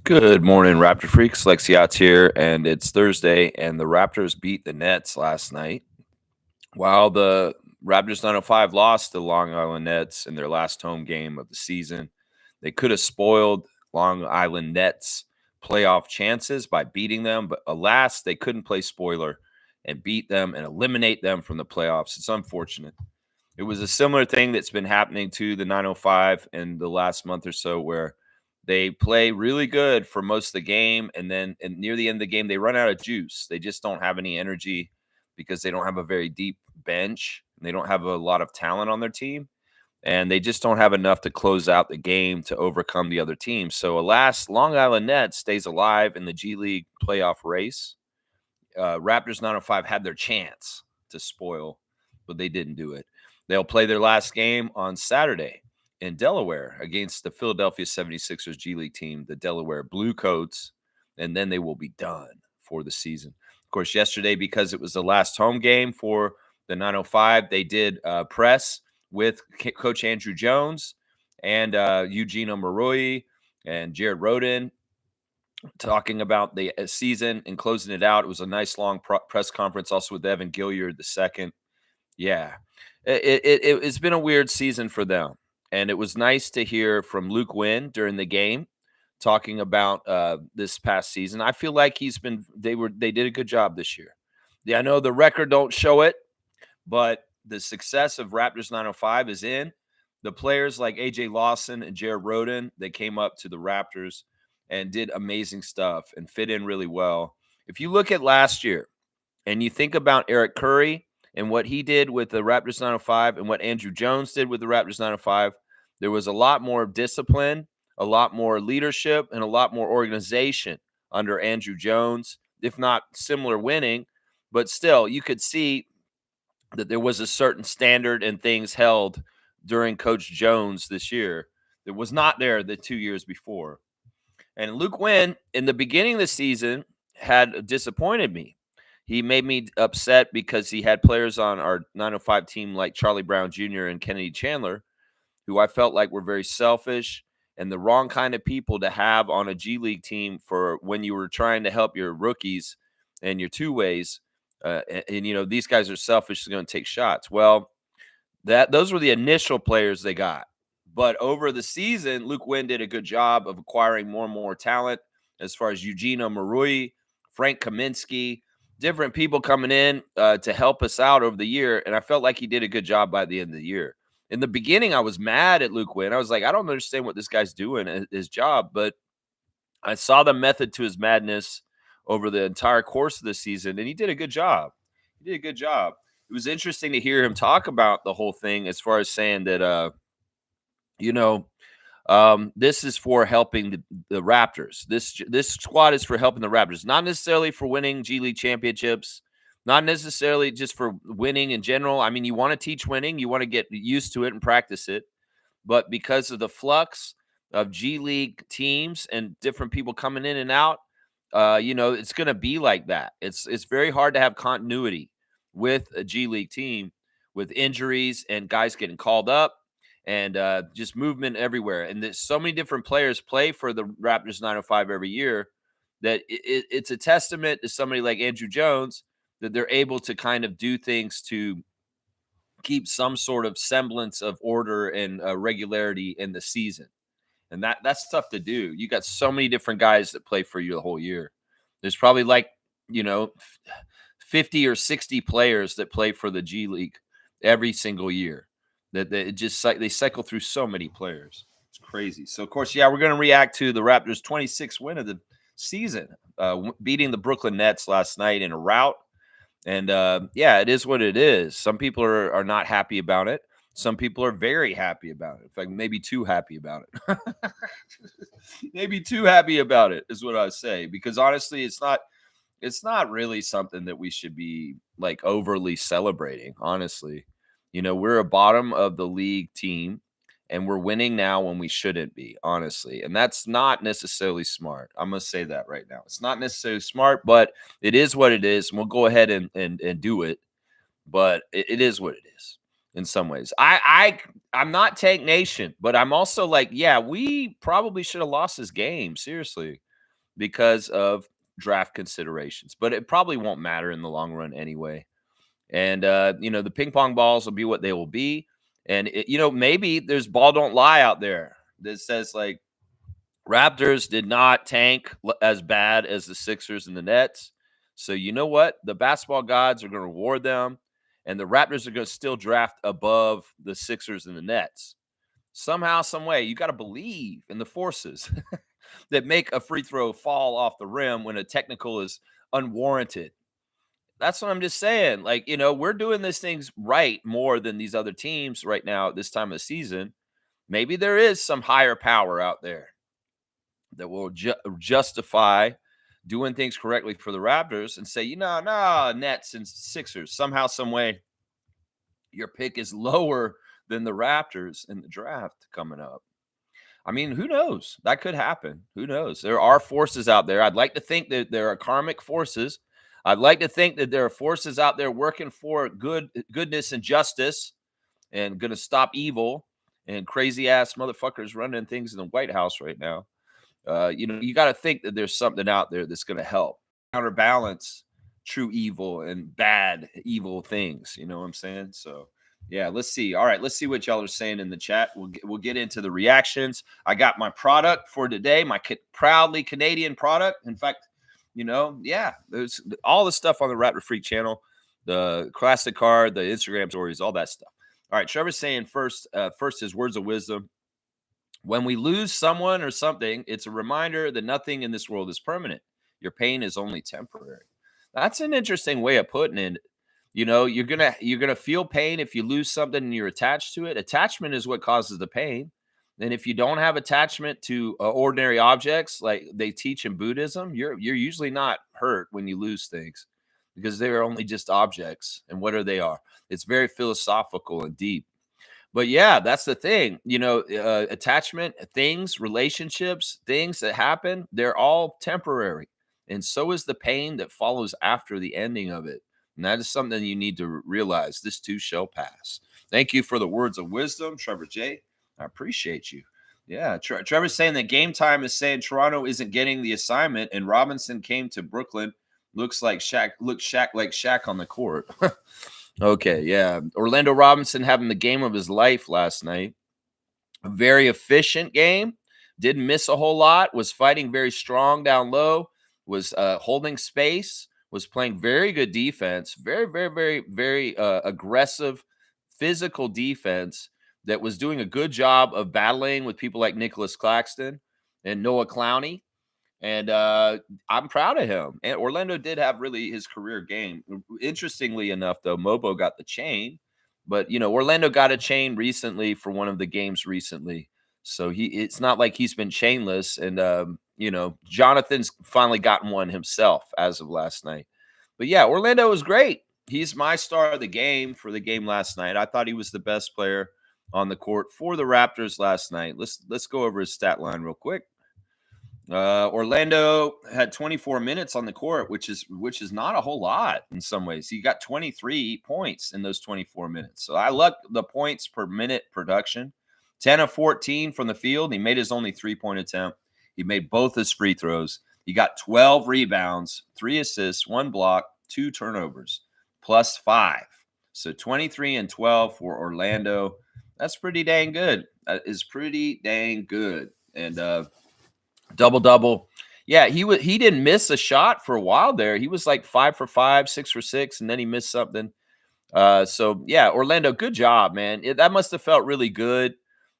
Good morning, Raptor Freaks. Lexiot's here, and it's Thursday, and the Raptors beat the Nets last night. While the Raptors 905 lost the Long Island Nets in their last home game of the season, they could have spoiled Long Island Nets' playoff chances by beating them, but alas, they couldn't play spoiler and beat them and eliminate them from the playoffs. It's unfortunate. It was a similar thing that's been happening to the 905 in the last month or so, where they play really good for most of the game, and then near the end of the game, they run out of juice. They just don't have any energy because they don't have a very deep bench. And they don't have a lot of talent on their team, and they just don't have enough to close out the game to overcome the other team. So, alas, Long Island Nets stays alive in the G League playoff race. Raptors 905 had their chance to spoil, but they didn't do it. They'll play their last game on Saturday in Delaware against the Philadelphia 76ers G League team, the Delaware Blue Coats, and then they will be done for the season. Of course, yesterday, because it was the last home game for the 905, they did press with Coach Andrew Jones and Eugene Omoruyi and Jared Roden talking about the season and closing it out. It was a nice long press conference also with Evan Gilliard II. Yeah, it's been a weird season for them. And it was nice to hear from Luke Wynn during the game talking about this past season. I feel like they did a good job this year. Yeah, I know the record don't show it, but the success of Raptors 905 is in. The players like AJ Lawson and Jared Roden, they came up to the Raptors and did amazing stuff and fit in really well. If you look at last year and you think about Eric Curry and what he did with the Raptors 905 and what Andrew Jones did with the Raptors 905, there was a lot more discipline, a lot more leadership, and a lot more organization under Andrew Jones, if not similar winning. But still, you could see that there was a certain standard and things held during Coach Jones this year that was not there the 2 years before. And Luke Wynn, in the beginning of the season, had disappointed me. He made me upset because he had players on our 905 team like Charlie Brown Jr. and Kennedy Chandler, who I felt like were very selfish and the wrong kind of people to have on a G League team for when you were trying to help your rookies and your two-ways. These guys are selfish, they're going to take shots. Well, those were the initial players they got. But over the season, Luke Wynn did a good job of acquiring more and more talent as far as Eugene Omoruyi, Frank Kaminsky, different people coming in to help us out over the year. And I felt like he did a good job by the end of the year. In the beginning, I was mad at Luke Wynn. I was like, I don't understand what this guy's doing at his job. But I saw the method to his madness over the entire course of the season, and he did a good job. He did a good job. It was interesting to hear him talk about the whole thing as far as saying that, this is for helping the Raptors. This squad is for helping the Raptors, not necessarily for winning G League championships, not necessarily just for winning in general. I mean, you want to teach winning, you want to get used to it and practice it, but because of the flux of G League teams and different people coming in and out, it's going to be like that. It's very hard to have continuity with a G League team with injuries and guys getting called up and just movement everywhere. And there's so many different players play for the Raptors 905 every year that it's a testament to somebody like Andrew Jones that they're able to kind of do things to keep some sort of semblance of order and regularity in the season. And that's tough to do. You got so many different guys that play for you the whole year. There's probably 50 or 60 players that play for the G League every single year. That they cycle through so many players. It's crazy. So, of course, we're going to react to the Raptors' 26th win of the season, beating the Brooklyn Nets last night in a rout. And, it is what it is. Some people are not happy about it. Some people are very happy about it. In fact, maybe too happy about it. Maybe too happy about it is what I say. Because, honestly, it's not really something that we should be, like, overly celebrating, honestly. We're a bottom of the league team, and we're winning now when we shouldn't be, honestly. And that's not necessarily smart. I'm going to say that right now. It's not necessarily smart, but it is what it is. And we'll go ahead and do it. But it is what it is in some ways. I'm not Tank Nation, but I'm also like, we probably should have lost this game. Seriously. because of draft considerations. But it probably won't matter in the long run anyway. And the ping pong balls will be what they will be. And maybe there's ball don't lie out there that says like Raptors did not tank as bad as the Sixers and the Nets. So you know what? The basketball gods are going to reward them, and the Raptors are going to still draft above the Sixers and the Nets. Somehow, some way, you got to believe in the forces that make a free throw fall off the rim when a technical is unwarranted. That's what I'm just saying. Like, we're doing these things right more than these other teams right now at this time of the season. Maybe there is some higher power out there that will justify doing things correctly for the Raptors and say, no, Nets and Sixers, somehow, some way, your pick is lower than the Raptors in the draft coming up. I mean, who knows? That could happen. Who knows? There are forces out there. I'd like to think that there are karmic forces. I'd like to think that there are forces out there working for goodness and justice and going to stop evil and crazy ass motherfuckers running things in the White House right now. You got to think that there's something out there that's going to help counterbalance true evil and bad evil things. You know what I'm saying? So, yeah, let's see. All right, let's see what y'all are saying in the chat. We'll get into the reactions. I got my product for today, my proudly Canadian product. In fact, there's all the stuff on the Raptor Freak channel, the classic card, the Instagram stories, all that stuff. All right, Trevor's saying first his words of wisdom. When we lose someone or something, it's a reminder that nothing in this world is permanent. Your pain is only temporary. That's an interesting way of putting it. You're gonna feel pain if you lose something and you're attached to it. Attachment is what causes the pain. And if you don't have attachment to ordinary objects, like they teach in Buddhism, you're usually not hurt when you lose things because they are only just objects. And what are they are? It's very philosophical and deep. But yeah, that's the thing. Attachment, things, relationships, things that happen, they're all temporary. And so is the pain that follows after the ending of it. And that is something you need to realize. This too shall pass. Thank you for the words of wisdom, Trevor J. I appreciate you. Yeah, Trevor's saying that Game Time is saying Toronto isn't getting the assignment, and Robinson came to Brooklyn. Looks like Shaq like Shaq on the court. Okay, yeah. Orlando Robinson having the game of his life last night. A very efficient game. Didn't miss a whole lot. Was fighting very strong down low. Was holding space. Was playing very good defense. Very, very, very, very aggressive, physical defense that was doing a good job of battling with people like Nicholas Claxton and Noah Clowney. And I'm proud of him. And Orlando did have really his career game. Interestingly enough, though, Mobo got the chain. But, Orlando got a chain recently for one of the games recently. So it's not like he's been chainless. And, Jonathan's finally gotten one himself as of last night. But, yeah, Orlando was great. He's my star of the game for the game last night. I thought he was the best player on the court for the Raptors last night. Let's go over his stat line real quick. Orlando had 24 minutes on the court, which is not a whole lot in some ways. He got 23 points in those 24 minutes. So I like the points per minute production. 10 of 14 from the field. He made his only 3-point attempt. He made both his free throws. He got 12 rebounds, 3 assists, 1 block, 2 turnovers, plus 5. So 23 and 12 for Orlando. That's pretty dang good. That is pretty dang good. And double. Yeah, he didn't miss a shot for a while there. He was like 5 for 5, 6 for 6, and then he missed something. So yeah, Orlando, good job, man. That must have felt really good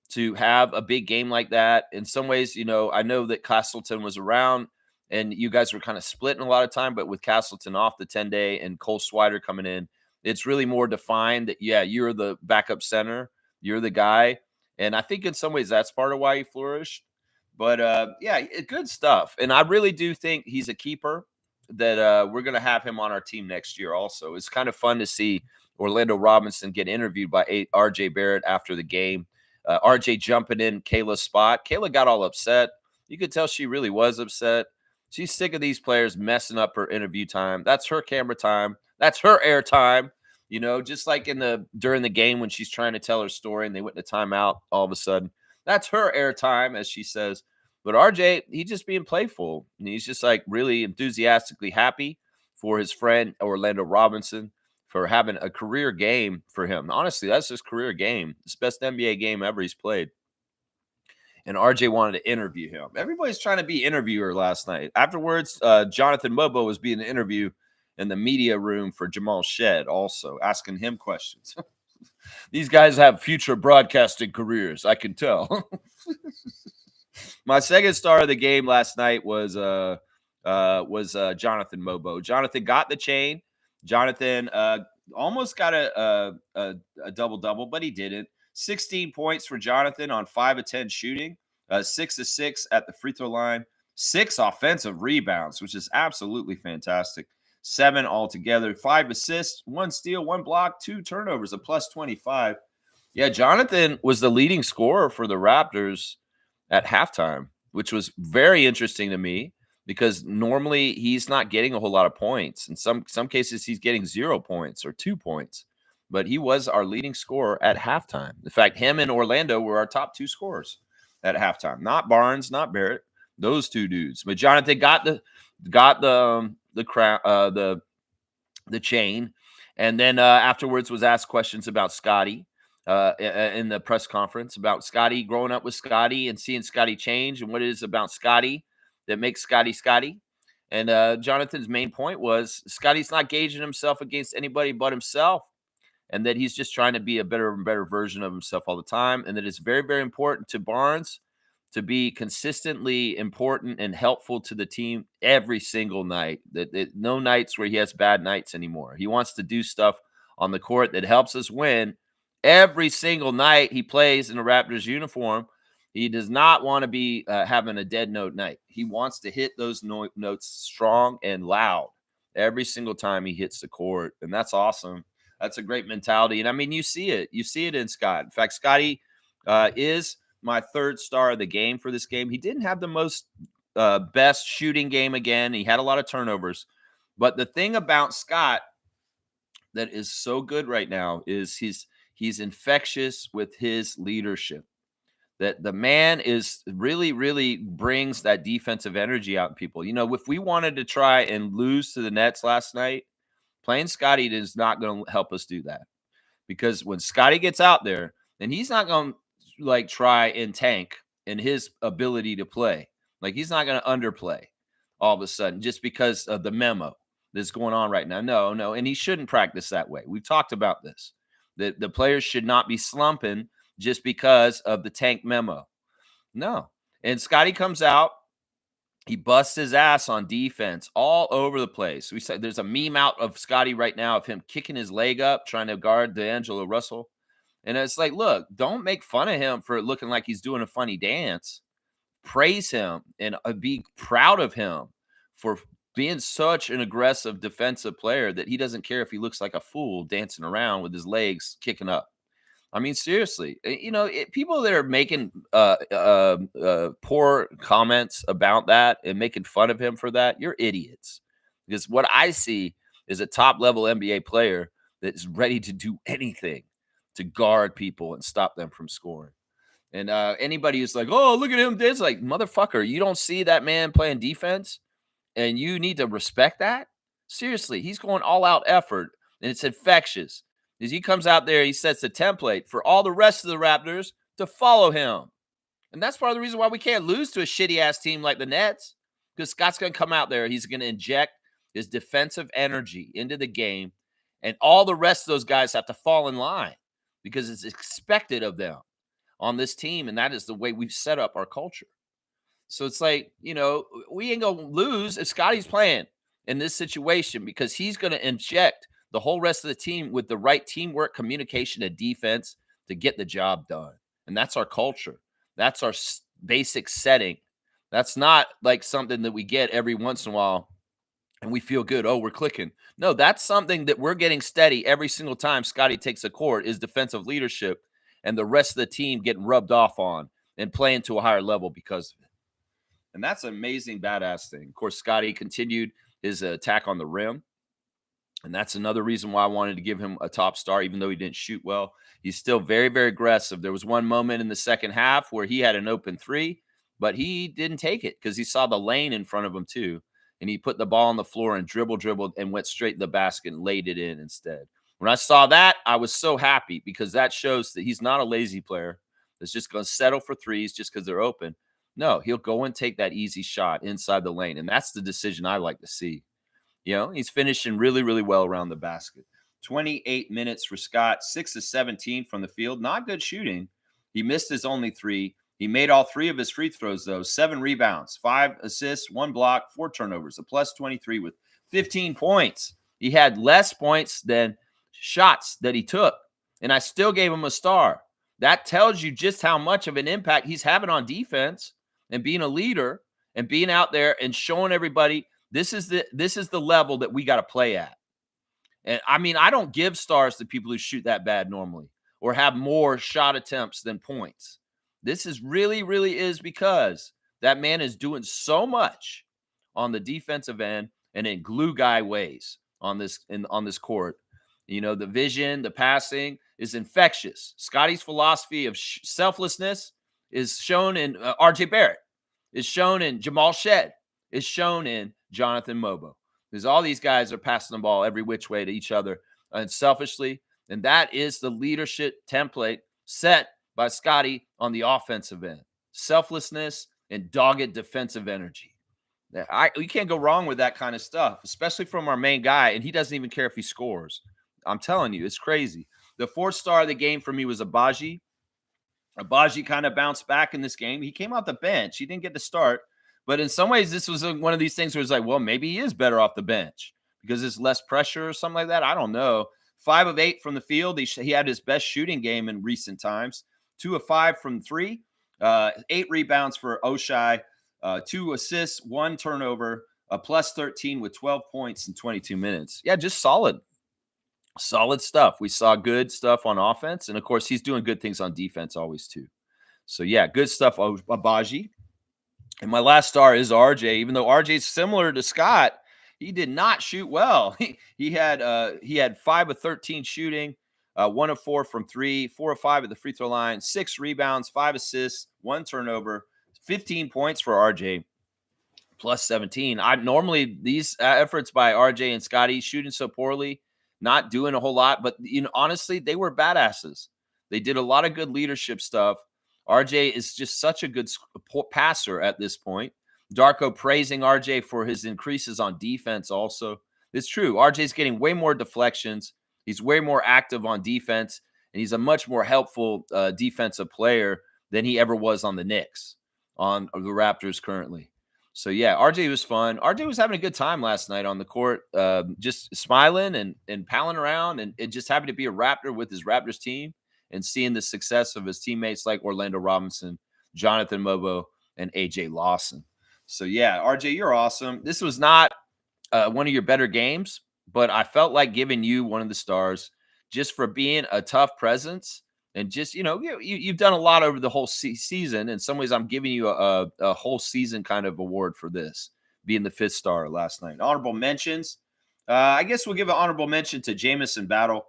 to have a big game like that. In some ways, I know that Castleton was around and you guys were kind of splitting a lot of time, but with Castleton off the 10-day and Cole Swider coming in, it's really more defined that, yeah, you're the backup center. You're the guy. And I think in some ways that's part of why he flourished. But, yeah, good stuff. And I really do think he's a keeper that we're going to have him on our team next year also. It's kind of fun to see Orlando Robinson get interviewed by RJ Barrett after the game. RJ jumping in Kayla's spot. Kayla got all upset. You could tell she really was upset. She's sick of these players messing up her interview time. That's her camera time. That's her air time. Just like during the game when she's trying to tell her story and they went to timeout all of a sudden. That's her air time, as she says. But RJ, he's just being playful. And he's just like really enthusiastically happy for his friend Orlando Robinson for having a career game for him. Honestly, that's his career game. It's the best NBA game ever he's played. And RJ wanted to interview him. Everybody's trying to be interviewer last night. Afterwards, Jonathan Mobo was being interviewed in the media room for Jamal Shed, also asking him questions. These guys have future broadcasting careers, I can tell. My second star of the game last night was Jonathan Mobo. Jonathan got the chain. Jonathan almost got a double-double, but he didn't. 16 points for Jonathan on 5 of 10 shooting, 6 of 6 at the free throw line, 6 offensive rebounds, which is absolutely fantastic. 7 altogether, 5 assists, 1 steal, 1 block, 2 turnovers, a plus 25. Yeah, Jonathan was the leading scorer for the Raptors at halftime, which was very interesting to me because normally he's not getting a whole lot of points. In some cases, he's getting 0 points or 2 points. But he was our leading scorer at halftime. In fact, him and Orlando were our top 2 scorers at halftime. Not Barnes, not Barrett, those 2 dudes. But Jonathan got the chain, and then afterwards was asked questions about Scotty in the press conference about Scotty, growing up with Scotty and seeing Scotty change and what it is about Scotty that makes Scotty Scotty. And Jonathan's main point was Scotty's not gauging himself against anybody but himself, and that he's just trying to be a better and better version of himself all the time, and that it's very, very important to Barnes to be consistently important and helpful to the team every single night. That no nights where he has bad nights anymore. He wants to do stuff on the court that helps us win every single night he plays in a Raptors uniform. He does not want to be having a dead note night. He wants to hit those notes strong and loud every single time he hits the court, and that's awesome. That's a great mentality. And I mean, you see it. You see it in Scott. In fact, Scotty is my third star of the game for this game. He didn't have the most best shooting game again. He had a lot of turnovers. But the thing about Scott that is so good right now is he's infectious with his leadership. That the man is really, really brings that defensive energy out in people. You know, if we wanted to try and lose to the Nets last night, playing Scotty is not going to help us do that, because when Scotty gets out there, and he's not going to like try and tank in his ability to play. Like he's not going to underplay all of a sudden just because of the memo that's going on right now. No. And he shouldn't practice that way. We've talked about this. The players should not be slumping just because of the tank memo. No. And Scotty comes out. He busts his ass on defense all over the place. We said there's a meme out of Scotty right now of him kicking his leg up, trying to guard D'Angelo Russell. And it's like, look, don't make fun of him for looking like he's doing a funny dance. Praise him and be proud of him for being such an aggressive defensive player that he doesn't care if he looks like a fool dancing around with his legs kicking up. I mean, seriously, you know, people that are making poor comments about that and making fun of him for that, you're idiots. Because what I see is a top-level NBA player that is ready to do anything to guard people and stop them from scoring. And anybody who's like, oh, look at him dance, like, motherfucker, you don't see that man playing defense and you need to respect that? Seriously, he's going all-out effort, and it's infectious. As he comes out there, he sets a template for all the rest of the Raptors to follow him. And that's part of the reason why we can't lose to a shitty-ass team like the Nets, because Scott's going to come out there. He's going to inject his defensive energy into the game, and all the rest of those guys have to fall in line because it's expected of them on this team, and that is the way we've set up our culture. So it's like, you know, we ain't going to lose if Scotty's playing in this situation because he's going to inject the whole rest of the team with the right teamwork, communication, and defense to get the job done. And that's our culture. That's our basic setting. That's not like something that we get every once in a while and we feel good. Oh, we're clicking. No, that's something that we're getting steady every single time Scotty takes a court is defensive leadership and the rest of the team getting rubbed off on and playing to a higher level because of it. And that's an amazing, badass thing. Of course, Scotty continued his attack on the rim. And that's another reason why I wanted to give him a top star, even though he didn't shoot well. He's still very, very aggressive. There was one moment in the second half where he had an open three, but he didn't take it because he saw the lane in front of him too. And he put the ball on the floor and dribbled, and went straight to the basket and laid it in instead. When I saw that, I was so happy because that shows that he's not a lazy player that's just going to settle for threes just because they're open. No, he'll go and take that easy shot inside the lane. And that's the decision I like to see. He's finishing really, really well around the basket. 28 minutes for Scott, 6 of 17 from the field. Not good shooting. He missed his only three. He made all three of his free throws, though. 7 rebounds, 5 assists, 1 block, 4 turnovers, a plus 23 with 15 points. He had less points than shots that he took, and I still gave him a star. That tells you just how much of an impact he's having on defense and being a leader and being out there and showing everybody this is the level that we got to play at. And I mean, I don't give stars to people who shoot that bad normally or have more shot attempts than points. This is really is because that man is doing so much on the defensive end and in glue guy ways on this court. The vision, the passing is infectious. Scotty's philosophy of selflessness is shown in RJ Barrett, is shown in Jamal Shed, is shown in Jonathan Mobo. Because all these guys are passing the ball every which way to each other unselfishly. And that is the leadership template set by Scotty on the offensive end. Selflessness and dogged defensive energy. We can't go wrong with that kind of stuff, especially from our main guy. And he doesn't even care if he scores. I'm telling you, it's crazy. The 4th star of the game for me was Abaji. Abaji kind of bounced back in this game. He came off the bench. He didn't get to start. But in some ways, this was one of these things where it's like, well, maybe he is better off the bench because there's less pressure or something like that. I don't know. 5 of 8 from the field. He had his best shooting game in recent times. 2 of 5 from 3. 8 rebounds for Oshai. 2 assists, 1 turnover. A plus 13 with 12 points in 22 minutes. Yeah, just solid stuff. We saw good stuff on offense. And, of course, he's doing good things on defense always too. So, yeah, good stuff, Abaji. And my last star is RJ. Even though RJ is similar to Scott, he did not shoot well. He had 5 of 13 shooting, 1 of 4 from 3, 4 of 5 at the free throw line, 6 rebounds, 5 assists, 1 turnover, 15 points for RJ, plus 17. Normally these efforts by RJ and Scotty shooting so poorly, not doing a whole lot, but honestly, they were badasses. They did a lot of good leadership stuff. RJ is just such a good passer at this point. Darko praising RJ for his increases on defense also. It's true. RJ's getting way more deflections. He's way more active on defense, and he's a much more helpful defensive player than he ever was on the Knicks, on the Raptors currently. So, yeah, RJ was fun. RJ was having a good time last night on the court, just smiling and palling around, and it just happened to be a Raptor with his Raptors team. And seeing the success of his teammates like Orlando Robinson, Jonathan Mobo, and AJ Lawson. So, yeah, RJ, you're awesome. This was not one of your better games, but I felt like giving you one of the stars just for being a tough presence. And just, you've done a lot over the whole season. In some ways, I'm giving you a whole season kind of award for this, being the 5th star last night. Honorable mentions. I guess we'll give an honorable mention to Jamison Battle,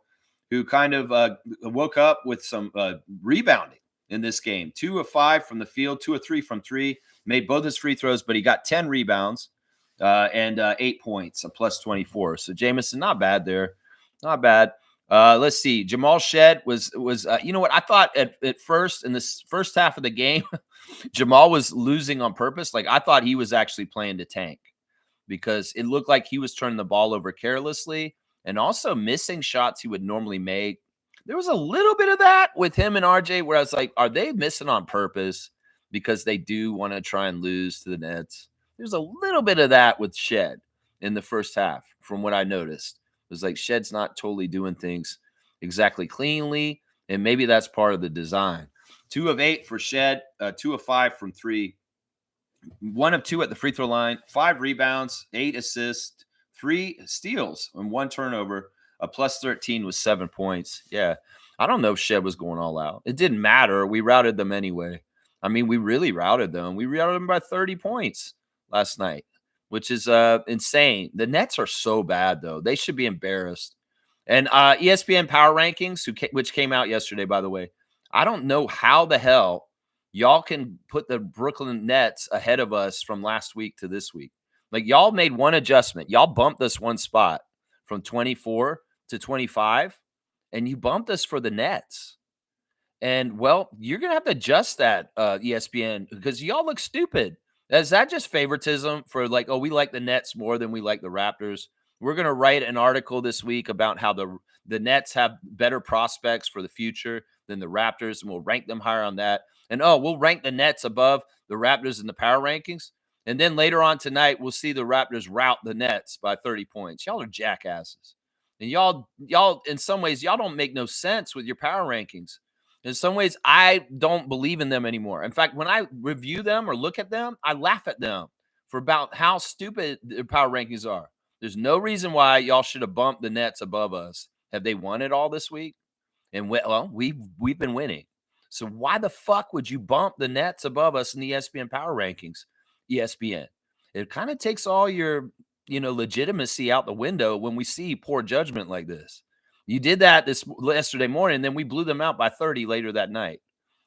who kind of woke up with some rebounding in this game. 2 of 5 from the field, 2 of 3 from 3. Made both his free throws, but he got 10 rebounds and 8 points, a plus 24. So Jamison, not bad there. Not bad. Let's see. Jamal Shed was you know what? I thought at first, in this first half of the game, Jamal was losing on purpose. Like, I thought he was actually playing to tank because it looked like he was turning the ball over carelessly and also missing shots he would normally make. There was a little bit of that with him and RJ where I was like, are they missing on purpose because they do want to try and lose to the Nets? There's a little bit of that with Shed in the first half from what I noticed. It was like Shed's not totally doing things exactly cleanly, and maybe that's part of the design. 2 of 8 for Shed, 2 of 5 from 3, 1 of 2 at the free throw line, 5 rebounds, 8 assists, 3 steals, and 1 turnover, a plus 13 with 7 points. Yeah, I don't know if Shed was going all out. It didn't matter. We routed them anyway. I mean, we really routed them. We routed them by 30 points last night, which is insane. The Nets are so bad, though. They should be embarrassed. And ESPN Power Rankings, which came out yesterday, by the way, I don't know how the hell y'all can put the Brooklyn Nets ahead of us from last week to this week. Like, y'all made one adjustment. Y'all bumped us one spot from 24 to 25, and you bumped us for the Nets. And well, you're gonna have to adjust that, ESPN, because y'all look stupid. Is that just favoritism for like, oh, we like the Nets more than we like the Raptors? We're gonna write an article this week about how the Nets have better prospects for the future than the Raptors, and we'll rank them higher on that. And oh, we'll rank the Nets above the Raptors in the power rankings. And then later on tonight, we'll see the Raptors rout the Nets by 30 points. Y'all are jackasses. And y'all, in some ways, y'all don't make no sense with your power rankings. In some ways, I don't believe in them anymore. In fact, when I review them or look at them, I laugh at them for about how stupid their power rankings are. There's no reason why y'all should have bumped the Nets above us. Have they won it all this week? And well, we've been winning. So why the fuck would you bump the Nets above us in the ESPN power rankings? ESPN. It kind of takes all your, legitimacy out the window when we see poor judgment like this. You did that this yesterday morning, and then we blew them out by 30 later that night.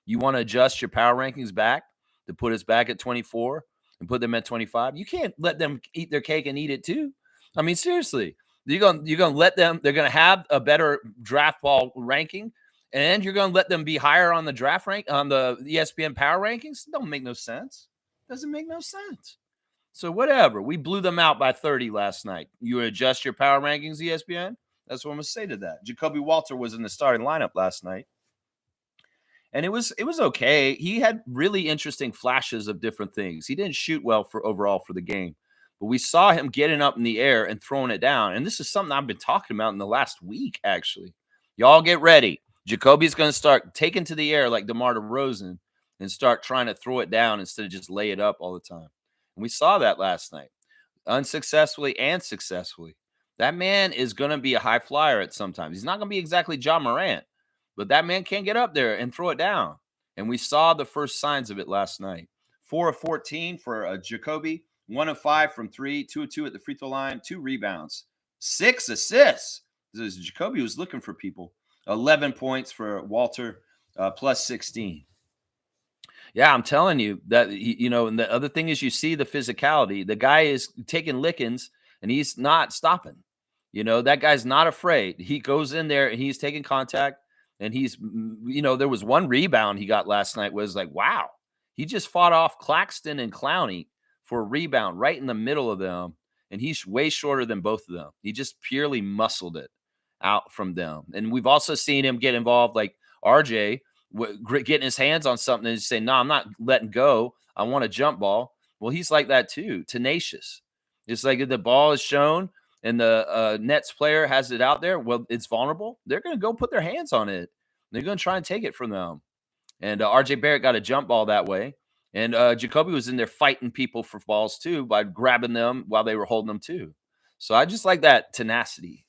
You want to adjust your power rankings back to put us back at 24 and put them at 25? You can't let them eat their cake and eat it too. I mean, seriously. You're gonna let them, they're gonna have a better draft ball ranking, and you're gonna let them be higher on the draft rank on the ESPN power rankings? It don't make no sense. Doesn't make no sense. So whatever. We blew them out by 30 last night. You adjust your power rankings, ESPN? That's what I'm gonna say to that. Jacoby Walter was in the starting lineup last night, and it was okay. He had really interesting flashes of different things. He didn't shoot well for overall for the game, but we saw him getting up in the air and throwing it down. And this is something I've been talking about in the last week, actually. Y'all get ready. Jacoby's going to start taking to the air like DeMar DeRozan and start trying to throw it down instead of just lay it up all the time. And we saw that last night, unsuccessfully and successfully. That man is going to be a high flyer at some time. He's not going to be exactly John Morant, but that man can get up there and throw it down. And we saw the first signs of it last night. 4 of 14 for Jacoby, 1 of 5 from 3, 2 of 2 at the free throw line, 2 rebounds, 6 assists. Jacoby was looking for people. 11 points for Walter, plus 16. Yeah, I'm telling you that, and the other thing is you see the physicality. The guy is taking lickings and he's not stopping. That guy's not afraid. He goes in there and he's taking contact, and he's, there was one rebound he got last night was like, wow, he just fought off Claxton and Clowney for a rebound right in the middle of them. And he's way shorter than both of them. He just purely muscled it out from them. And we've also seen him get involved, like RJ, getting his hands on something and saying, no, I'm not letting go. I want a jump ball. Well, he's like that too, tenacious. It's like if the ball is shown and the Nets player has it out there, well, it's vulnerable. They're going to go put their hands on it. They're going to try and take it from them. And RJ Barrett got a jump ball that way. And Jacoby was in there fighting people for balls too by grabbing them while they were holding them too. So I just like that tenacity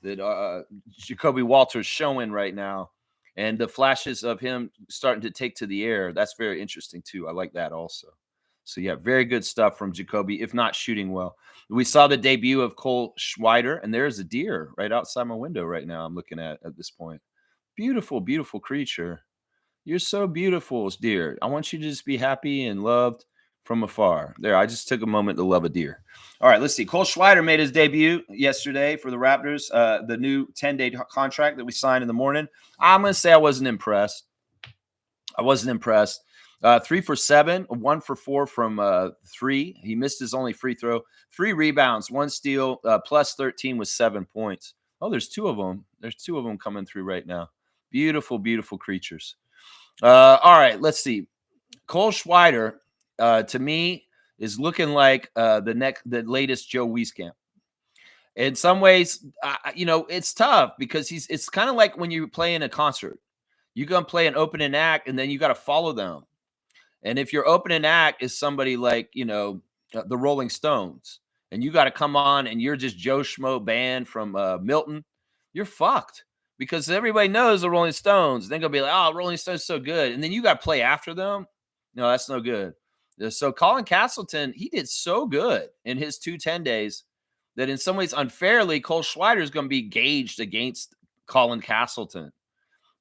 that Jacoby Walter's showing right now. And the flashes of him starting to take to the air, that's very interesting too. I like that also. So yeah, very good stuff from Jacoby, if not shooting well. We saw the debut of Cole Schwider, and there's a deer right outside my window right now I'm looking at this point. Beautiful, beautiful creature. You're so beautiful, deer. I want you to just be happy and loved from afar. There, I just took a moment to love a deer. All right, let's see. Cole Schwider made his debut yesterday for the Raptors, the new 10-day contract that we signed in the morning. I'm going to say I wasn't impressed. 3 for 7, 1 for 4 from 3. He missed his only free throw. 3 rebounds, 1 steal, plus 13 with 7 points. Oh, there's 2 of them. There's 2 of them coming through right now. Beautiful, beautiful creatures. All right, let's see. Cole Schwider, to me, is looking like the latest Joe Wieskamp. In some ways, it's tough because it's kind of like when you play in a concert. You're going to play an opening act, and then you got to follow them. And if your opening act is somebody like, the Rolling Stones, and you got to come on and you're just Joe Schmo band from Milton, you're fucked. Because everybody knows the Rolling Stones. They're going to be like, oh, Rolling Stones so good. And then you got to play after them. No, that's no good. So Colin Castleton, he did so good in his 10 days that in some ways unfairly, Cole Schwider is going to be gauged against Colin Castleton.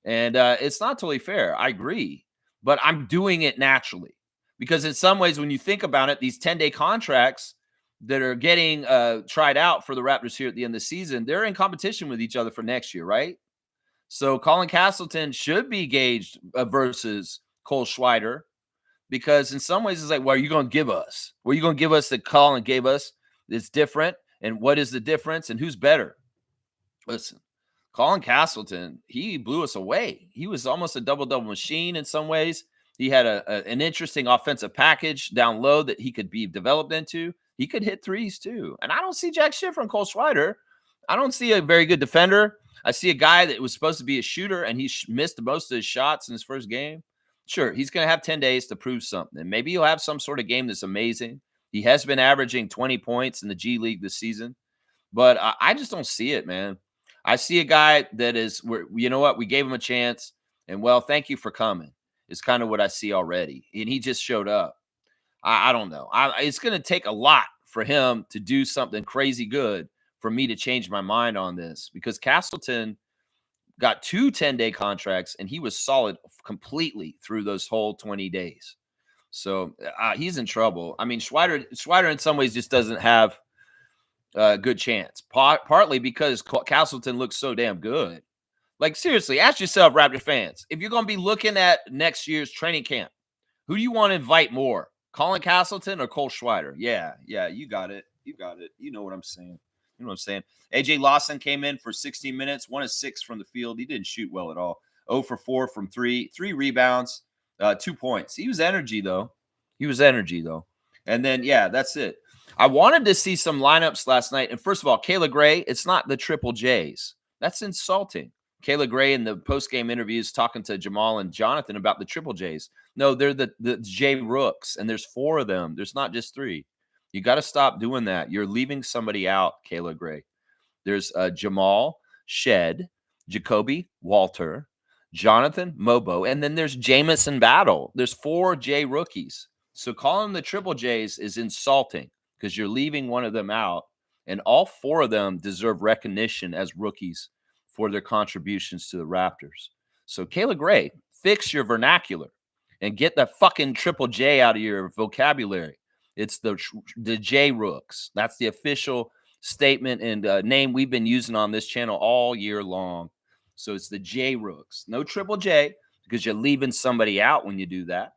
And it's not totally fair. I agree. but I'm doing it naturally because in some ways, when you think about it, these 10-day contracts that are getting tried out for the Raptors here at the end of the season, they're in competition with each other for next year, right? So Colin Castleton should be gauged versus Cole Schwider because in some ways it's like, what are you going to give us? What are you going to give us that Colin gave us? It's different. And what is the difference? And who's better? Listen, Colin Castleton, he blew us away. He was almost a double-double machine in some ways. He had an interesting offensive package down low that he could be developed into. He could hit threes too. And I don't see jack shit from Cole Schwider. I don't see a very good defender. I see a guy that was supposed to be a shooter, and he missed most of his shots in his first game. Sure, he's going to have 10 days to prove something. Maybe he'll have some sort of game that's amazing. He has been averaging 20 points in the G League this season, but I just don't see it, man. I see a guy that is, you know what, we gave him a chance, and well, thank you for coming. Is kind of what I see already, and he just showed up. I don't know. It's going to take a lot for him to do something crazy good for me to change my mind on this because Castleton got 2 10-day contracts, and he was solid completely through those whole 20 days. So he's in trouble. I mean, Schwider in some ways just doesn't have a good chance, partly because Castleton looks so damn good. Like, seriously, ask yourself, Raptor fans, if you're going to be looking at next year's training camp, who do you want to invite more, Colin Castleton or Cole Schwider? Yeah, you got it. You got it. You know what I'm saying. You know what I'm saying? AJ Lawson came in for 16 minutes, 1 of 6 from the field. He didn't shoot well at all. 0 for 4 from 3, 3 rebounds, 2 points. He was energy, though. And then, yeah, that's it. I wanted to see some lineups last night. And first of all, Kayla Gray, it's not the Triple J's. That's insulting. Kayla Gray in the post-game interviews talking to Jamal and Jonathan about the Triple J's. No, they're the J Rooks, and there's 4 of them. There's not just 3. You got to stop doing that. You're leaving somebody out, Kayla Gray. There's Jamal, Shed, Jacoby, Walter, Jonathan, Mobo, and then there's Jamison Battle. There's 4 J rookies. So calling them the Triple J's is insulting because you're leaving one of them out, and all 4 of them deserve recognition as rookies for their contributions to the Raptors. So Kayla Gray, fix your vernacular and get that fucking Triple J out of your vocabulary. It's the J Rooks. That's the official statement and name we've been using on this channel all year long. So it's the J Rooks. No Triple J because you're leaving somebody out when you do that.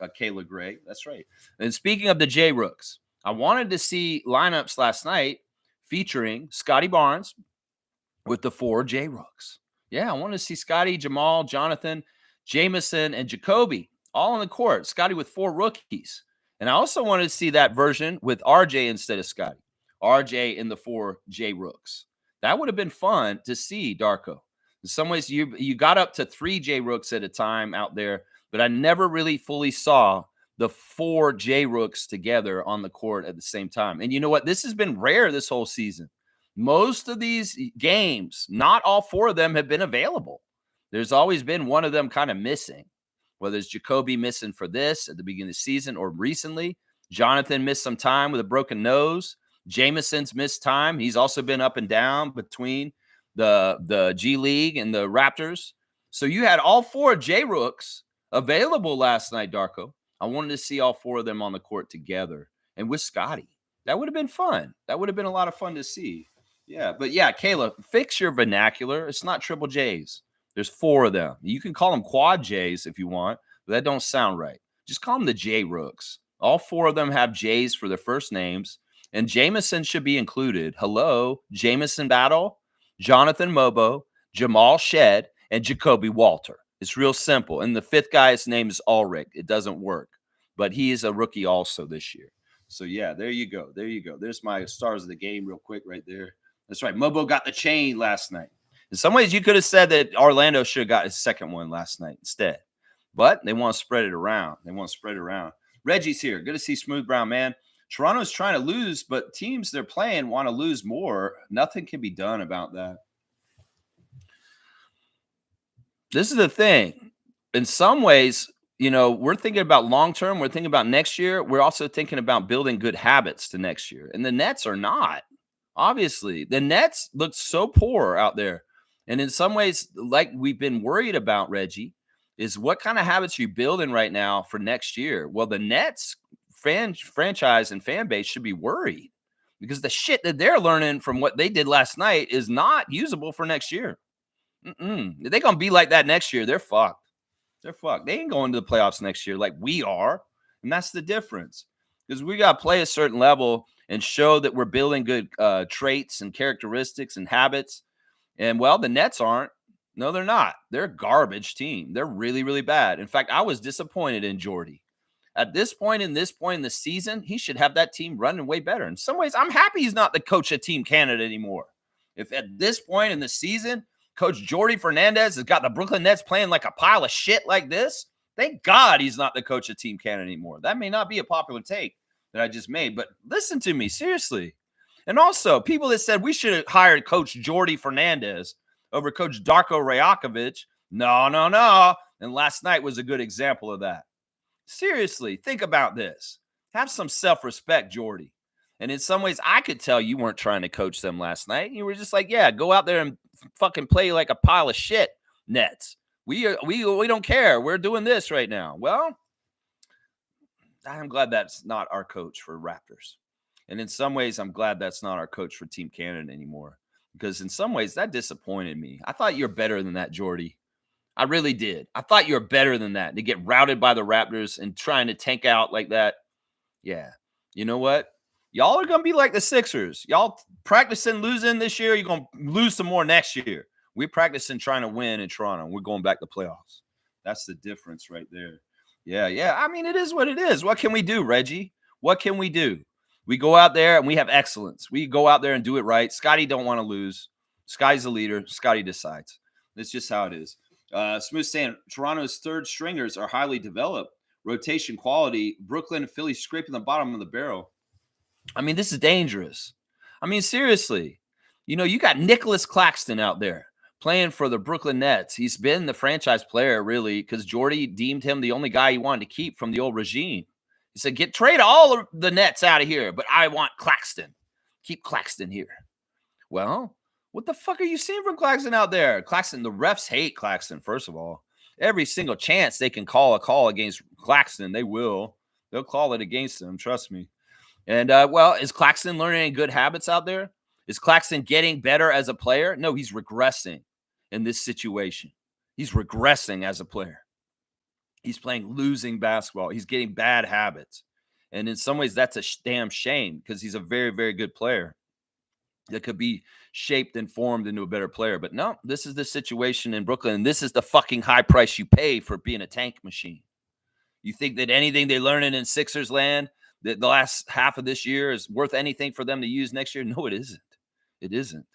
Kayla Gray. That's right. And speaking of the J Rooks, I wanted to see lineups last night featuring Scotty Barnes with the 4 J Rooks. Yeah, I want to see Scotty, Jamal, Jonathan, Jamison, and Jacoby all on the court. Scotty with 4 rookies. And I also wanted to see that version with RJ instead of Scotty. RJ in the 4 J Rooks. That would have been fun to see, Darko. In some ways, you got up to 3 J Rooks at a time out there, but I never really fully saw the 4 J Rooks together on the court at the same time. And you know what? This has been rare this whole season. Most of these games, not all 4 of them have been available. There's always been one of them kind of missing. Whether it's Jacoby missing for this at the beginning of the season or recently, Jonathan missed some time with a broken nose. Jamison's missed time. He's also been up and down between the G League and the Raptors. So you had all 4 J Rooks available last night, Darko. I wanted to see all 4 of them on the court together and with Scotty. That would have been fun. That would have been a lot of fun to see. Yeah, but yeah, Kayla, fix your vernacular. It's not Triple J's. There's 4 of them. You can call them Quad J's if you want, but that don't sound right. Just call them the J Rooks. All 4 of them have J's for their first names, and Jamison should be included. Hello, Jamison Battle, Jonathan Mobo, Jamal Shed, and Jacoby Walter. It's real simple. And the 5th guy's name is Ulrich. It doesn't work, but he is a rookie also this year. So, yeah, there you go. There you go. There's my stars of the game real quick right there. That's right. Mobo got the chain last night. In some ways, you could have said that Orlando should have got his second one last night instead. But they want to spread it around. Reggie's here. Good to see Smooth Brown, man. Toronto's trying to lose, but teams they're playing want to lose more. Nothing can be done about that. This is the thing. In some ways, you know, we're thinking about long-term. We're thinking about next year. We're also thinking about building good habits to next year. And the Nets are not. Obviously, the Nets look so poor out there. And in some ways, like we've been worried about, Reggie, is what kind of habits are you building right now for next year? Well, the Nets franchise and fan base should be worried because the shit that they're learning from what they did last night is not usable for next year. If they're going to be like that next year, they're fucked. They're fucked. They ain't going to the playoffs next year like we are. And that's the difference because we got to play a certain level and show that we're building good traits and characteristics and habits. And, well, the Nets aren't. No, they're not. They're a garbage team. They're really, really bad. In fact, I was disappointed in Jordy. At this point in the season, he should have that team running way better. In some ways, I'm happy he's not the coach of Team Canada anymore. If at this point in the season, Coach Jordy Fernandez has got the Brooklyn Nets playing like a pile of shit like this, thank God he's not the coach of Team Canada anymore. That may not be a popular take that I just made, but listen to me, seriously. And also, people that said we should have hired Coach Jordy Fernandez over Coach Darko Rajakovic, no. And last night was a good example of that. Seriously, think about this. Have some self-respect, Jordy. And in some ways, I could tell you weren't trying to coach them last night. You were just like, yeah, go out there and fucking play like a pile of shit, Nets. We don't care. We're doing this right now. Well, I'm glad that's not our coach for Raptors. And in some ways, I'm glad that's not our coach for Team Canada anymore. Because in some ways, that disappointed me. I thought you were better than that, Jordy. I really did. I thought you were better than that. To get routed by the Raptors and trying to tank out like that. Yeah. You know what? Y'all are going to be like the Sixers. Y'all practicing losing this year. You're going to lose some more next year. We're practicing trying to win in Toronto. We're going back to playoffs. That's the difference right there. Yeah. I mean, it is what it is. What can we do, Reggie? What can we do? We go out there and we have excellence. We go out there and do it right. Scotty don't want to lose. Scotty's the leader. Scotty decides. That's just how it is. Smooth saying Toronto's third stringers are highly developed. Rotation quality. Brooklyn and Philly scraping the bottom of the barrel. I mean, this is dangerous. I mean, seriously. You know, you got Nicholas Claxton out there playing for the Brooklyn Nets. He's been the franchise player, really, because Jordy deemed him the only guy he wanted to keep from the old regime. He said, trade all of the Nets out of here, but I want Claxton. Keep Claxton here. Well, what the fuck are you seeing from Claxton out there? Claxton, the refs hate Claxton, first of all. Every single chance they can call a call against Claxton, they will. They'll call it against him, trust me. And, well, is Claxton learning any good habits out there? Is Claxton getting better as a player? No, he's regressing in this situation. He's regressing as a player. He's playing losing basketball. He's getting bad habits. And in some ways, that's a damn shame because he's a very, very good player that could be shaped and formed into a better player. But no, this is the situation in Brooklyn. And this is the fucking high price you pay for being a tank machine. You think that anything they're learning in Sixers land, that the last half of this year is worth anything for them to use next year? No, it isn't. It isn't.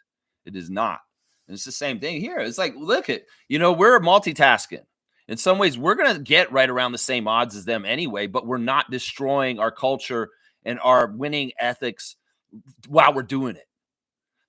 It is not. And it's the same thing here. It's like, look at, we're multitasking. In some ways, we're going to get right around the same odds as them anyway, but we're not destroying our culture and our winning ethics while we're doing it.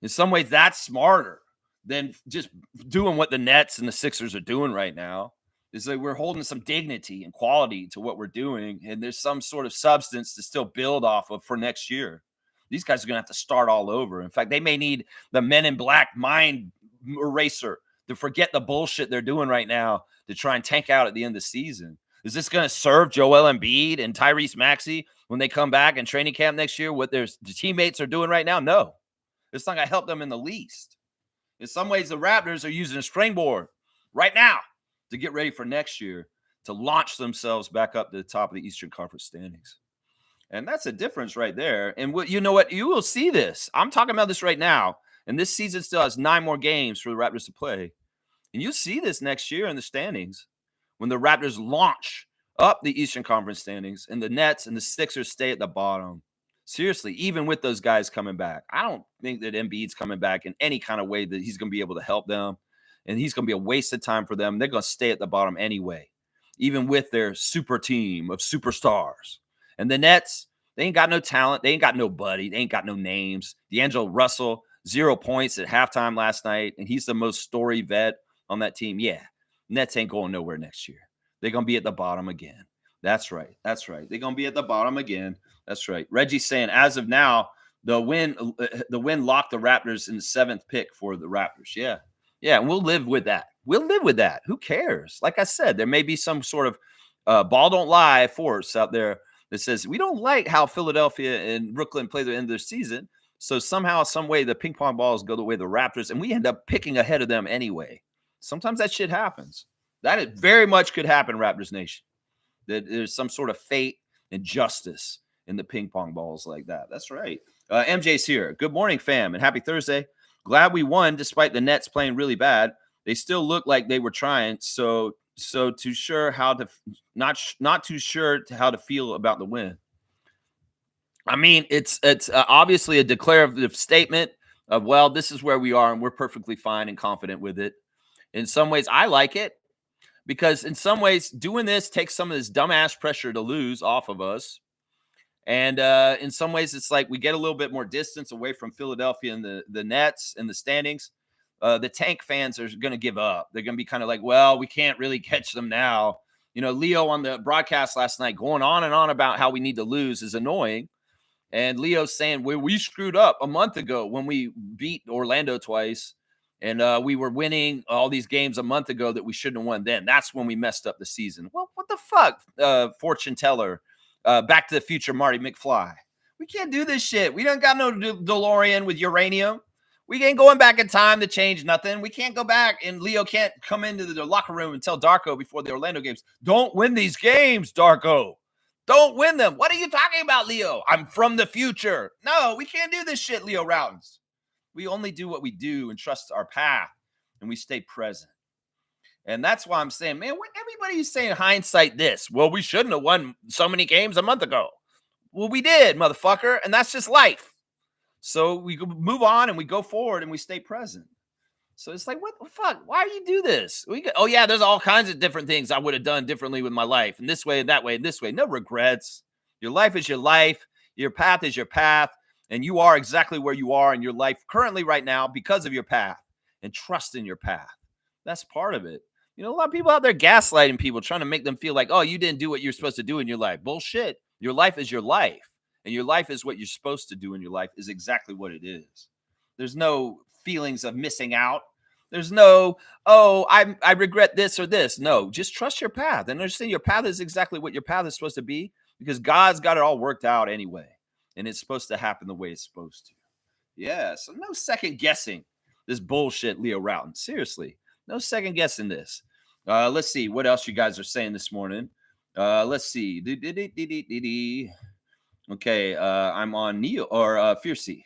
In some ways, that's smarter than just doing what the Nets and the Sixers are doing right now. It's like we're holding some dignity and quality to what we're doing, and there's some sort of substance to still build off of for next year. These guys are going to have to start all over. In fact, they may need the Men in Black mind eraser to forget the bullshit they're doing right now to try and tank out at the end of the season. Is this going to serve Joel Embiid and Tyrese Maxey when they come back in training camp next year? What their teammates are doing right now? No. It's not going to help them in the least. In some ways, the Raptors are using a springboard right now to get ready for next year to launch themselves back up to the top of the Eastern Conference standings. And that's a difference right there. And you know what? You will see this. I'm talking about this right now. And this season still has 9 more games for the Raptors to play. And you'll see this next year in the standings when the Raptors launch up the Eastern Conference standings and the Nets and the Sixers stay at the bottom. Seriously, even with those guys coming back, I don't think that Embiid's coming back in any kind of way that he's going to be able to help them. And he's going to be a waste of time for them. They're going to stay at the bottom anyway, even with their super team of superstars. And the Nets, they ain't got no talent. They ain't got nobody. They ain't got no names. D'Angelo Russell, 0 points at halftime last night, and he's the most storied vet on that team. Yeah, Nets ain't going nowhere next year. They're going to be at the bottom again. That's right. That's right. They're going to be at the bottom again. That's right. Reggie's saying, as of now, the win locked the Raptors in the 7th pick for the Raptors. Yeah. Yeah, and we'll live with that. We'll live with that. Who cares? Like I said, there may be some sort of ball don't lie force out there that says we don't like how Philadelphia and Brooklyn play the end of their season. So somehow, some way, the ping pong balls go the way of the Raptors, and we end up picking ahead of them anyway. Sometimes that shit happens. That it very much could happen, Raptors Nation. That there's some sort of fate and justice in the ping pong balls like that. That's right. MJ's here. Good morning, fam, and happy Thursday. Glad we won despite the Nets playing really bad. They still look like they were trying. So too sure how to not too sure how to feel about the win. I mean, it's obviously a declarative statement of, well, this is where we are and we're perfectly fine and confident with it. In some ways, I like it because in some ways, doing this takes some of this dumbass pressure to lose off of us. And in some ways, it's like we get a little bit more distance away from Philadelphia and the Nets and the standings. The tank fans are going to give up. They're going to be kind of like, well, we can't really catch them now. You know, Leo on the broadcast last night going on and on about how we need to lose is annoying. And Leo's saying, we screwed up a month ago when we beat Orlando twice. And we were winning all these games a month ago that we shouldn't have won then. That's when we messed up the season. Well, what the fuck, fortune teller? Back to the Future Marty McFly. We can't do this shit. We don't got no DeLorean with uranium. We ain't going back in time to change nothing. We can't go back, and Leo can't come into the locker room and tell Darko before the Orlando games, don't win these games, Darko. Don't win them. What are you talking about, Leo? I'm from the future. No, we can't do this shit, Leo Routens. We only do what we do and trust our path, and we stay present. And that's why I'm saying, man, everybody's saying hindsight this. Well, we shouldn't have won so many games a month ago. Well, we did, motherfucker. And that's just life. So we move on and we go forward and we stay present. So it's like, what the fuck? Why do you do this? Oh, yeah, there's all kinds of different things I would have done differently with my life. And this way and that way and this way. No regrets. Your life is your life. Your path is your path. And you are exactly where you are in your life currently right now because of your path. And trust in your path. That's part of it. You know, a lot of people out there gaslighting people, trying to make them feel like, oh, you didn't do what you're supposed to do in your life. Bullshit. Your life is your life. And your life is what you're supposed to do in your life is exactly what it is. There's no feelings of missing out. There's no, oh, I regret this or this. No, just trust your path and understand your path is exactly what your path is supposed to be because God's got it all worked out anyway. And it's supposed to happen the way it's supposed to. Yeah, so no second guessing this bullshit, Leo Routen. Seriously, no second guessing this. Let's see what else you guys are saying this morning. Let's see. Okay, I'm on Neil or Fiercey.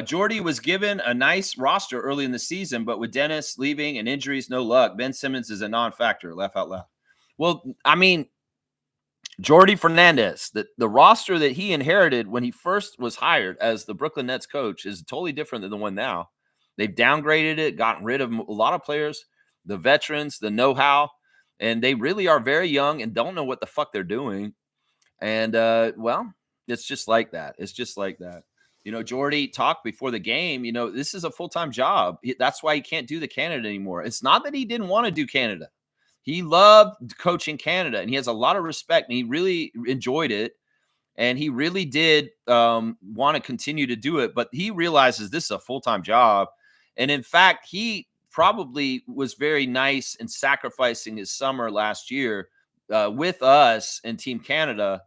Jordy was given a nice roster early in the season, but with Dennis leaving and injuries, no luck. Ben Simmons is a non-factor. Laugh out loud. Well, I mean, Jordy Fernandez, the roster that he inherited when he first was hired as the Brooklyn Nets coach is totally different than the one now. They've downgraded it, gotten rid of a lot of players, the veterans, the know-how, and they really are very young and don't know what the fuck they're doing. And, well, it's just like that. It's just like that. You know, Jordy talked before the game, you know, this is a full-time job. That's why he can't do the Canada anymore. It's not that he didn't want to do Canada. He loved coaching Canada, and he has a lot of respect, and he really enjoyed it. And he really did want to continue to do it, but he realizes this is a full-time job. And in fact, he probably was very nice in sacrificing his summer last year with us and Team Canada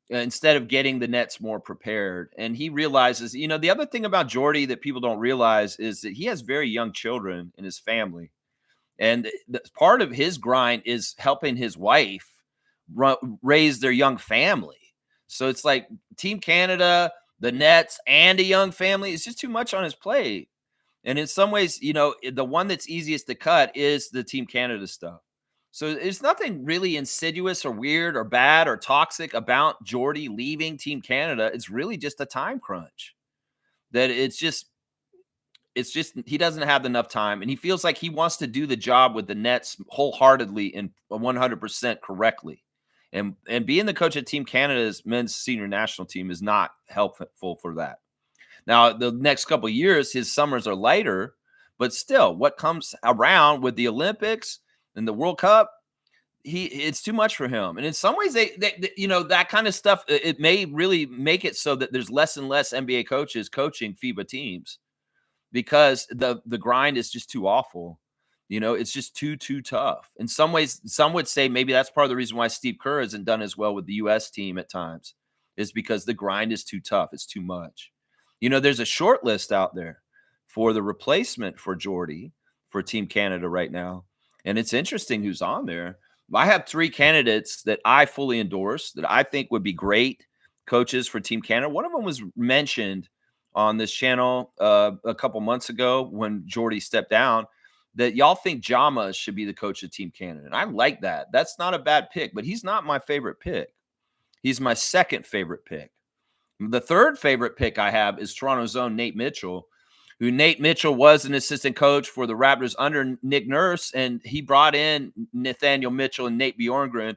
instead of getting the Nets more prepared. And he realizes, you know, the other thing about Jordy that people don't realize is that he has very young children in his family. And part of his grind is helping his wife raise their young family. So it's like Team Canada, the Nets, and a young family. It's just too much on his plate. And in some ways, you know, the one that's easiest to cut is the Team Canada stuff. So there's nothing really insidious or weird or bad or toxic about Jordy leaving Team Canada. It's really just a time crunch. That it's just he doesn't have enough time, and he feels like he wants to do the job with the Nets wholeheartedly and 100% correctly. And being the coach of Team Canada's men's senior national team is not helpful for that. Now, the next couple of years, his summers are lighter, but still, what comes around with the Olympics and the World Cup, it's too much for him. And in some ways, they you know, that kind of stuff, it may really make it so that there's less and less NBA coaches coaching FIBA teams. because the grind is just too awful. It's just too tough. In some ways, some would say maybe that's part of the reason why Steve Kerr hasn't done as well with the U.S. team at times, is because the grind is too tough. It's too much. There's a short list out there for the replacement for Jordy for Team Canada right now. And it's interesting who's on there. I have 3 candidates that I fully endorse that I think would be great coaches for Team Canada. One of them was mentioned on this channel a couple months ago when Jordy stepped down, that y'all think Jama should be the coach of Team Canada. And I like that. That's not a bad pick, but he's not my favorite pick. He's my second favorite pick. The third favorite pick I have is Toronto's own Nate Mitchell, who Nate Mitchell was an assistant coach for the Raptors under Nick Nurse, and he brought in Nathaniel Mitchell and Nate Bjorngren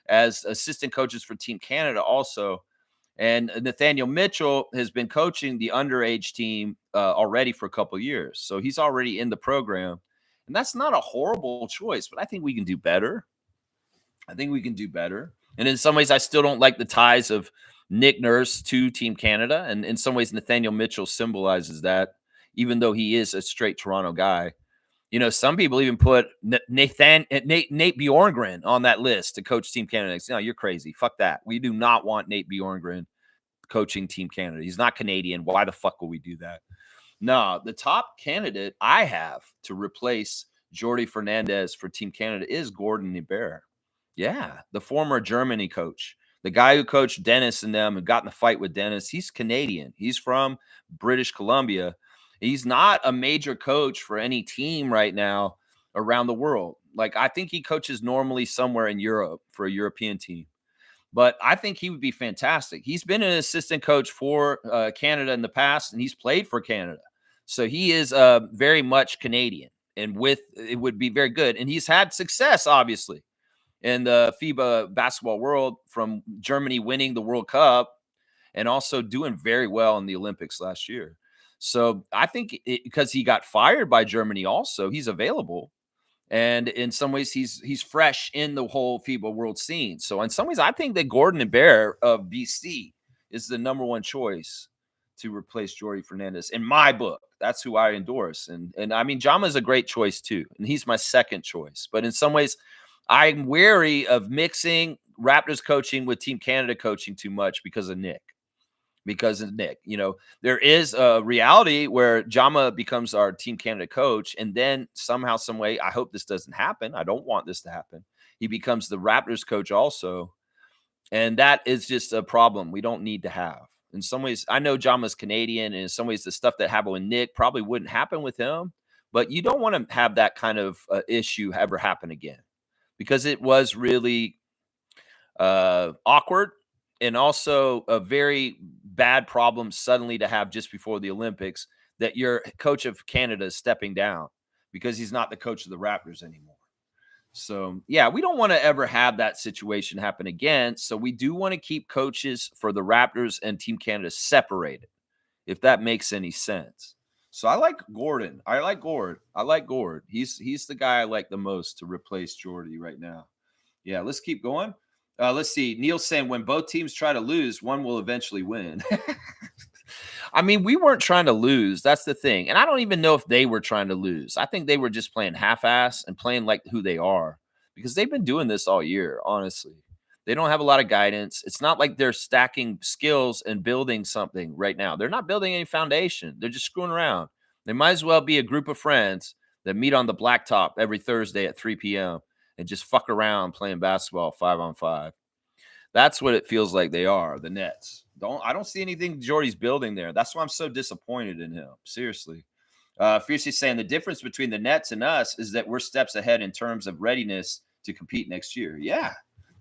as assistant coaches for Team Canada also. And Nathaniel Mitchell has been coaching the underage team already for a couple of years. So he's already in the program. And that's not a horrible choice, but I think we can do better. And in some ways, I still don't like the ties of Nick Nurse to Team Canada. And in some ways, Nathaniel Mitchell symbolizes that, even though he is a straight Toronto guy. Some people even put Nate Bjorngren on that list to coach Team Canada. No, you're crazy. Fuck that. We do not want Nate Bjorngren coaching Team Canada. He's not Canadian. Why the fuck will we do that? No, the top candidate I have to replace Jordi Fernandez for Team Canada is Gordon Hebert. Yeah, the former Germany coach. The guy who coached Dennis and them and got in the fight with Dennis, he's Canadian. He's from British Columbia. He's not a major coach for any team right now around the world. Like, I think he coaches normally somewhere in Europe for a European team. But I think he would be fantastic. He's been an assistant coach for Canada in the past, and he's played for Canada. So he is very much Canadian, and it would be very good. And he's had success, obviously, in the FIBA basketball world, from Germany winning the World Cup and also doing very well in the Olympics last year. So I think because he got fired by Germany also, he's available. And in some ways, he's fresh in the whole FIBA world scene. So in some ways, I think that Gordon Hebert of BC is the number one choice to replace Jordi Fernandez in my book. That's who I endorse. And I mean, Jama is a great choice too. And he's my second choice. But in some ways, I'm wary of mixing Raptors coaching with Team Canada coaching too much because of Nick. There is a reality where Jama becomes our Team Canada coach, and then somehow, some way, I hope this doesn't happen. I don't want this to happen. He becomes the Raptors coach also. And that is just a problem we don't need to have. In some ways, I know Jama's Canadian, and in some ways, the stuff that happened with Nick probably wouldn't happen with him. But you don't want to have that kind of issue ever happen again, because it was really awkward, and also a very bad problem suddenly to have just before the Olympics, that your coach of Canada is stepping down because he's not the coach of the Raptors anymore. So, yeah, we don't want to ever have that situation happen again. So we do want to keep coaches for the Raptors and Team Canada separated, if that makes any sense. So I like Gordon. He's the guy I like the most to replace Jordy right now. Yeah, let's keep going. Let's see. Neil's saying when both teams try to lose, one will eventually win. I mean, we weren't trying to lose. That's the thing. And I don't even know if they were trying to lose. I think they were just playing half-ass and playing like who they are, because they've been doing this all year, honestly. They don't have a lot of guidance. It's not like they're stacking skills and building something right now. They're not building any foundation. They're just screwing around. They might as well be a group of friends that meet on the blacktop every Thursday at 3 p.m. and just fuck around playing basketball 5-on-5. That's what it feels like they are, the Nets. I don't see anything Jordy's building there. That's why I'm so disappointed in him. Seriously. Fiercely saying the difference between the Nets and us is that we're steps ahead in terms of readiness to compete next year. Yeah,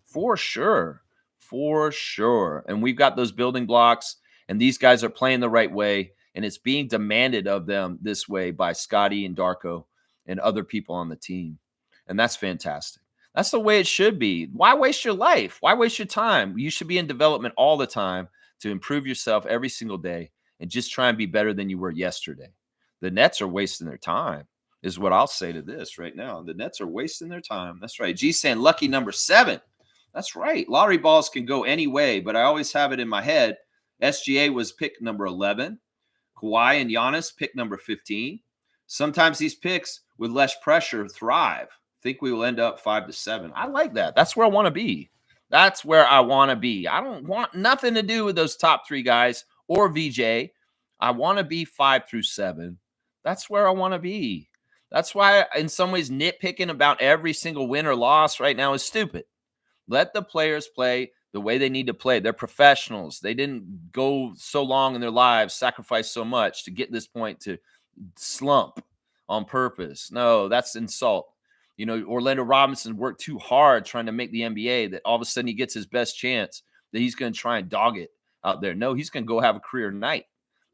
for sure. For sure. And we've got those building blocks, and these guys are playing the right way, and it's being demanded of them this way by Scotty and Darko and other people on the team. And that's fantastic. That's the way it should be. Why waste your life? Why waste your time? You should be in development all the time to improve yourself every single day and just try and be better than you were yesterday. The Nets are wasting their time, is what I'll say to this right now. The Nets are wasting their time. That's right. G saying lucky number 7. That's right. Lottery balls can go any way, but I always have it in my head. SGA was pick number 11. Kawhi and Giannis, pick number 15. Sometimes these picks with less pressure thrive. Think we will end up 5-7. I like that. That's where I want to be. That's where I want to be. I don't want nothing to do with those top 3 guys or VJ. I want to be 5-7. That's where I want to be. That's why, in some ways, nitpicking about every single win or loss right now is stupid. Let the players play the way they need to play. They're professionals. They didn't go so long in their lives, sacrifice so much to get this point to slump on purpose. No, that's insult. You know, Orlando Robinson worked too hard trying to make the NBA that all of a sudden he gets his best chance, that he's going to try and dog it out there. No, he's going to go have a career night.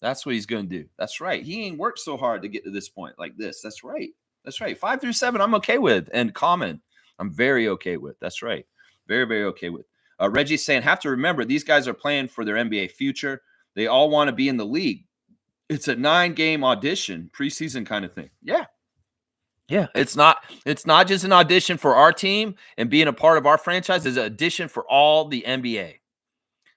That's what he's going to do. That's right. He ain't worked so hard to get to this point like this. That's right. That's right. 5-7, I'm okay with. And common, I'm very okay with. That's right. Very, very okay with. Reggie's saying, have to remember, these guys are playing for their NBA future. They all want to be in the league. It's a 9-game audition, preseason kind of thing. Yeah. Yeah. It's not just an audition for our team and being a part of our franchise. It's an audition for all the NBA.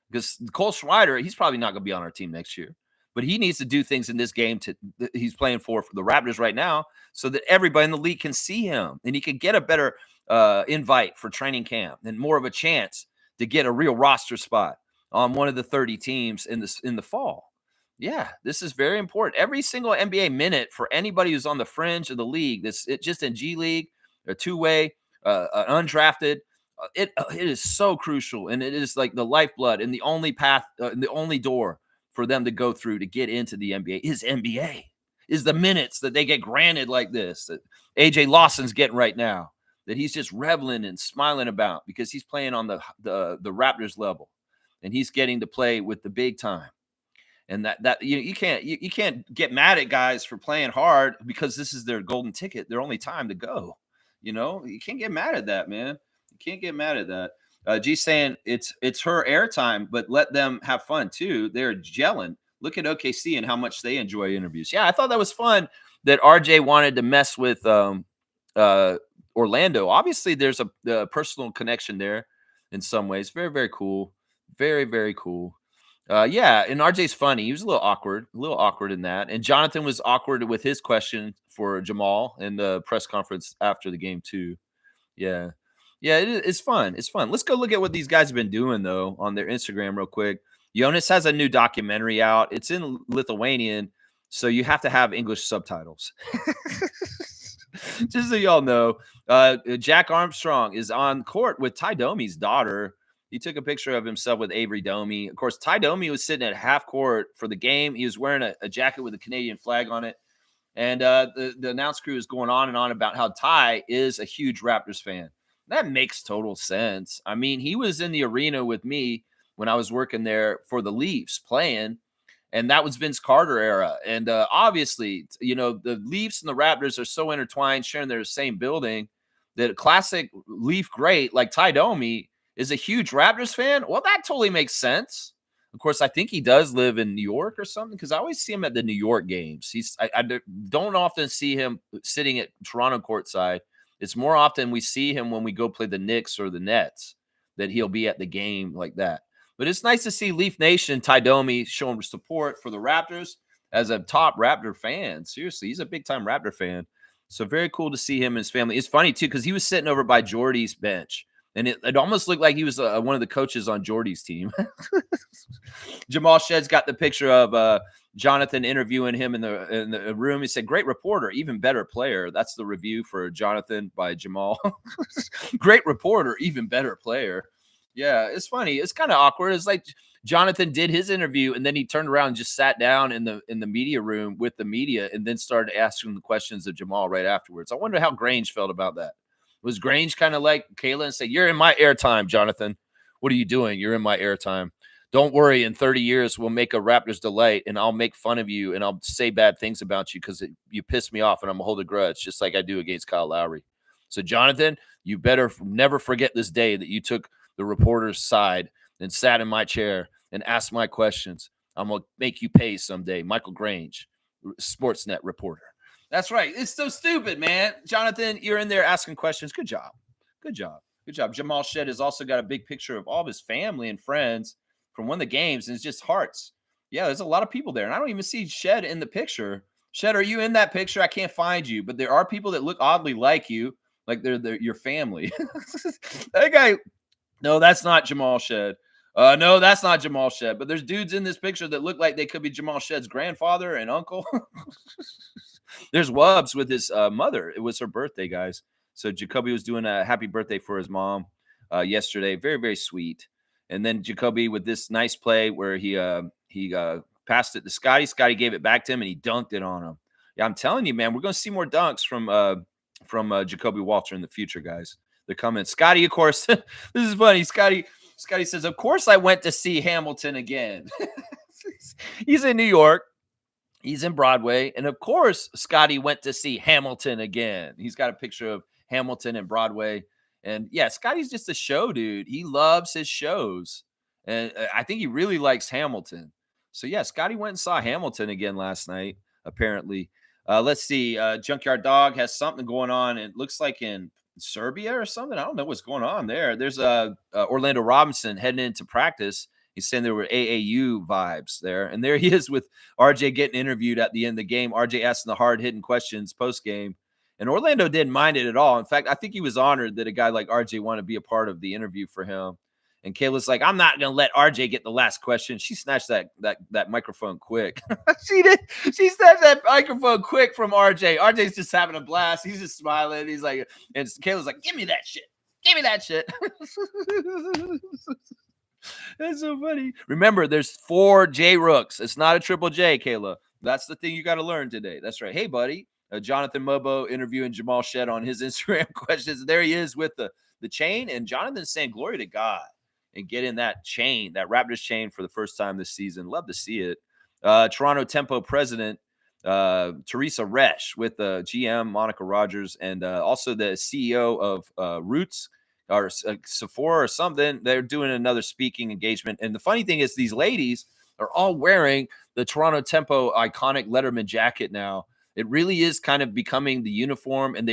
Because Cole Schreider, he's probably not going to be on our team next year. But he needs to do things in this game he's playing for the Raptors right now so that everybody in the league can see him and he can get a better invite for training camp and more of a chance to get a real roster spot on one of the 30 teams in the fall. Yeah, this is very important. Every single NBA minute for anybody who's on the fringe of the league, just in G League, a two-way, undrafted, it is so crucial, and it is like the lifeblood and the only path, the only door for them to go through to get into the NBA is the minutes that they get granted like this that AJ Lawson's getting right now, that he's just reveling and smiling about because he's playing on the Raptors level and he's getting to play with the big time. And that you can't get mad at guys for playing hard because this is their golden ticket, their only time to go. You know, you can't get mad at that, man. You can't get mad at that. G saying it's her airtime, but let them have fun too. They're gelling. Look at OKC and how much they enjoy interviews. Yeah, I thought that was fun that RJ wanted to mess with Orlando. Obviously, there's a personal connection there in some ways. Very, very cool. Very, very cool. Yeah, and RJ's funny. He was a little awkward in that. And Jonathan was awkward with his question for Jamal in the press conference after the game too. Yeah. Yeah, it's fun. It's fun. Let's go look at what these guys have been doing, though, on their Instagram real quick. Jonas has a new documentary out. It's in Lithuanian, so you have to have English subtitles. Just so y'all know, Jack Armstrong is on court with Ty Domi's daughter. He took a picture of himself with Avery Domi. Of course, Ty Domi was sitting at half court for the game. He was wearing a jacket with a Canadian flag on it. And the announce crew is going on and on about how Ty is a huge Raptors fan. That makes total sense. I mean, he was in the arena with me when I was working there for the Leafs playing, and that was Vince Carter era. And obviously, you know, the Leafs and the Raptors are so intertwined, sharing their same building, that a classic Leaf great like Ty Domi is a huge Raptors fan. Well, that totally makes sense. Of course, I think he does live in New York or something because I always see him at the New York games. I don't often see him sitting at Toronto courtside. It's more often we see him when we go play the Knicks or the Nets that he'll be at the game like that. But it's nice to see Leaf Nation, Ty Domi, showing support for the Raptors as a top Raptor fan. Seriously, he's a big-time Raptor fan. So very cool to see him and his family. It's funny, too, because he was sitting over by Jordy's bench. And it almost looked like he was one of the coaches on Jordy's team. Jamal Shedd's got the picture of Jonathan interviewing him in the room. He said, great reporter, even better player. That's the review for Jonathan by Jamal. Great reporter, even better player. Yeah, it's funny. It's kind of awkward. It's like Jonathan did his interview, and then he turned around and just sat down in the media room with the media and then started asking the questions of Jamal right afterwards. I wonder how Grange felt about that. Was Grange kind of like Kayla and say, you're in my airtime, Jonathan. What are you doing? You're in my airtime. Don't worry. In 30 years, we'll make a Raptors delight, and I'll make fun of you, and I'll say bad things about you because you piss me off, and I'm going to hold a grudge, just like I do against Kyle Lowry. So, Jonathan, you better never forget this day that you took the reporter's side and sat in my chair and asked my questions. I'm going to make you pay someday. Michael Grange, Sportsnet reporter. That's right. It's so stupid, man. Jonathan, you're in there asking questions. Good job. Good job. Good job. Jamal Shedd has also got a big picture of all of his family and friends from one of the games, and it's just hearts. Yeah, there's a lot of people there, and I don't even see Shed in the picture. Shed, are you in that picture? I can't find you, but there are people that look oddly like you, like they're your family. That guy, no, that's not Jamal Shed. No, that's not Jamal Shed. But there's dudes in this picture that look like they could be Jamal Shed's grandfather and uncle. There's Wubs with his mother. It was her birthday, guys. So Jacoby was doing a happy birthday for his mom yesterday. Very, very sweet. And then Jacoby with this nice play where he passed it to Scotty. Scotty gave it back to him and he dunked it on him. Yeah, I'm telling you, man, we're going to see more dunks from Jacoby Walter in the future, guys. They're coming. Scotty, of course. This is funny. Scotty says, "Of course, I went to see Hamilton again." He's in New York. He's in Broadway. And of course, Scotty went to see Hamilton again. He's got a picture of Hamilton and Broadway. And yeah, Scotty's just a show dude. He loves his shows. And I think he really likes Hamilton. So yeah, Scotty went and saw Hamilton again last night, apparently. Let's see. Junkyard Dog has something going on. It looks like in Serbia or something. I don't know what's going on there. There's Orlando Robinson heading into practice. He's saying there were AAU vibes there. And there he is with RJ getting interviewed at the end of the game. RJ asking the hard-hitting questions post-game. And Orlando didn't mind it at all. In fact, I think he was honored that a guy like RJ wanted to be a part of the interview for him. And Kayla's like, I'm not going to let RJ get the last question. She snatched that microphone quick. She did. She snatched that microphone quick from RJ. RJ's just having a blast. He's just smiling. He's like, and Kayla's like, give me that shit. Give me that shit. That's so funny. Remember, there's 4 J Rooks. It's not a triple J, Kayla. That's the thing you got to learn today. That's right. Hey, buddy. Jonathan Mobo interviewing Jamal Shed on his Instagram questions. There he is with the chain. And Jonathan's saying, glory to God. And getting that chain, that Raptors chain for the first time this season. Love to see it. Toronto Tempo president, Teresa Resch with the GM, Monica Rogers, and also the CEO of Roots or Sephora or something. They're doing another speaking engagement. And the funny thing is these ladies are all wearing the Toronto Tempo iconic Letterman jacket now. It really is kind of becoming the uniform. And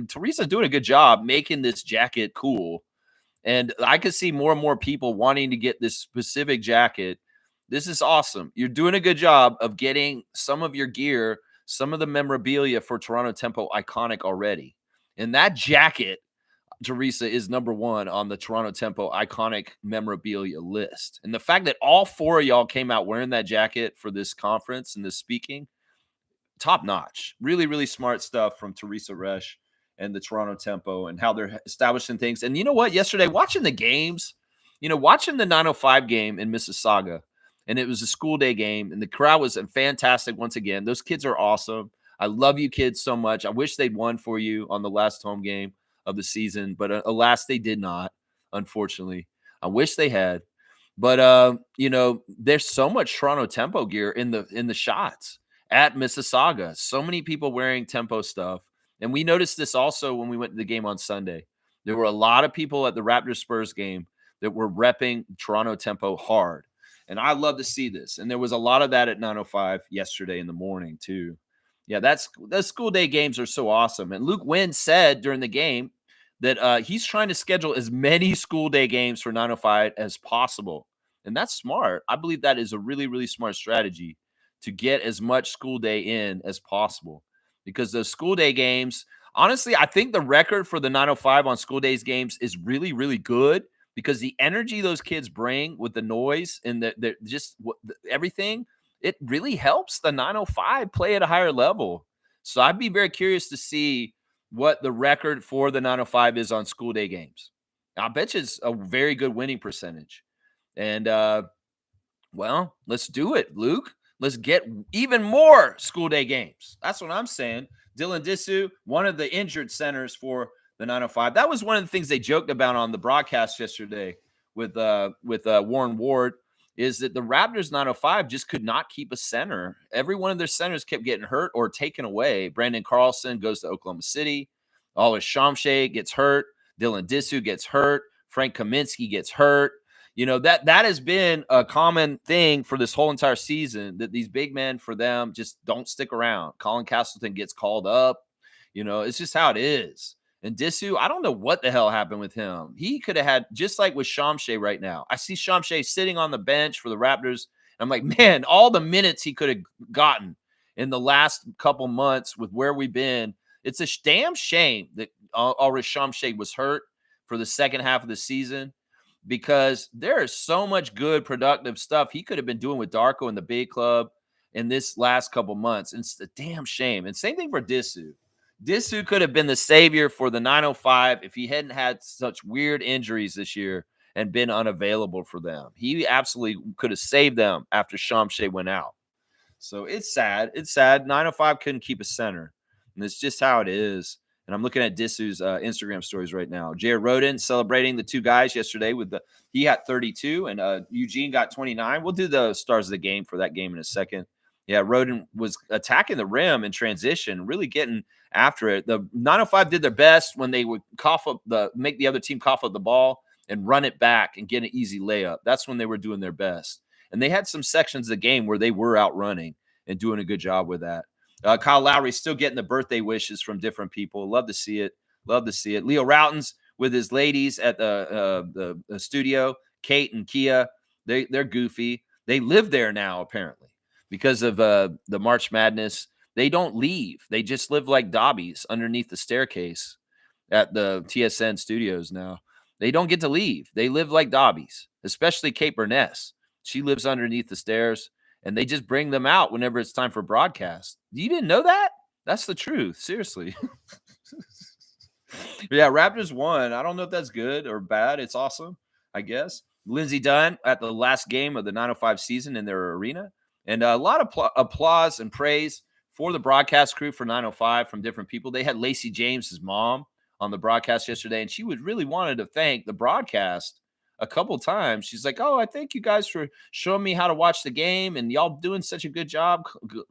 Teresa's doing a good job making this jacket cool. And I could see more and more people wanting to get this specific jacket. This is awesome. You're doing a good job of getting some of your gear, some of the memorabilia for Toronto Tempo iconic already. And that jacket, Teresa, is number 1 on the Toronto Tempo iconic memorabilia list. And the fact that all 4 of y'all came out wearing that jacket for this conference and this speaking, top notch. Really, really smart stuff from Teresa Resch and the Toronto Tempo and how they're establishing things. And you know what? Yesterday, watching the games, watching the 905 game in Mississauga, and it was a school day game, and the crowd was fantastic once again. Those kids are awesome. I love you kids so much. I wish they'd won for you on the last home game of the season, but alas, they did not, unfortunately. I wish they had. But, there's so much Toronto Tempo gear in the shots at Mississauga. So many people wearing Tempo stuff. And we noticed this also when we went to the game on Sunday. There were a lot of people at the Raptors Spurs game that were repping Toronto Tempo hard. And I love to see this. And there was a lot of that at 905 yesterday in the morning, too. Yeah, those school day games are so awesome. And Luke Wynn said during the game that he's trying to schedule as many school day games for 905 as possible. And that's smart. I believe that is a really, really smart strategy to get as much school day in as possible. Because those school day games, honestly, I think the record for the 905 on school days games is really, really good because the energy those kids bring with the noise and everything, it really helps the 905 play at a higher level. So I'd be very curious to see what the record for the 905 is on school day games. I bet you it's a very good winning percentage. And, well, let's do it, Luke. Let's get even more school day games. That's what I'm saying. Dylan Disu, one of the injured centers for the 905. That was one of the things they joked about on the broadcast yesterday with Warren Ward, is that the Raptors 905 just could not keep a center. Every one of their centers kept getting hurt or taken away. Brandon Carlson goes to Oklahoma City. Always Shamshay gets hurt. Dylan Disu gets hurt. Frank Kaminsky gets hurt. That has been a common thing for this whole entire season, that these big men for them just don't stick around. Colin Castleton gets called up. It's just how it is. And Disu, I don't know what the hell happened with him. He could have had, just like with Shamshay right now. I see Shamshay sitting on the bench for the Raptors, I'm like, man, all the minutes he could have gotten in the last couple months with where we've been. It's a damn shame that Ulrich Shamshay was hurt for the second half of the season, because there is so much good productive stuff he could have been doing with Darko in the big club in this last couple months. And it's a damn shame. And same thing for Disu. Disu could have been the savior for the 905 if he hadn't had such weird injuries this year and been unavailable for them. He absolutely could have saved them after Shamshay went out. So it's sad. It's sad. 905 couldn't keep a center. And it's just how it is. And I'm looking at Disu's Instagram stories right now. Jared Roden celebrating the two guys yesterday he had 32 and Eugene got 29. We'll do the stars of the game for that game in a second. Yeah, Roden was attacking the rim in transition, really getting after it. The 905 did their best when they would make the other team cough up the ball and run it back and get an easy layup. That's when they were doing their best. And they had some sections of the game where they were outrunning and doing a good job with that. Kyle Lowry still getting the birthday wishes from different people. Love to see it. Love to see it. Leo Routens with his ladies at the studio, Kate and Kia. They're goofy. They live there now, apparently, because of the March Madness. They don't leave. They just live like Dobbies underneath the staircase at the TSN studios now. They don't get to leave. They live like Dobbies, especially Kate Burness. She lives underneath the stairs, and they just bring them out whenever it's time for broadcast. You didn't know that? That's the truth. Seriously. Yeah, Raptors won. I don't know if that's good or bad. It's awesome, I guess. Lindsey Dunn at the last game of the 905 season in their arena. And a lot of applause and praise for the broadcast crew for 905 from different people. They had Lacey James's mom on the broadcast yesterday, and she really wanted to thank the broadcast a couple times. She's like, "Oh, I thank you guys for showing me how to watch the game, and y'all doing such a good job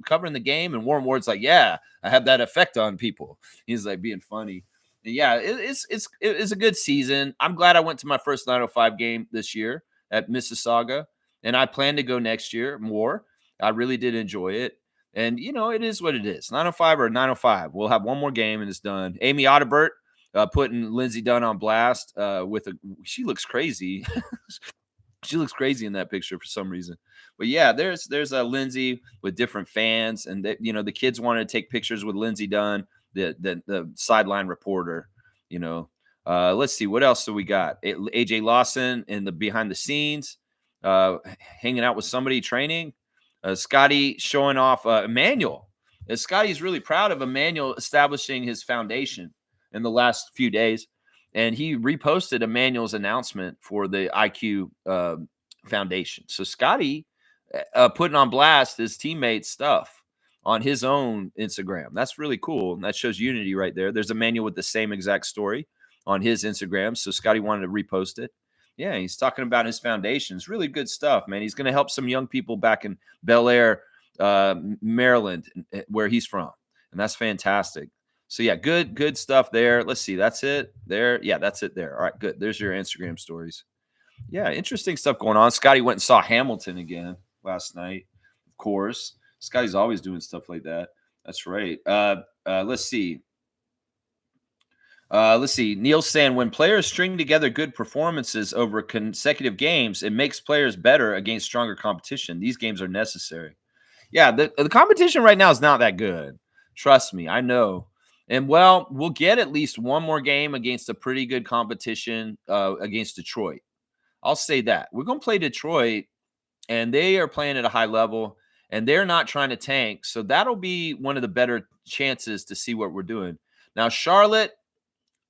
covering the game." And Warren Ward's like, "Yeah, I have that effect on people." He's like being funny. And yeah, it's a good season. I'm glad I went to my first 905 game this year at Mississauga, and I plan to go next year more. I really did enjoy it. And, it is what it is. 905 or 905. We'll have one more game and it's done. Amy Audibert putting Lindsey Dunn on blast she looks crazy. She looks crazy in that picture for some reason. But yeah, there's a Lindsey with different fans. And, the kids wanted to take pictures with Lindsey Dunn, the sideline reporter, Let's see. What else do we got? AJ Lawson in the behind the scenes, hanging out with somebody training. Scotty showing off Emmanuel. Scotty's really proud of Emmanuel establishing his foundation in the last few days. And he reposted Emmanuel's announcement for the IQ Foundation. So Scotty putting on blast his teammates' stuff on his own Instagram. That's really cool. And that shows unity right there. There's Emmanuel with the same exact story on his Instagram. So Scotty wanted to repost it. Yeah, he's talking about his foundation. It's really good stuff, man. He's going to help some young people back in Bel Air, Maryland, where he's from. And that's fantastic. So, yeah, good stuff there. Let's see. That's it there. Yeah, that's it there. All right, good. There's your Instagram stories. Yeah, interesting stuff going on. Scotty went and saw Hamilton again last night, of course. Scotty's always doing stuff like that. That's right. Let's see. Neil saying, when players string together good performances over consecutive games, it makes players better against stronger competition. These games are necessary. Yeah, the competition right now is not that good. Trust me, I know. And, we'll get at least one more game against a pretty good competition against Detroit. I'll say that. We're going to play Detroit, and they are playing at a high level, and they're not trying to tank. So that'll be one of the better chances to see what we're doing. Now, Charlotte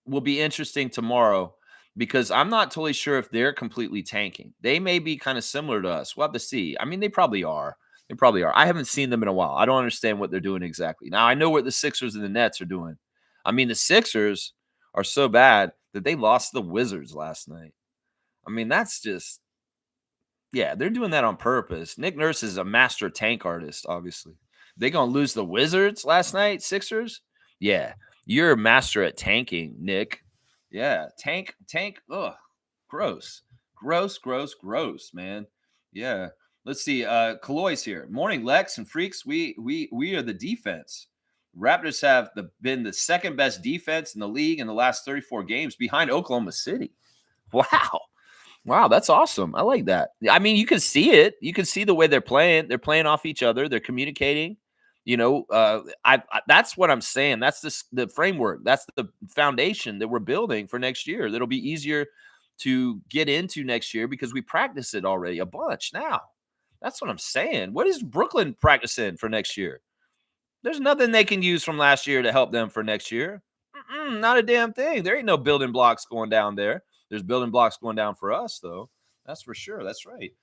will be interesting tomorrow because I'm not totally sure if they're completely tanking. They may be kind of similar to us. We'll have to see. I mean, they probably are. They probably are. I haven't seen them in a while. I don't understand what they're doing exactly. Now, I know what the Sixers and the Nets are doing. I mean, the Sixers are so bad that they lost the Wizards last night. I mean, that's just, yeah, they're doing that on purpose. Nick Nurse is a master tank artist, obviously. They going to lose the Wizards last night, Sixers? Yeah. You're a master at tanking, Nick. Yeah, tank. Ugh, gross, man. Yeah. Let's see. Kaloy's here. Morning, Lex and Freaks. We are the defense. Raptors have been the second best defense in the league in the last 34 games behind Oklahoma City. Wow. Wow, that's awesome. I like that. I mean, you can see it. You can see the way they're playing. They're playing off each other. They're communicating. That's what I'm saying. That's the framework. That's the foundation that we're building for next year. That'll be easier to get into next year because we practice it already a bunch now. That's what I'm saying. What is Brooklyn practicing for next year? There's nothing they can use from last year to help them for next year. Not a damn thing. There ain't no building blocks going down there. There's building blocks going down for us, though. That's for sure. That's right.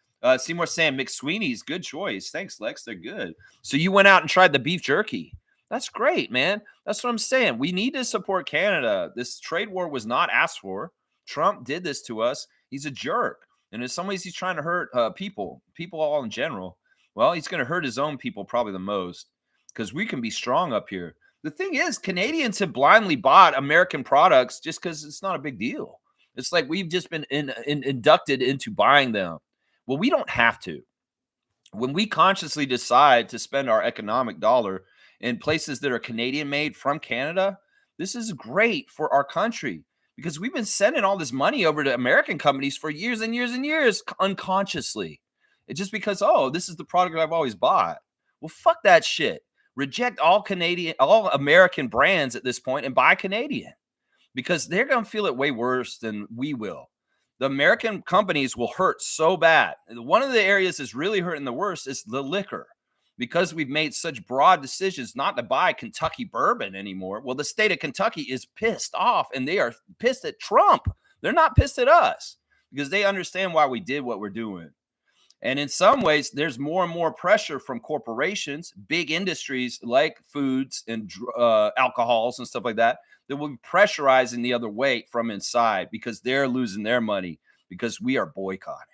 Seymour saying McSweeney's good choice. Thanks, Lex. They're good. So you went out and tried the beef jerky. That's great, man. That's what I'm saying. We need to support Canada. This trade war was not asked for. Trump did this to us. He's a jerk. And in some ways, he's trying to hurt people all in general. Well, he's going to hurt his own people probably the most because we can be strong up here. The thing is, Canadians have blindly bought American products just because it's not a big deal. It's like we've just been inducted into buying them. Well, we don't have to. When we consciously decide to spend our economic dollar in places that are Canadian made from Canada, this is great for our country because we've been sending all this money over to American companies for years and years and years unconsciously. It's just because, oh, this is the product I've always bought. Well, fuck that shit. Reject all American brands at this point and buy Canadian because they're going to feel it way worse than we will. The American companies will hurt so bad. One of the areas that's really hurting the worst is the liquor because we've made such broad decisions not to buy Kentucky bourbon anymore. Well, the state of Kentucky is pissed off and they are pissed at Trump. They're not pissed at us because they understand why we did what we're doing. And in some ways, there's more and more pressure from corporations, big industries like foods and alcohols and stuff like that will be pressurizing the other way from inside because they're losing their money because we are boycotting.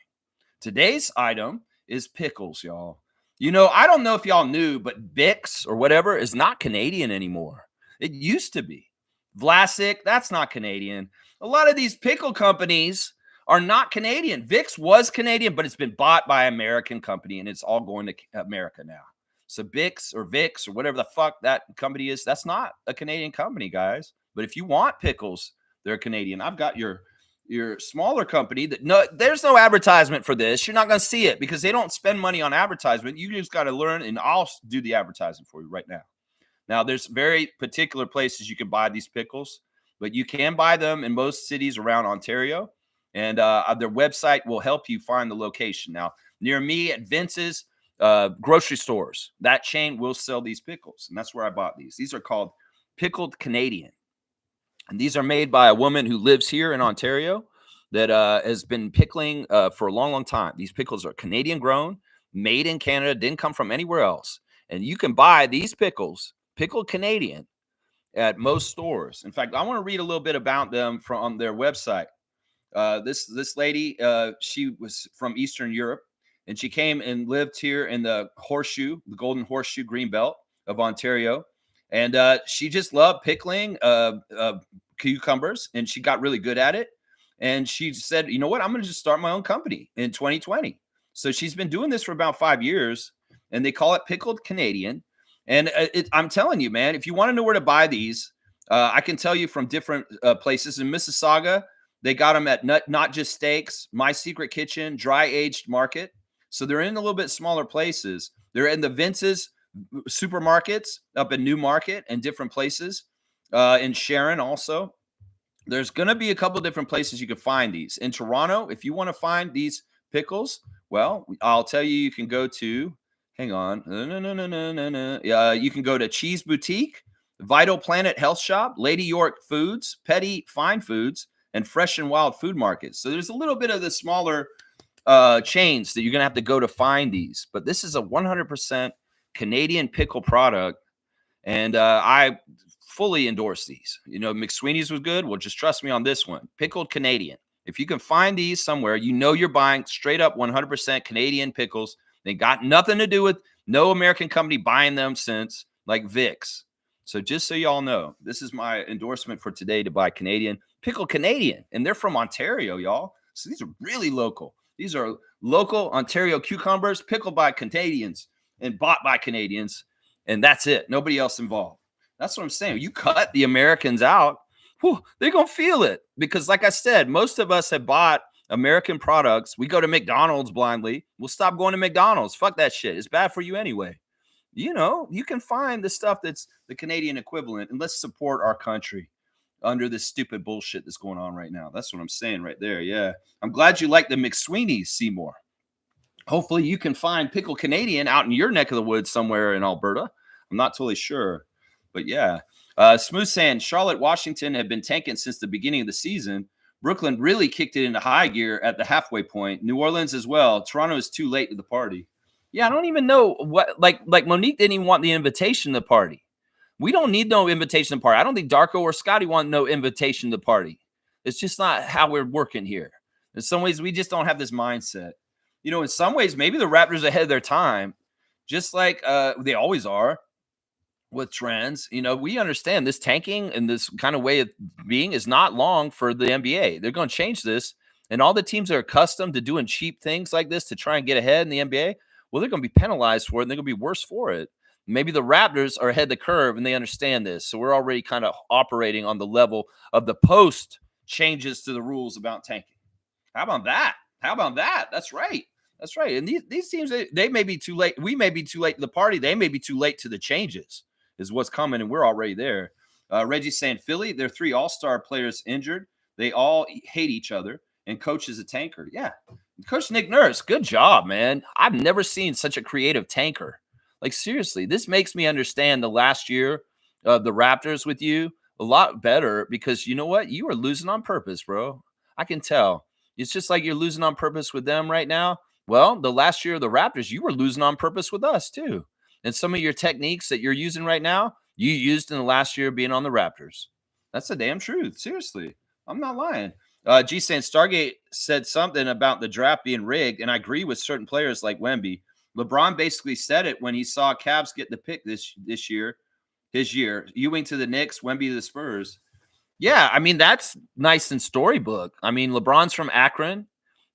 Today's item is pickles, y'all. I don't know if y'all knew, but Bix or whatever is not Canadian anymore. It used to be. Vlasic, that's not Canadian. A lot of these pickle companies are not Canadian. Vicks was Canadian, but it's been bought by an American company, and it's all going to America now. So Bix or Vicks or whatever the fuck that company is, that's not a Canadian company, guys. But if you want pickles, they're Canadian. I've got your smaller company there's no advertisement for this. You're not going to see it because they don't spend money on advertisement. You just got to learn, and I'll do the advertising for you right now. Now, there's very particular places you can buy these pickles, but you can buy them in most cities around Ontario. And their website will help you find the location. Now, near me at Vince's grocery stores, that chain will sell these pickles. And that's where I bought these. These are called Pickled Canadian. And these are made by a woman who lives here in Ontario that has been pickling for a long, long time. These pickles are Canadian grown, made in Canada, didn't come from anywhere else. And you can buy these pickles, Pickled Canadian, at most stores. In fact, I want to read a little bit about them from their website. This lady, she was from Eastern Europe, and she came and lived here in the Golden Horseshoe Greenbelt of Ontario. And she just loved pickling cucumbers, and she got really good at it. And she said, you know what? I'm going to just start my own company in 2020. So she's been doing this for about 5 years, and they call it Pickled Canadian. And I'm telling you, man, if you want to know where to buy these, I can tell you from different places in Mississauga. They got them at Not Just Steaks, My Secret Kitchen, Dry Aged Market. So they're in a little bit smaller places. They're in the Vince's supermarkets up in Newmarket and different places. In Sharon also. There's going to be a couple different places you can find these. In Toronto, if you want to find these pickles, well, I'll tell you, you can go to, hang on. You can go to Cheese Boutique, Vital Planet Health Shop, Lady York Foods, Petty Fine Foods, and Fresh and Wild Food Markets. So there's a little bit of the smaller chains that you're going to have to go to find these. But this is a 100% Canadian pickle product. And I fully endorse these. McSweeney's was good. Well, just trust me on this one. Pickled Canadian. If you can find these somewhere, you're buying straight up 100% Canadian pickles. They got nothing to do with no American company buying them since, like Vicks. So just so y'all know, this is my endorsement for today to buy Canadian. Pickled Canadian. And they're from Ontario, y'all. So these are really local. These are local Ontario cucumbers pickled by Canadians and bought by Canadians. And that's it. Nobody else involved. That's what I'm saying. You cut the Americans out, they're going to feel it. Because like I said, most of us have bought American products. We go to McDonald's blindly. We'll stop going to McDonald's. Fuck that shit. It's bad for you anyway. You can find the stuff that's the Canadian equivalent, and let's support our country under this stupid bullshit that's going on right now. That's what I'm saying right there. Yeah. I'm glad you like the McSweeney's, Seymour. Hopefully you can find Pickle Canadian out in your neck of the woods somewhere in Alberta. I'm not totally sure. But yeah. Smooth Sand, Charlotte, Washington have been tanking since the beginning of the season. Brooklyn really kicked it into high gear at the halfway point. New Orleans as well. Toronto is too late to the party. Yeah, I don't even know what like Monique didn't even want the invitation to the party. We don't need no invitation to the party. I don't think Darko or Scotty want no invitation to the party. It's just not how we're working here. In some ways, we just don't have this mindset. In some ways, maybe the Raptors are ahead of their time, just like they always are with trends. We understand this tanking and this kind of way of being is not long for the NBA. They're going to change this. And all the teams that are accustomed to doing cheap things like this to try and get ahead in the NBA, well, they're going to be penalized for it, and they're going to be worse for it. Maybe the Raptors are ahead of the curve, and they understand this. So we're already kind of operating on the level of the post changes to the rules about tanking. How about that? That's right. And these teams, they may be too late. We may be too late to the party. They may be too late to the changes is what's coming, and we're already there. Reggie's saying, Philly, their 3 all-star players injured. They all hate each other, and coach is a tanker. Yeah. Coach Nick Nurse, good job, man. I've never seen such a creative tanker. Like, seriously, this makes me understand the last year of the Raptors with you a lot better because you know what? You are losing on purpose, bro. I can tell. It's just like you're losing on purpose with them right now. Well, the last year of the Raptors, you were losing on purpose with us too. And some of your techniques that you're using right now, you used in the last year of being on the Raptors. That's the damn truth. Seriously. I'm not lying. G saying Stargate said something about the draft being rigged, and I agree with certain players like Wemby. LeBron basically said it when he saw Cavs get the pick this year, his year. Ewing to the Knicks, Wemby to the Spurs. Yeah, I mean, that's nice in storybook. I mean, LeBron's from Akron.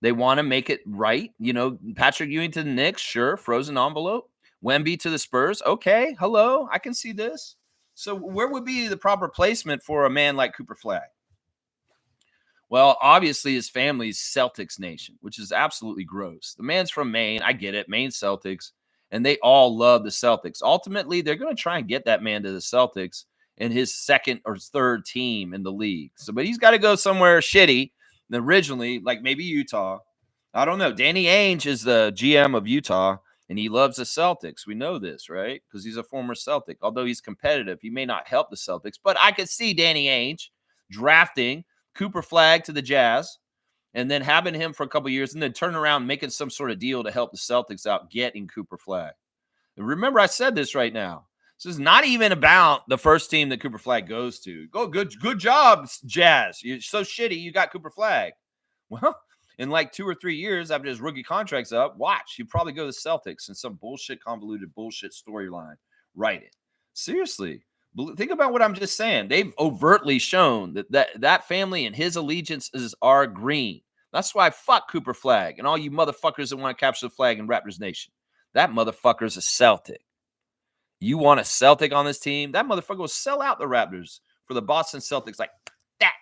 They want to make it right. Patrick Ewing to the Knicks, sure, frozen envelope. Wemby to the Spurs, okay, hello, I can see this. So where would be the proper placement for a man like Cooper Flagg? Well, obviously his family's Celtics nation, which is absolutely gross. The man's from Maine. I get it. Maine Celtics. And they all love the Celtics. Ultimately, they're going to try and get that man to the Celtics in his second or third team in the league. But he's got to go somewhere shitty than originally, like maybe Utah. I don't know. Danny Ainge is the GM of Utah, and he loves the Celtics. We know this, right? Because he's a former Celtic. Although he's competitive, he may not help the Celtics. But I could see Danny Ainge drafting Cooper Flagg to the Jazz and then having him for a couple of years and then turn around making some sort of deal to help the Celtics out getting Cooper Flagg. And remember, I said this right now. This is not even about the first team that Cooper Flagg goes to. Good job, Jazz. You're so shitty, you got Cooper Flagg. Well, in like 2 or 3 years after his rookie contract's up, watch, he'd probably go to the Celtics in some convoluted bullshit storyline. Write it. Seriously. Think about what I'm just saying. They've overtly shown that family and his allegiances are green. That's why fuck Cooper Flagg and all you motherfuckers that want to capture the flag in Raptors Nation. That motherfucker's a Celtic. You want a Celtic on this team? That motherfucker will sell out the Raptors for the Boston Celtics like that.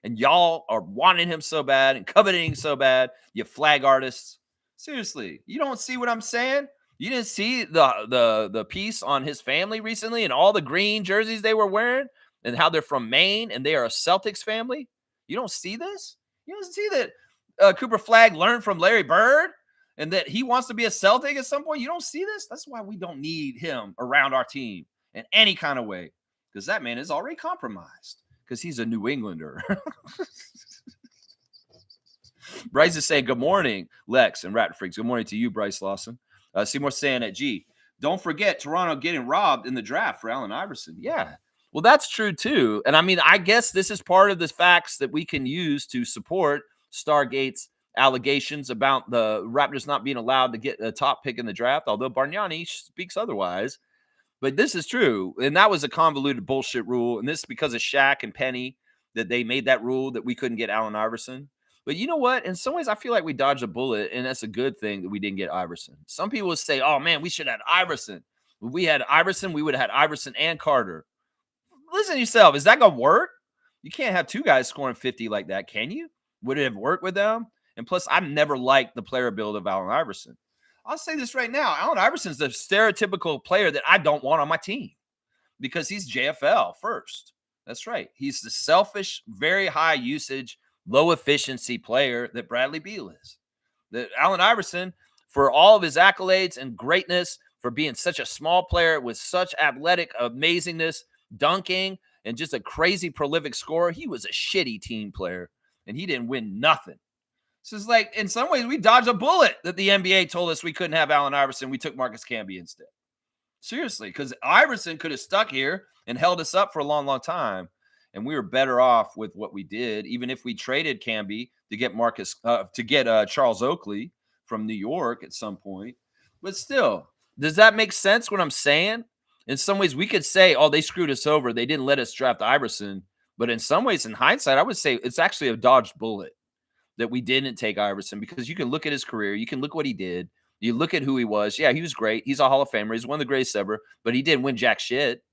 And y'all are wanting him so bad and coveting so bad, you flag artists. Seriously, you don't see what I'm saying? You didn't see the piece on his family recently and all the green jerseys they were wearing and how they're from Maine and they are a Celtics family? You don't see this? You don't see that Cooper Flagg learned from Larry Bird and that he wants to be a Celtic at some point? You don't see this? That's why we don't need him around our team in any kind of way because that man is already compromised because he's a New Englander. Bryce is saying, good morning, Lex and Rat Freaks. Good morning to you, Bryce Lawson. Seymour saying that, gee, don't forget Toronto getting robbed in the draft for Allen Iverson. Yeah, well, that's true, too. And I mean, I guess this is part of the facts that we can use to support Stargate's allegations about the Raptors not being allowed to get a top pick in the draft, although Bargnani speaks otherwise. But this is true. And that was a convoluted bullshit rule. And this is because of Shaq and Penny that they made that rule that we couldn't get Allen Iverson. But you know what? In some ways, I feel like we dodged a bullet, and that's a good thing that we didn't get Iverson. Some people would say, oh, man, we should have had Iverson. If we had Iverson, we would have had Iverson and Carter. Listen to yourself. Is that going to work? You can't have two guys scoring 50 like that, can you? Would it have worked with them? And plus, I've never liked the player build of Allen Iverson. I'll say this right now. Allen Iverson's the stereotypical player that I don't want on my team because he's JFL first. That's right. He's the selfish, very high usage, low efficiency player that Bradley Beal is. That Allen Iverson, for all of his accolades and greatness, for being such a small player with such athletic amazingness, dunking, and just a crazy prolific scorer, he was a shitty team player, and he didn't win nothing. So it's like, in some ways, we dodged a bullet that the NBA told us we couldn't have Allen Iverson. We took Marcus Camby instead. Seriously, because Iverson could have stuck here and held us up for a long, long time, and we were better off with what we did, even if we traded Camby to get Charles Oakley from New York at some point. But still, does that make sense what I'm saying? In some ways, we could say, oh, they screwed us over. They didn't let us draft Iverson. But in some ways, in hindsight, I would say it's actually a dodged bullet that we didn't take Iverson, because you can look at his career. You can look what he did. You look at who he was. Yeah, he was great. He's a Hall of Famer. He's one of the greatest ever, but he didn't win jack shit.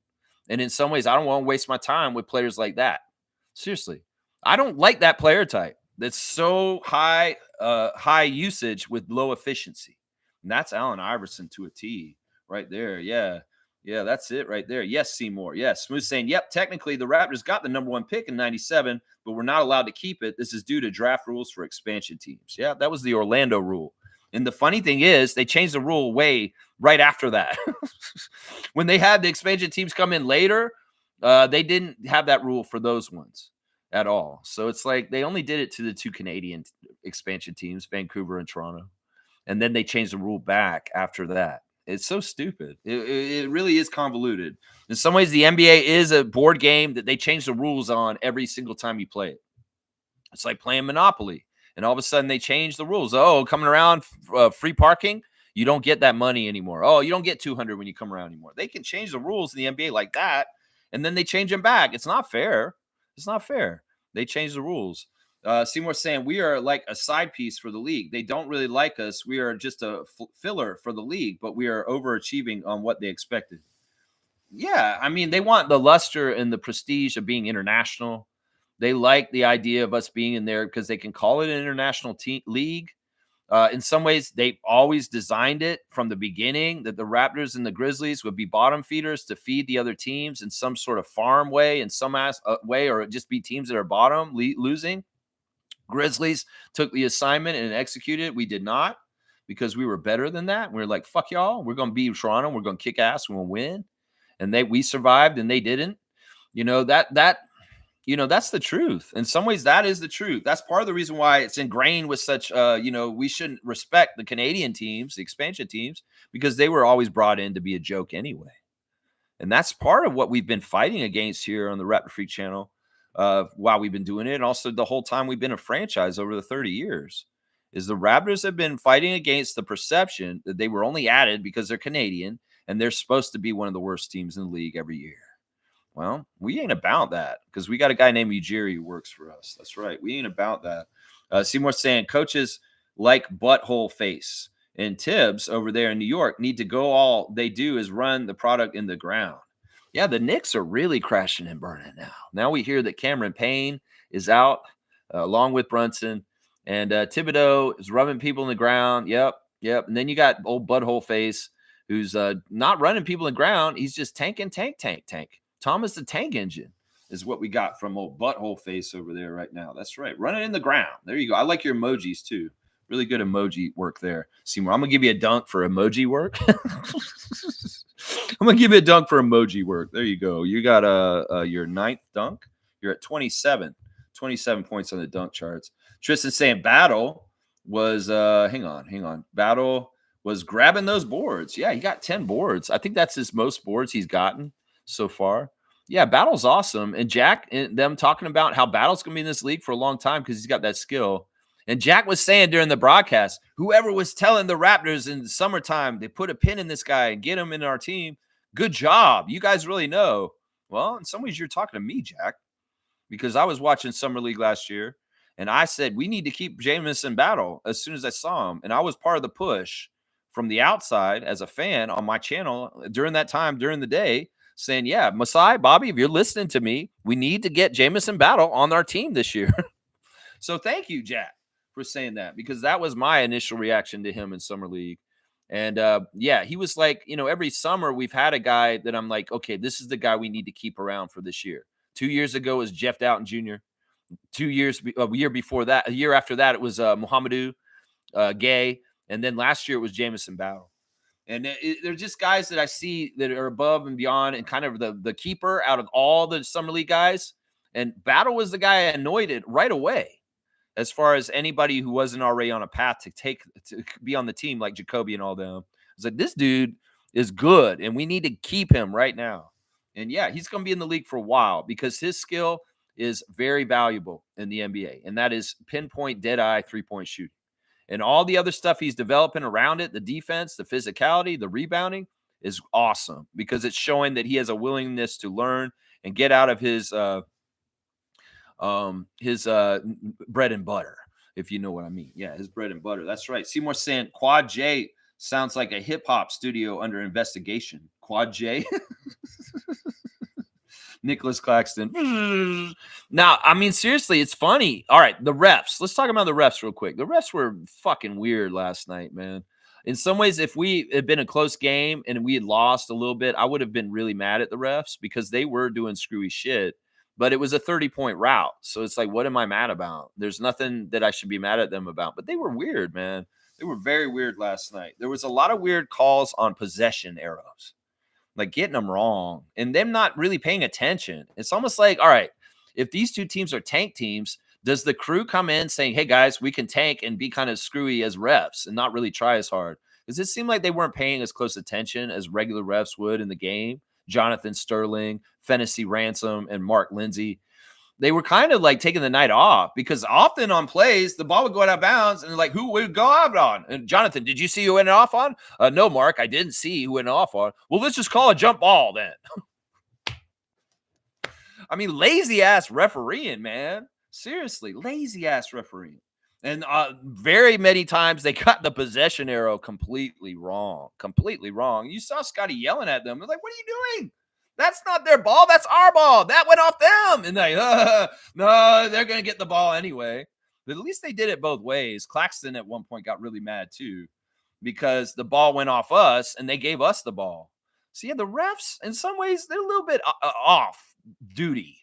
And in some ways, I don't want to waste my time with players like that. Seriously. I don't like that player type that's so high usage with low efficiency. And that's Allen Iverson to a T right there. Yeah. Yeah, that's it right there. Yes, Seymour. Yes. Smooth saying, yep, technically the Raptors got the number 1 pick in 97, but we're not allowed to keep it. This is due to draft rules for expansion teams. Yeah, that was the Orlando rule. And the funny thing is, they changed the rule right after that. When they had the expansion teams come in later, they didn't have that rule for those ones at all. So it's like they only did it to the 2 Canadian expansion teams, Vancouver and Toronto. And then they changed the rule back after that. It's so stupid. It really is convoluted. In some ways, the NBA is a board game that they change the rules on every single time you play it. It's like playing Monopoly. And all of a sudden, they change the rules. Oh, coming around, free parking, you don't get that money anymore. Oh, you don't get 200 when you come around anymore. They can change the rules in the NBA like that, and then they change them back. It's not fair. It's not fair. They change the rules. Seymour saying, we are like a side piece for the league. They don't really like us. We are just a filler for the league, but we are overachieving on what they expected. Yeah, I mean, they want the luster and the prestige of being international. They like the idea of us being in there because they can call it an international league. In some ways, they always designed it from the beginning that the Raptors and the Grizzlies would be bottom feeders to feed the other teams in some sort of farm way, in some way, or just be teams that are bottom losing. Grizzlies took the assignment and executed it. We did not, because we were better than that. We were like, fuck y'all. We're going to beat Toronto. We're going to kick ass. We're going to win. And we survived and they didn't. That's the truth. In some ways, that is the truth. That's part of the reason why it's ingrained with such, we shouldn't respect the Canadian teams, the expansion teams, because they were always brought in to be a joke anyway. And that's part of what we've been fighting against here on the Raptor Freak channel while we've been doing it. And also the whole time we've been a franchise over the 30 years is the Raptors have been fighting against the perception that they were only added because they're Canadian and they're supposed to be one of the worst teams in the league every year. Well, we ain't about that because we got a guy named Ujiri who works for us. That's right. We ain't about that. Seymour saying coaches like butthole face and Tibbs over there in New York need to go. All they do is run the product in the ground. Yeah, the Knicks are really crashing and burning now. Now we hear that Cameron Payne is out along with Brunson, and Thibodeau is rubbing people in the ground. Yep. And then you got old butthole face who's not running people in the ground. He's just tanking. Thomas the Tank Engine is what we got from old butthole face over there right now. That's right. Running in the ground. There you go. I like your emojis too. Really good emoji work there, Seymour. I'm going to give you a dunk for emoji work. I'm going to give you a dunk for emoji work. There you go. You got your 9th dunk. You're at 27 points on the dunk charts. Tristan saying Battle was, hang on. Battle was grabbing those boards. Yeah, he got 10 boards. I think that's his most boards he's gotten so far. Yeah, Battle's awesome. And Jack and them talking about how Battle's going to be in this league for a long time because he's got that skill. And Jack was saying during the broadcast, whoever was telling the Raptors in the summertime, they put a pin in this guy and get him in our team. Good job. You guys really know. Well, in some ways, you're talking to me, Jack, because I was watching Summer League last year. And I said, we need to keep Jamison Battle as soon as I saw him. And I was part of the push from the outside as a fan on my channel during that time, during the day, saying, yeah, Masai, Bobby, if you're listening to me, we need to get Jamison Battle on our team this year. So thank you, Jack. for saying that, because that was my initial reaction to him in summer league. And yeah, he was like, every summer we've had a guy that I'm like, okay, this is the guy we need to keep around for this year. 2 years ago was Jeff Doughton Jr. A year before that, a year after that, it was Muhammadu Gay, and then last year it was Jamison Battle. And they're just guys that I see that are above and beyond, and kind of the keeper out of all the summer league guys. And Battle was the guy I anointed right away, as far as anybody who wasn't already on a path to be on the team, like Jacoby and all them. I was like, this dude is good, and we need to keep him right now. And yeah, he's going to be in the league for a while, because his skill is very valuable in the NBA, and that is pinpoint, dead-eye, three-point shooting. And all the other stuff he's developing around it, the defense, the physicality, the rebounding, is awesome, because it's showing that he has a willingness to learn and get out of his bread and butter, if you know what I mean. Yeah, his bread and butter. That's right. Seymour saying Quad J sounds like a hip hop studio under investigation. Quad J. Nicholas Claxton. Now, I mean, seriously, it's funny. All right, the refs. Let's talk about the refs real quick. The refs were fucking weird last night, man. In some ways, if we had been a close game and we had lost a little bit, I would have been really mad at the refs, because they were doing screwy shit. But it was a 30-point route. So it's like, what am I mad about? There's nothing that I should be mad at them about. But they were weird, man. They were very weird last night. There was a lot of weird calls on possession arrows, like getting them wrong and them not really paying attention. It's almost like, all right, if these two teams are tank teams, does the crew come in saying, hey, guys, we can tank and be kind of screwy as refs and not really try as hard? Because it seemed like they weren't paying as close attention as regular refs would in the game. Jonathan Sterling, Fennessy Ransom, and Mark Lindsay. They were kind of like taking the night off, because often on plays, the ball would go out of bounds and like, who would go out on? And Jonathan, did you see who went off on? No, Mark, I didn't see who went off on. Well, let's just call a jump ball then. I mean, lazy ass refereeing, man. Seriously, lazy ass refereeing. And very many times they got the possession arrow completely wrong. Completely wrong. You saw Scotty yelling at them. They're like, what are you doing? That's not their ball. That's our ball. That went off them. And they, no, they're going to get the ball anyway. But at least they did it both ways. Claxton at one point got really mad too, because the ball went off us and they gave us the ball. So yeah, the refs, in some ways, they're a little bit off duty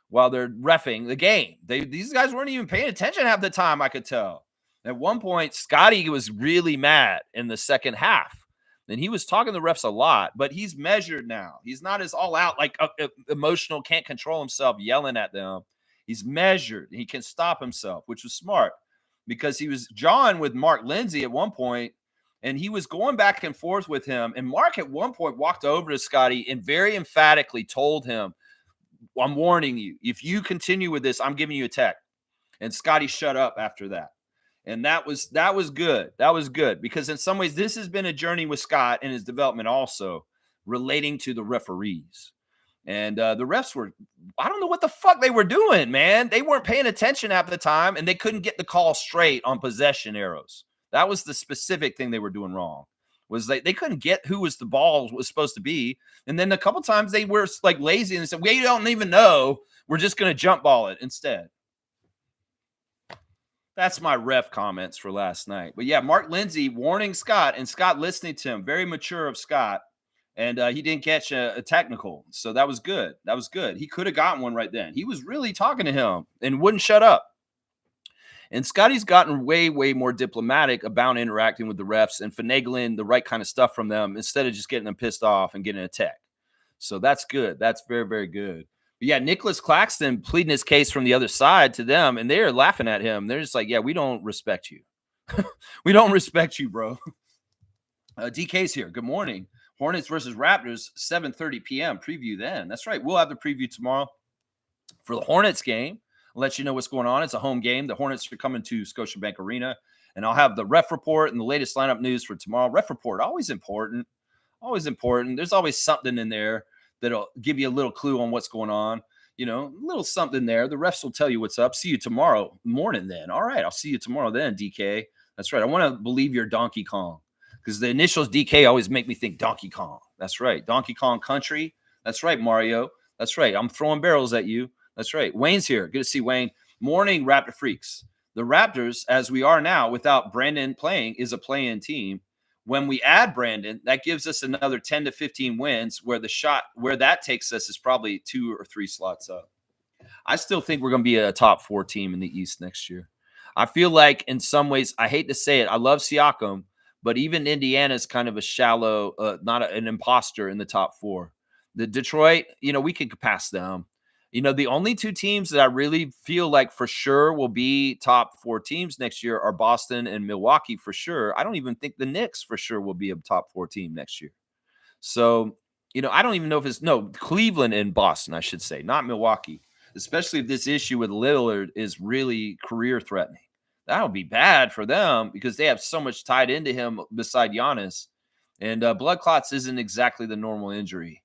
while they're reffing the game. These guys weren't even paying attention half the time, I could tell. At one point, Scotty was really mad in the second half. And he was talking to the refs a lot, but he's measured now. He's not as all out, like emotional, can't control himself, yelling at them. He's measured. He can stop himself, which was smart, because he was jawing with Mark Lindsay at one point, and he was going back and forth with him. And Mark at one point walked over to Scotty and very emphatically told him, I'm warning you. If you continue with this, I'm giving you a tech. And Scotty shut up after that. And that was good. That was good, because in some ways, this has been a journey with Scott and his development also, relating to the referees. And the refs were, I don't know what the fuck they were doing, man. They weren't paying attention at the time, and they couldn't get the call straight on possession arrows. That was the specific thing they were doing wrong, was they couldn't get who was the ball was supposed to be. And then a couple times they were like lazy and said, we don't even know. We're just going to jump ball it instead. That's my ref comments for last night. But yeah, Mark Lindsay warning Scott, and Scott listening to him. Very mature of Scott. And he didn't catch a technical. So that was good. That was good. He could have gotten one right then. He was really talking to him and wouldn't shut up. And Scotty's gotten way, way more diplomatic about interacting with the refs and finagling the right kind of stuff from them, instead of just getting them pissed off and getting a tech. So that's good. That's very, very good. But yeah, Nicholas Claxton pleading his case from the other side to them, and they're laughing at him. They're just like, yeah, we don't respect you. We don't respect you, bro. DK's here. Good morning. Hornets versus Raptors, 7:30 p.m. Preview then. That's right. We'll have the preview tomorrow for the Hornets game. I'll let you know what's going on. It's a home game. The Hornets are coming to Scotiabank Arena. And I'll have the ref report and the latest lineup news for tomorrow. Ref report, always important. Always important. There's always something in there that'll give you a little clue on what's going on. You know, a little something there. The refs will tell you what's up. See you tomorrow morning then. All right, I'll see you tomorrow then, DK. That's right. I want to believe you're Donkey Kong, because the initials DK always make me think Donkey Kong. That's right. Donkey Kong Country. That's right, Mario. That's right. I'm throwing barrels at you. That's right. Wayne's here. Good to see Wayne. Morning, Raptor Freaks. The Raptors, as we are now, without Brandon playing, is a play-in team. When we add Brandon, that gives us another 10 to 15 wins, where that takes us is probably 2 or 3 slots up. I still think we're going to be a top 4 team in the East next year. I feel like in some ways, I hate to say it, I love Siakam, but even Indiana's kind of a shallow, an imposter in the top 4. The Detroit, we could pass them. The only 2 teams that I really feel like for sure will be top 4 teams next year are Boston and Milwaukee for sure. I don't even think the Knicks for sure will be a top 4 team next year. So, I don't even know if Cleveland and Boston, I should say, not Milwaukee, especially if this issue with Lillard is really career threatening. That would be bad for them because they have so much tied into him beside Giannis. And blood clots isn't exactly the normal injury.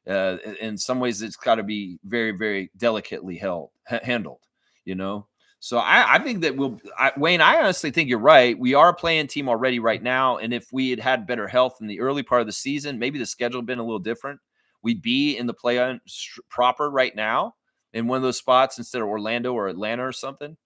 In some ways, it's got to be very, very delicately handled, So I think that Wayne, I honestly think you're right. We are a playing team already right now. And if we had better health in the early part of the season, maybe the schedule had been a little different. We'd be in the play-in proper right now in one of those spots instead of Orlando or Atlanta or something.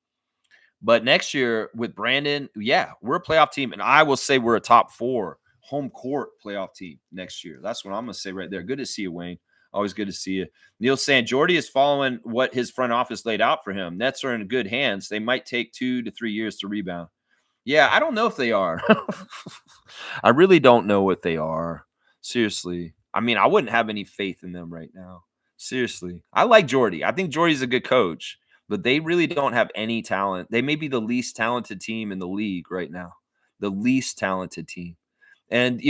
But next year with Brandon, yeah, we're a playoff team. And I will say we're a top 4 home court playoff team next year. That's what I'm going to say right there. Good to see you, Wayne. Always good to see you. Neil saying Jordy is following what his front office laid out for him. Nets are in good hands. They might take 2 to 3 years to rebound. Yeah, I don't know if they are. I really don't know what they are. Seriously. I mean, I wouldn't have any faith in them right now. Seriously. I like Jordy. I think Jordy's a good coach, but they really don't have any talent. They may be the least talented team in the league right now. The least talented team. And,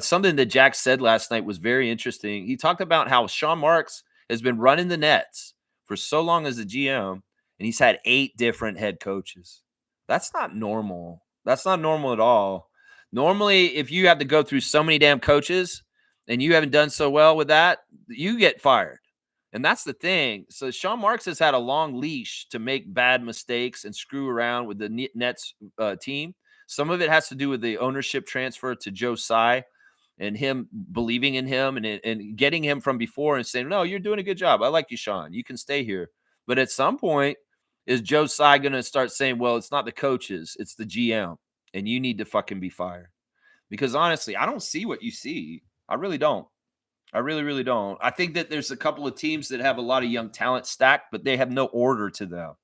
something that Jack said last night was very interesting. He talked about how Sean Marks has been running the Nets for so long as a GM, and he's had 8 different head coaches. That's not normal. That's not normal at all. Normally, if you have to go through so many damn coaches and you haven't done so well with that, you get fired. And that's the thing. So Sean Marks has had a long leash to make bad mistakes and screw around with the Nets team. Some of it has to do with the ownership transfer to Joe Tsai and him believing in him and getting him from before and saying, no, you're doing a good job. I like you, Sean. You can stay here. But at some point, is Joe Tsai going to start saying, well, it's not the coaches, it's the GM, and you need to fucking be fired? Because honestly, I don't see what you see. I really don't. I really, really don't. I think that there's a couple of teams that have a lot of young talent stacked, but they have no order to them.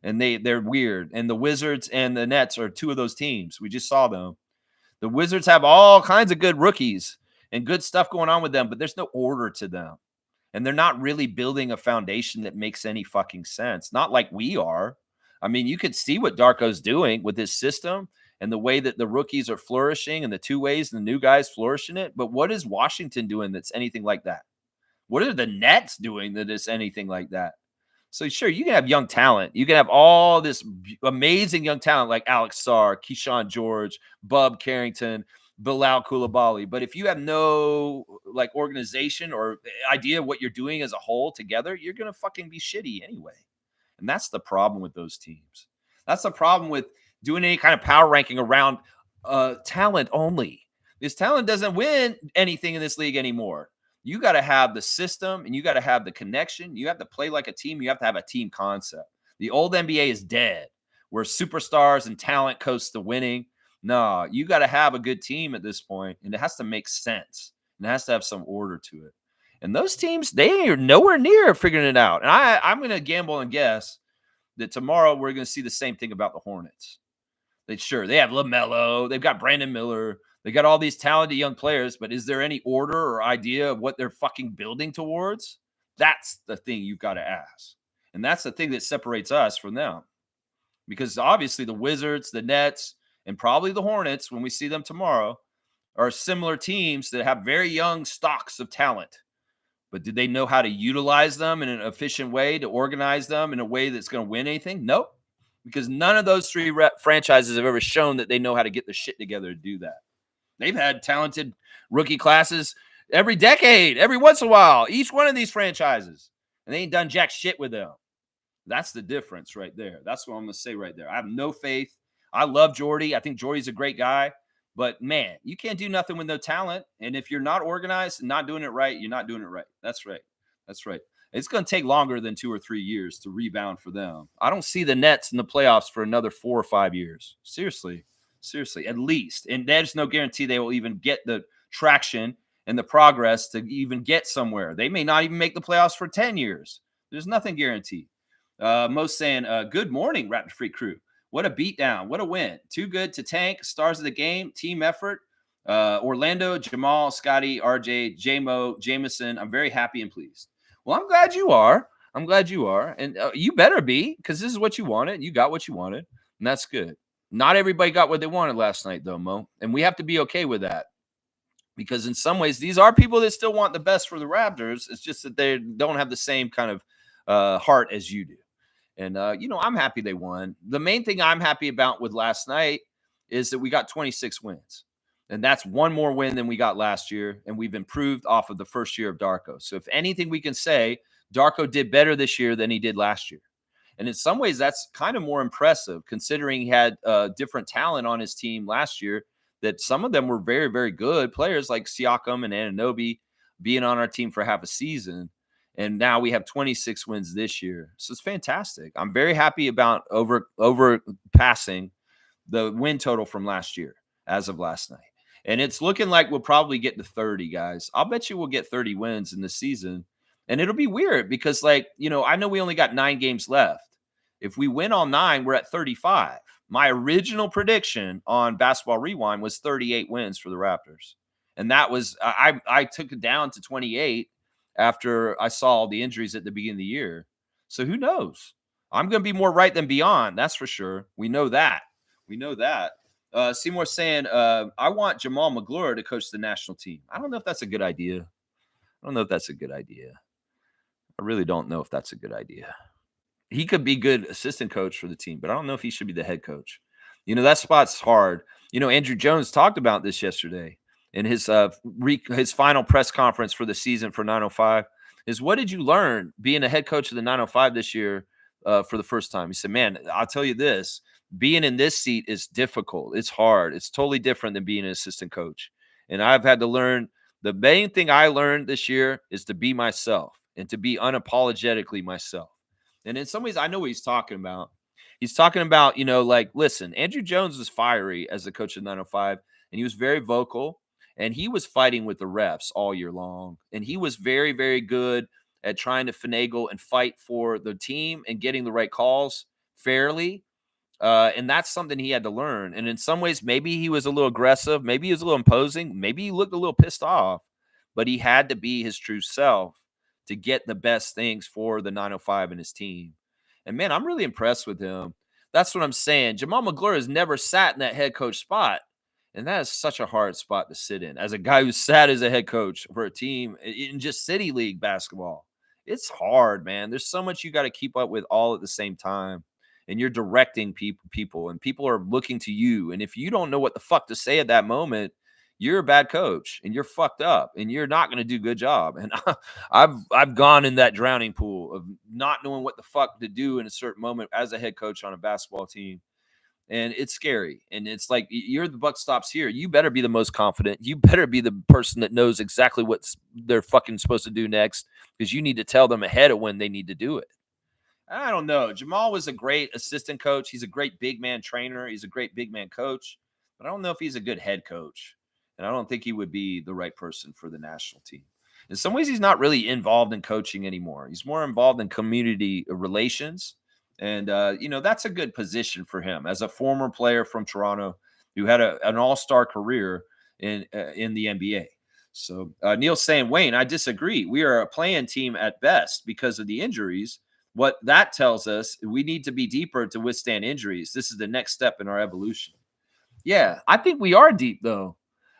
And they're weird. And the Wizards and the Nets are 2 of those teams. We just saw them. The Wizards have all kinds of good rookies and good stuff going on with them, but there's no order to them. And they're not really building a foundation that makes any fucking sense. Not like we are. I mean, you could see what Darko's doing with his system and the way that the rookies are flourishing and the 2 ways the new guys flourish in it. But what is Washington doing that's anything like that? What are the Nets doing that is anything like that? So sure, you can have young talent. You can have all this amazing young talent like Alex Sarr, Keyshawn George, Bub Carrington, Bilal Coulibaly. But if you have no organization or idea of what you're doing as a whole together, you're going to fucking be shitty anyway. And that's the problem with those teams. That's the problem with doing any kind of power ranking around talent only. This talent doesn't win anything in this league anymore. You got to have the system and you got to have the connection. You have to play like a team. You have to have a team concept. The old NBA is dead where superstars and talent coast to winning. No, you got to have a good team at this point, and it has to make sense. And it has to have some order to it. And those teams, they are nowhere near figuring it out. And I'm going to gamble and guess that tomorrow we're going to see the same thing about the Hornets. They have LaMelo. They've got Brandon Miller. They got all these talented young players, but is there any order or idea of what they're fucking building towards? That's the thing you've got to ask. And that's the thing that separates us from them. Because obviously the Wizards, the Nets, and probably the Hornets, when we see them tomorrow, are similar teams that have very young stocks of talent. But did they know how to utilize them in an efficient way, to organize them in a way that's going to win anything? Nope. Because none of those 3 franchises have ever shown that they know how to get the shit together to do that. They've had talented rookie classes every decade, every once in a while, each one of these franchises. And they ain't done jack shit with them. That's the difference right there. That's what I'm going to say right there. I have no faith. I love Jordy. I think Jordy's a great guy. But, man, you can't do nothing with no talent. And if you're not organized and not doing it right, you're not doing it right. That's right. That's right. It's going to take longer than 2 or 3 years to rebound for them. I don't see the Nets in the playoffs for another 4 or 5 years. Seriously. Seriously, at least. And there's no guarantee they will even get the traction and the progress to even get somewhere. They may not even make the playoffs for 10 years. There's nothing guaranteed. Most saying, good morning, Raptor Freak crew. What a beatdown. What a win. Too good to tank. Stars of the game. Team effort. Orlando, Jamal, Scotty, RJ, JMO, Jameson. I'm very happy and pleased. Well, I'm glad you are. I'm glad you are. And you better be, because this is what you wanted. You got what you wanted. And that's good. Not everybody got what they wanted last night, though, Mo. And we have to be okay with that. Because in some ways, these are people that still want the best for the Raptors. It's just that they don't have the same kind of heart as you do. And, I'm happy they won. The main thing I'm happy about with last night is that we got 26 wins. And that's one more win than we got last year. And we've improved off of the first year of Darko. So if anything we can say, Darko did better this year than he did last year. And in some ways, that's kind of more impressive considering he had different talent on his team last year, that some of them were very, very good players like Siakam and Anunoby being on our team for half a season. And now we have 26 wins this year. So it's fantastic. I'm very happy about overpassing the win total from last year as of last night. And it's looking like we'll probably get to 30, guys. I'll bet you we'll get 30 wins in the season. And it'll be weird because, I know we only got 9 games left. If we win all 9, we're at 35. My original prediction on Basketball Rewind was 38 wins for the Raptors. And that was, I took it down to 28 after I saw all the injuries at the beginning of the year. So who knows? I'm going to be more right than beyond. That's for sure. We know that. Seymour saying, I want Jamal McGlure to coach the national team. I don't know if that's a good idea. I really don't know if that's a good idea. He could be good assistant coach for the team, but I don't know if he should be the head coach. That spot's hard. Andrew Jones talked about this yesterday in his final press conference for the season for 905 is, what did you learn being a head coach of the 905 this year for the first time? He said, man, I'll tell you this, being in this seat is difficult. It's hard. It's totally different than being an assistant coach. And I've had to learn, the main thing I learned this year is to be myself and to be unapologetically myself. And in some ways, I know what he's talking about. He's talking about, listen, Andrew Jones was fiery as the coach of 905, and he was very vocal, and he was fighting with the refs all year long. And he was very, very good at trying to finagle and fight for the team and getting the right calls fairly. And that's something he had to learn. And in some ways, maybe he was a little aggressive. Maybe he was a little imposing. Maybe he looked a little pissed off. But he had to be his true self to get the best things for the 905 and his team. And, man, I'm really impressed with him. That's what I'm saying. Jamal McGlure has never sat in that head coach spot, and that is such a hard spot to sit in. As a guy who sat as a head coach for a team in just City League basketball, it's hard, man. There's so much you got to keep up with all at the same time, and you're directing people, and people are looking to you. And if you don't know what the fuck to say at that moment, you're a bad coach and you're fucked up and you're not going to do a good job. And I've gone in that drowning pool of not knowing what the fuck to do in a certain moment as a head coach on a basketball team. And it's scary. And it's like, you're the buck stops here. You better be the most confident. You better be the person that knows exactly what they're fucking supposed to do next, because you need to tell them ahead of when they need to do it. I don't know. Jamal was a great assistant coach. He's a great big man trainer. He's a great big man coach. But I don't know if he's a good head coach. And I don't think he would be the right person for the national team. In some ways, he's not really involved in coaching anymore. He's more involved in community relations. And, that's a good position for him as a former player from Toronto who had an all-star career in the NBA. So Neil's saying, Wayne, I disagree. We are a play-in team at best because of the injuries. What that tells us, we need to be deeper to withstand injuries. This is the next step in our evolution. Yeah, I think we are deep, though.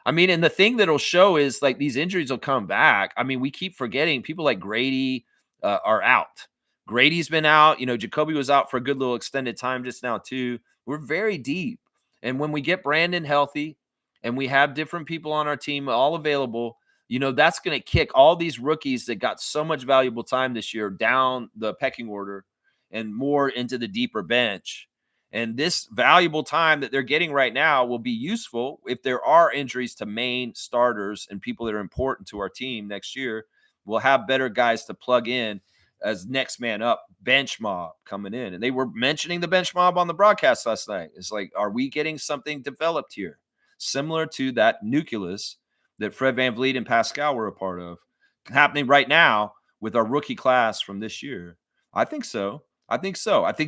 I mean, and the thing that'll show is like these injuries will come back. I mean, we keep forgetting people like Grady are out. Grady's been out. Jacoby was out for a good little extended time just now, too. We're very deep. And when we get Brandon healthy and we have different people on our team all available, that's going to kick all these rookies that got so much valuable time this year down the pecking order and more into the deeper bench. And this valuable time that they're getting right now will be useful if there are injuries to main starters and people that are important to our team next year. We'll have better guys to plug in as next man up, bench mob coming in. And they were mentioning the bench mob on the broadcast last night. It's like, are we getting something developed here? Similar to that nucleus that Fred VanVleet and Pascal were a part of, happening right now with our rookie class from this year. I think so. I think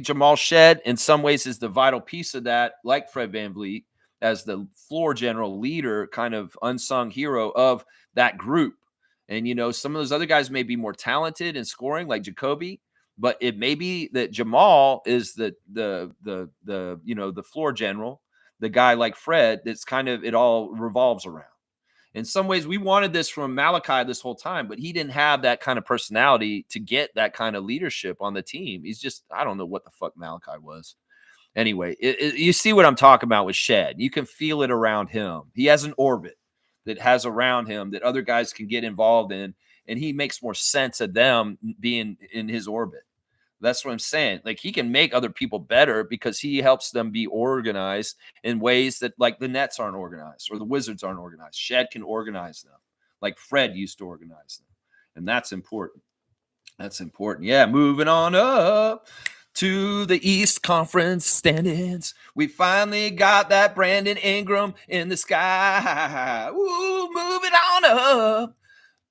Jamal Shed in some ways is the vital piece of that, like Fred VanVleet, as the floor general leader, kind of unsung hero of that group. And, some of those other guys may be more talented in scoring, like Jacoby, but it may be that Jamal is the floor general, the guy like Fred, that's kind of, it all revolves around. In some ways, we wanted this from Malachi this whole time, but he didn't have that kind of personality to get that kind of leadership on the team. He's just, I don't know what the fuck Malachi was. Anyway, you see what I'm talking about with Shed. You can feel it around him. He has an orbit that has around him that other guys can get involved in, and he makes more sense of them being in his orbit. That's what I'm saying. Like, he can make other people better because he helps them be organized in ways that, like, the Nets aren't organized or the Wizards aren't organized. Shed can organize them like Fred used to organize them. And that's important. That's important. Yeah, moving on up to the East Conference standings. We finally got that Brandon Ingram in the sky. Ooh, moving on up.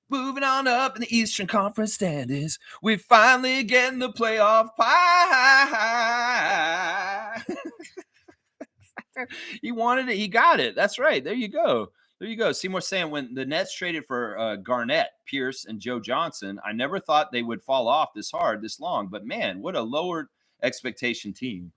Moving on up in the Eastern Conference standings. We finally getting the playoff pie. He wanted it. He got it. That's right. There you go. Seymour saying, when the Nets traded for Garnett, Pierce, and Joe Johnson, I never thought they would fall off this hard, this long. But, man, what a lowered expectation team.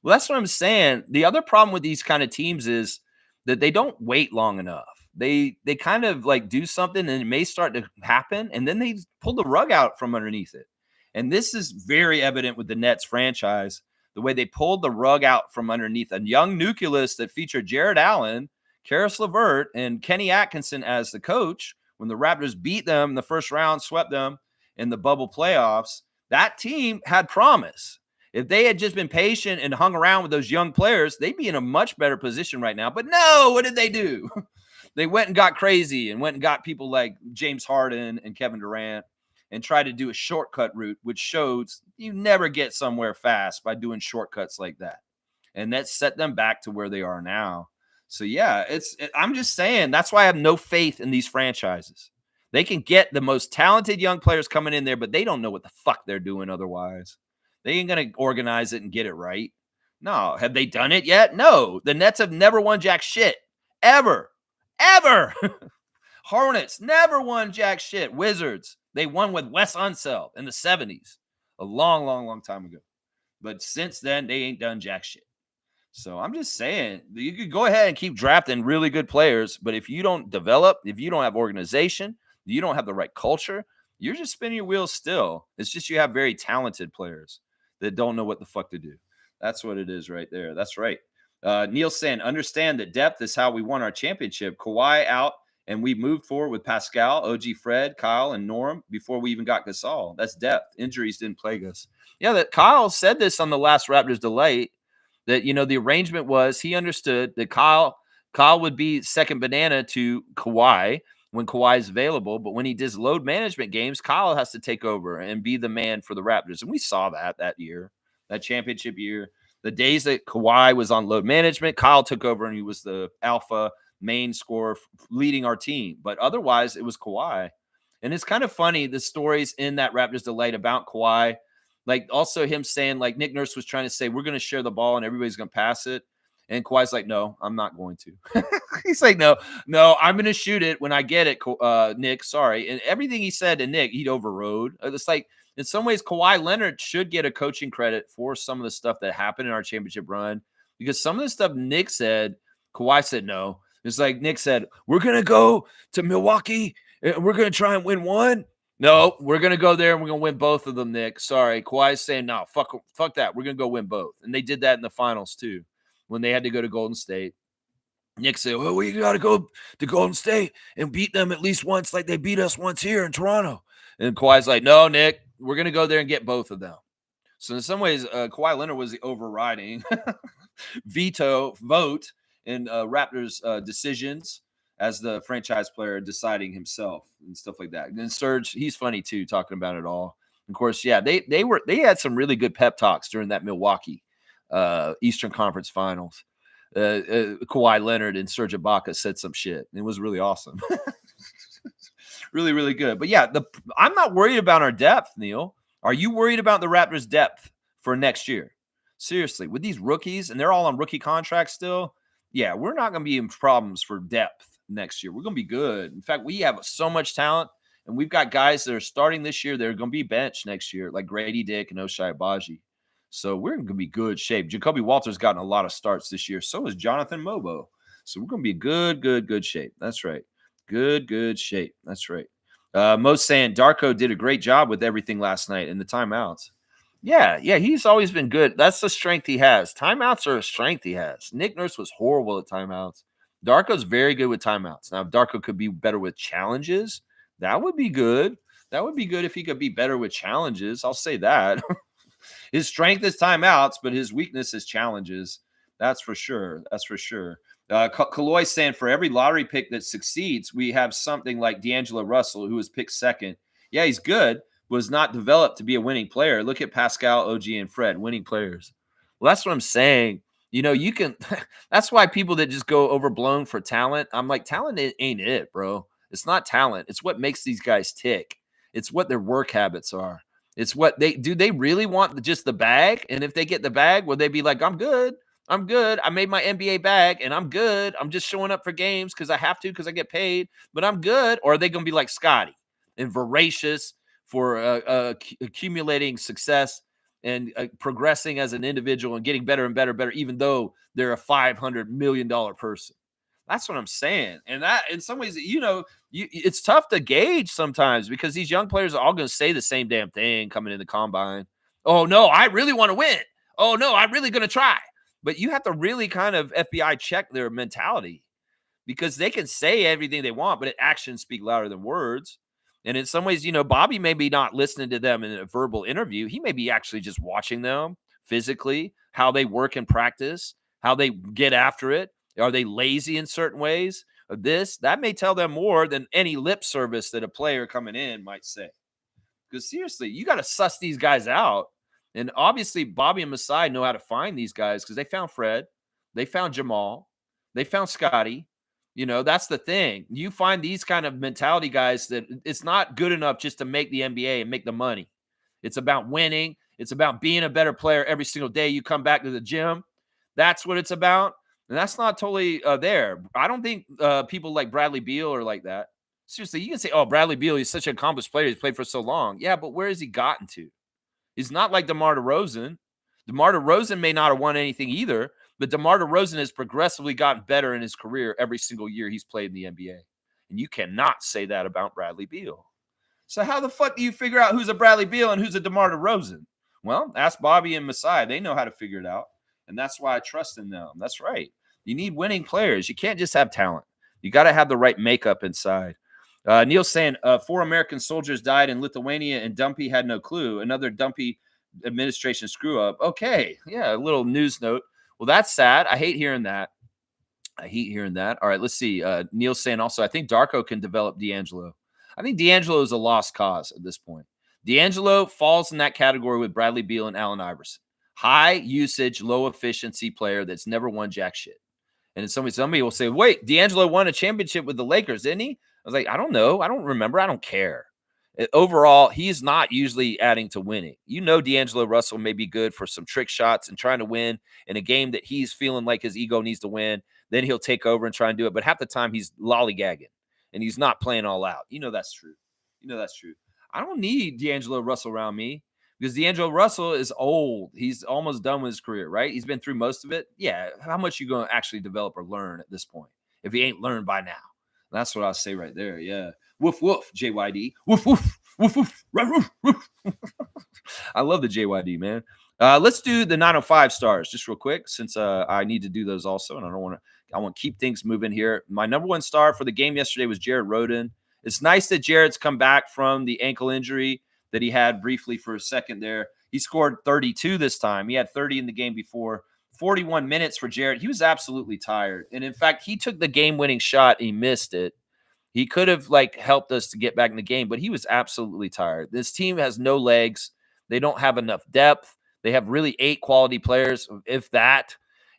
Well, that's what I'm saying. The other problem with these kind of teams is that they don't wait long enough. They kind of like do something and it may start to happen, and then they pull the rug out from underneath it. And this is very evident with the Nets franchise, the way they pulled the rug out from underneath a young nucleus that featured Jared Allen, Karis LeVert, and Kenny Atkinson as the coach. When the Raptors beat them in the first round, swept them in the bubble playoffs, that team had promise. If they had just been patient and hung around with those young players, they'd be in a much better position right now. But no, what did they do? They went and got crazy and went and got people like James Harden and Kevin Durant and tried to do a shortcut route, which shows you never get somewhere fast by doing shortcuts like that. And that set them back to where they are now. So, yeah, I'm just saying, that's why I have no faith in these franchises. They can get the most talented young players coming in there, but they don't know what the fuck they're doing otherwise. They ain't going to organize it and get it right. No. Have they done it yet? No. The Nets have never won jack shit. Ever. Hornets never won jack shit. Wizards, they won with Wes Unseld in the 70s, a long, long, long time ago. But since then, they ain't done jack shit. So I'm just saying, you could go ahead and keep drafting really good players, but if you don't develop, if you don't have organization, you don't have the right culture, you're just spinning your wheels still. It's just you have very talented players that don't know what the fuck to do. That's what it is right there. That's right. Neil saying, understand that depth is how we won our championship. Kawhi out, and we moved forward with Pascal, OG Fred, Kyle, and Norm before we even got Gasol. That's depth. Injuries didn't plague us. Yeah, that Kyle said this on the last Raptors Delight, that, the arrangement was he understood that Kyle would be second banana to Kawhi when Kawhi is available, but when he does load management games, Kyle has to take over and be the man for the Raptors. And we saw that year, that championship year. The days that Kawhi was on load management, Kyle took over and he was the alpha main scorer leading our team. But otherwise, it was Kawhi. And it's kind of funny, the stories in that Raptors Delight about Kawhi, like also him saying, like Nick Nurse was trying to say, we're going to share the ball and everybody's going to pass it. And Kawhi's like, no, I'm not going to. He's like, no, I'm going to shoot it when I get it, Nick. Sorry. And everything he said to Nick, he'd overrode. It's like, in some ways, Kawhi Leonard should get a coaching credit for some of the stuff that happened in our championship run, because some of the stuff Nick said, Kawhi said no. It's like Nick said, we're going to go to Milwaukee and we're going to try and win one. No, we're going to go there and we're going to win both of them, Nick. Sorry. Kawhi's saying, no, fuck that. We're going to go win both. And they did that in the finals too, when they had to go to Golden State. Nick said, well, we got to go to Golden State and beat them at least once like they beat us once here in Toronto. And Kawhi's like, no, Nick, we're going to go there and get both of them. So in some ways, Kawhi Leonard was the overriding veto vote in Raptors decisions as the franchise player deciding himself and stuff like that. And then Serge, he's funny too, talking about it all. Of course, yeah, they had some really good pep talks during that Milwaukee Eastern Conference Finals. Kawhi Leonard and Serge Ibaka said some shit. It was really awesome. Really, really good. But yeah, I'm not worried about our depth, Neil. Are you worried about the Raptors' depth for next year? Seriously, with these rookies, and they're all on rookie contracts still, yeah, we're not going to be in problems for depth next year. We're going to be good. In fact, we have so much talent, and we've got guys that are starting this year that are going to be benched next year, like Grady Dick and Ochai Agbaji. So we're going to be good shape. Jacoby Walter's gotten a lot of starts this year. So is Jonathan Mobo. So we're going to be good shape. That's right. Good shape. That's right. Mo's saying Darko did a great job with everything last night in the timeouts. Yeah, he's always been good. That's the strength he has. Timeouts are a strength he has. Nick Nurse was horrible at timeouts. Darko's very good with timeouts. Now, if Darko could be better with challenges, that would be good. That would be good if he could be better with challenges. I'll say that. His strength is timeouts, but his weakness is challenges. That's for sure. That's for sure. Kaloy saying for every lottery pick that succeeds, we have something like D'Angelo Russell, who was picked second. Yeah, he's good, was not developed to be a winning player. Look at Pascal, OG, and Fred, winning players. Well, that's what I'm saying. You can – that's why people that just go overblown for talent, I'm like, talent ain't it, bro. It's not talent. It's what makes these guys tick. It's what their work habits are. It's what they really want just the bag? And if they get the bag, will they be like, I'm good. I made my NBA bag and I'm good. I'm just showing up for games because I have to because I get paid, but I'm good. Or are they going to be like Scotty and voracious for accumulating success and progressing as an individual and getting better and better, even though they're a $500 million person? That's what I'm saying. And that in some ways, it's tough to gauge sometimes because these young players are all going to say the same damn thing coming in the combine. Oh, no, I really want to win. Oh, no, I'm really going to try. But you have to really kind of FBI check their mentality because they can say everything they want, but actions speak louder than words. And in some ways, Bobby may be not listening to them in a verbal interview. He may be actually just watching them physically, how they work in practice, how they get after it. Are they lazy in certain ways? That may tell them more than any lip service that a player coming in might say. Because seriously, you got to suss these guys out. And obviously, Bobby and Masai know how to find these guys because they found Fred, they found Jamal, they found Scotty. That's the thing. You find these kind of mentality guys that it's not good enough just to make the NBA and make the money. It's about winning. It's about being a better player every single day you come back to the gym. That's what it's about. And that's not totally there. I don't think people like Bradley Beal are like that. Seriously, you can say, oh, Bradley Beal, he's such an accomplished player. He's played for so long. Yeah, but where has he gotten to? He's not like DeMar DeRozan. DeMar DeRozan may not have won anything either, but DeMar DeRozan has progressively gotten better in his career every single year he's played in the NBA. And you cannot say that about Bradley Beal. So how the fuck do you figure out who's a Bradley Beal and who's a DeMar DeRozan? Well, ask Bobby and Masai. They know how to figure it out. And that's why I trust in them. That's right. You need winning players. You can't just have talent. You got to have the right makeup inside. Neil saying 4 American soldiers died in Lithuania and Dumpy had no clue. Another Dumpy administration screw up. Okay. Yeah. A little news note. Well, that's sad. I hate hearing that. All right. Let's see. Neil saying also, I think Darko can develop D'Angelo. I think D'Angelo is a lost cause at this point. D'Angelo falls in that category with Bradley Beal and Allen Iverson. High usage, low efficiency player that's never won jack shit. And somebody will say, wait, D'Angelo won a championship with the Lakers, didn't he? I was like, I don't know. I don't remember. I don't care. Overall, he's not usually adding to winning. D'Angelo Russell may be good for some trick shots and trying to win in a game that he's feeling like his ego needs to win. Then he'll take over and try and do it. But half the time he's lollygagging and he's not playing all out. That's true. That's true. I don't need D'Angelo Russell around me because D'Angelo Russell is old. He's almost done with his career, right? He's been through most of it. Yeah. How much you going to actually develop or learn at this point if he ain't learned by now? That's what I'll say right there. Yeah. Woof, woof, JYD. Woof, woof, woof, woof, woof, woof. I love the JYD, man. Let's do the 905 stars just real quick since I need to do those also. And I want to keep things moving here. My number 1 star for the game yesterday was Jared Rhoden. It's nice that Jared's come back from the ankle injury that he had briefly for a second there. He scored 32 this time. He had 30 in the game before. 41 minutes for Jared. He was absolutely tired. And in fact, he took the game-winning shot. He missed it. He could have like helped us to get back in the game, but he was absolutely tired. This team has no legs. They don't have enough depth. They have really 8 quality players, if that.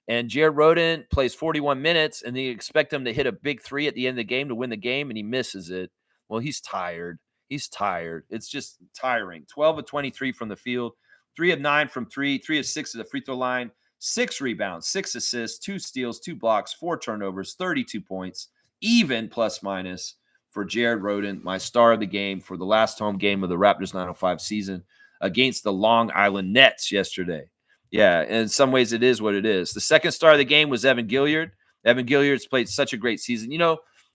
And Jared Roden plays 41 minutes, and you expect him to hit a big 3 at the end of the game to win the game, and he misses it. Well, he's tired. He's tired. It's just tiring. 12 of 23 from the field, 3 of 9 from 3, 3 of 6 at the free throw line, 6 rebounds, 6 assists, 2 steals, 2 blocks, 4 turnovers, 32 points, even plus minus for Jared Roden, my star of the game for the last home game of the Raptors 905 season against the Long Island Nets yesterday. Yeah, in some ways it is what it is. The second star of the game was Evan Gilliard. Evan Gilliard's played such a great season.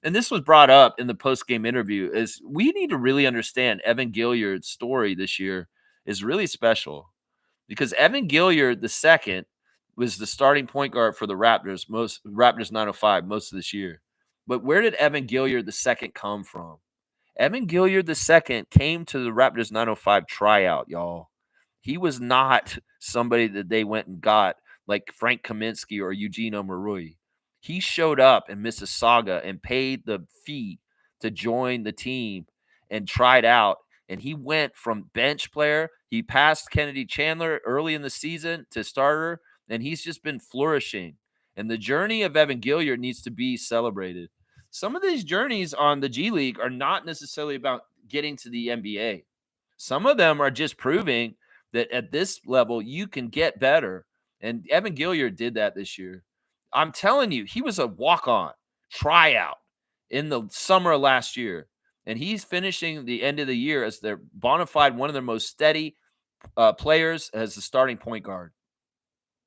And this was brought up in the post-game interview, is we need to really understand Evan Gilliard's story this year is really special because Evan Gilliard the second was the starting point guard for the Raptors 905 most of this year. But where did Evan Gilliard the second come from? Evan Gilliard the second came to the Raptors 905 tryout, y'all. He was not somebody that they went and got like Frank Kaminsky or Eugene Omoruyi. He showed up in Mississauga and paid the fee to join the team and tried out. And he went from bench player. He passed Kennedy Chandler early in the season to starter, and he's just been flourishing. And the journey of Evan Gilliard needs to be celebrated. Some of these journeys on the G League are not necessarily about getting to the NBA. Some of them are just proving that at this level, you can get better. And Evan Gilliard did that this year. I'm telling you, he was a walk-on tryout in the summer of last year. And he's finishing the end of the year as their bona fide, one of their most steady players as the starting point guard.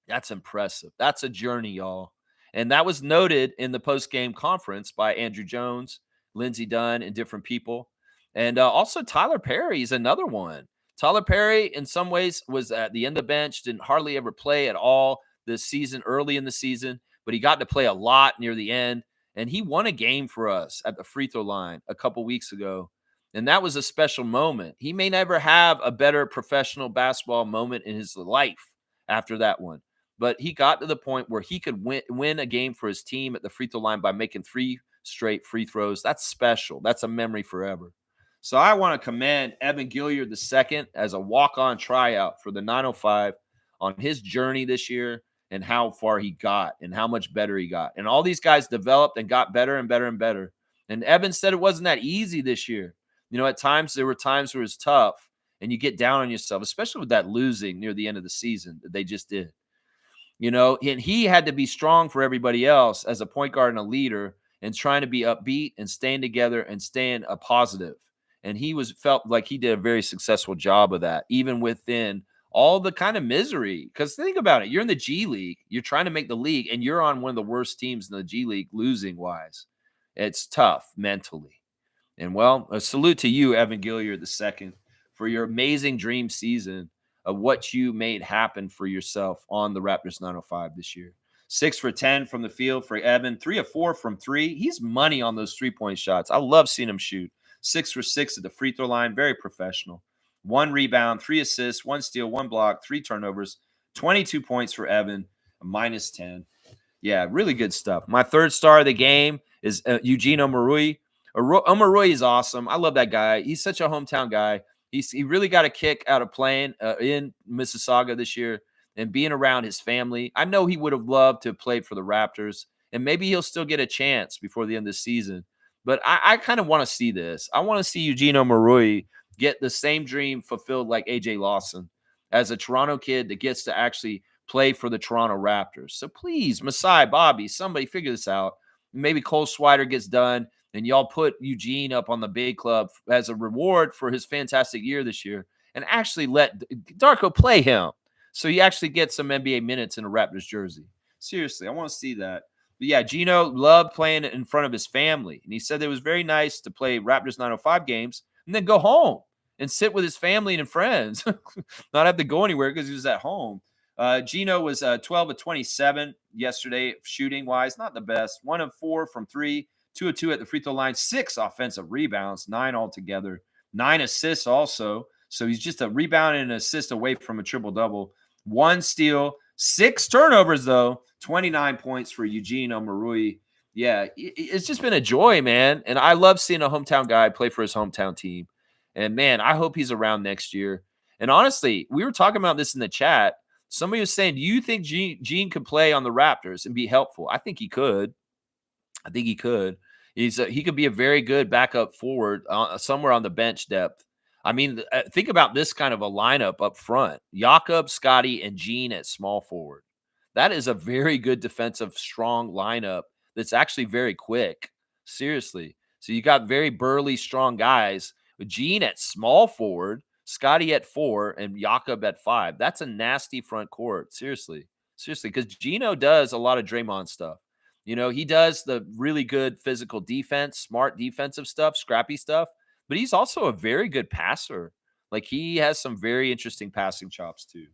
That's impressive. That's a journey, y'all. And that was noted in the post-game conference by Andrew Jones, Lindsey Dunn, and different people. And also Tyler Perry is another one. Tyler Perry, in some ways, was at the end of the bench, didn't hardly ever play at all this season, early in the season, but he got to play a lot near the end. And he won a game for us at the free throw line a couple weeks ago. And that was a special moment. He may never have a better professional basketball moment in his life after that one. But he got to the point where he could win a game for his team at the free throw line by making 3 straight free throws. That's special. That's a memory forever. So I want to commend Evan Gilliard II as a walk-on tryout for the 905 on his journey this year and how far he got and how much better he got. And all these guys developed and got better and better and better. And Evan said it wasn't that easy this year. At times there were times where it was tough and you get down on yourself, especially with that losing near the end of the season that they just did. And he had to be strong for everybody else as a point guard and a leader and trying to be upbeat and staying together and staying a positive. And he felt like he did a very successful job of that, even within all the kind of misery. Because think about it. You're in the G League. You're trying to make the league, and you're on one of the worst teams in the G League losing-wise. It's tough mentally. And, well, a salute to you, Evan Gilliard II, for your amazing dream season of what you made happen for yourself on the Raptors 905 this year. 6 for 10 from the field for Evan. 3 of 4 from 3. He's money on those three-point shots. I love seeing him shoot. 6 for 6 at the free throw line. Very professional. 1 rebound, 3 assists, 1 steal, 1 block, 3 turnovers. 22 points for Evan, a -10. Yeah, really good stuff. My third star of the game is Eugene Omoruyi. Omoruyi is awesome. I love that guy. He's such a hometown guy. He really got a kick out of playing in Mississauga this year and being around his family. I know he would have loved to have played for the Raptors, and maybe he'll still get a chance before the end of the season. But I kind of want to see this. I want to see Eugene Omoruyi get the same dream fulfilled like A.J. Lawson as a Toronto kid that gets to actually play for the Toronto Raptors. So please, Masai, Bobby, somebody figure this out. Maybe Cole Swider gets done, and y'all put Eugene up on the big club as a reward for his fantastic year this year and actually let Darko play him so he actually gets some NBA minutes in a Raptors jersey. Seriously, I want to see that. But yeah, Gino loved playing in front of his family, and he said it was very nice to play Raptors 905 games and then go home and sit with his family and friends, not have to go anywhere because he was at home. Gino was 12 of 27 yesterday shooting-wise, not the best. 1 of 4 from 3. 2 of 2 at the free throw line, 6 offensive rebounds, 9 altogether, 9 assists also. So he's just a rebound and an assist away from a triple-double. 1 steal, 6 turnovers, though. 29 points for Eugene Omarui. Yeah, it's just been a joy, man. And I love seeing a hometown guy play for his hometown team. And man, I hope he's around next year. And honestly, we were talking about this in the chat. Somebody was saying, "Do you think Gene could play on the Raptors and be helpful?" I think he could. I think he could. He could be a very good backup forward somewhere on the bench depth. I mean, think about this kind of a lineup up front: Jakob, Scotty, and Gene at small forward. That is a very good defensive, strong lineup. That's actually very quick. Seriously. So you got very burly, strong guys with Gene at small forward, Scotty at 4, and Jakob at 5. That's a nasty front court. Seriously, because Gino does a lot of Draymond stuff. He does the really good physical defense, smart defensive stuff, scrappy stuff, but he's also a very good passer. Like he has some very interesting passing chops too.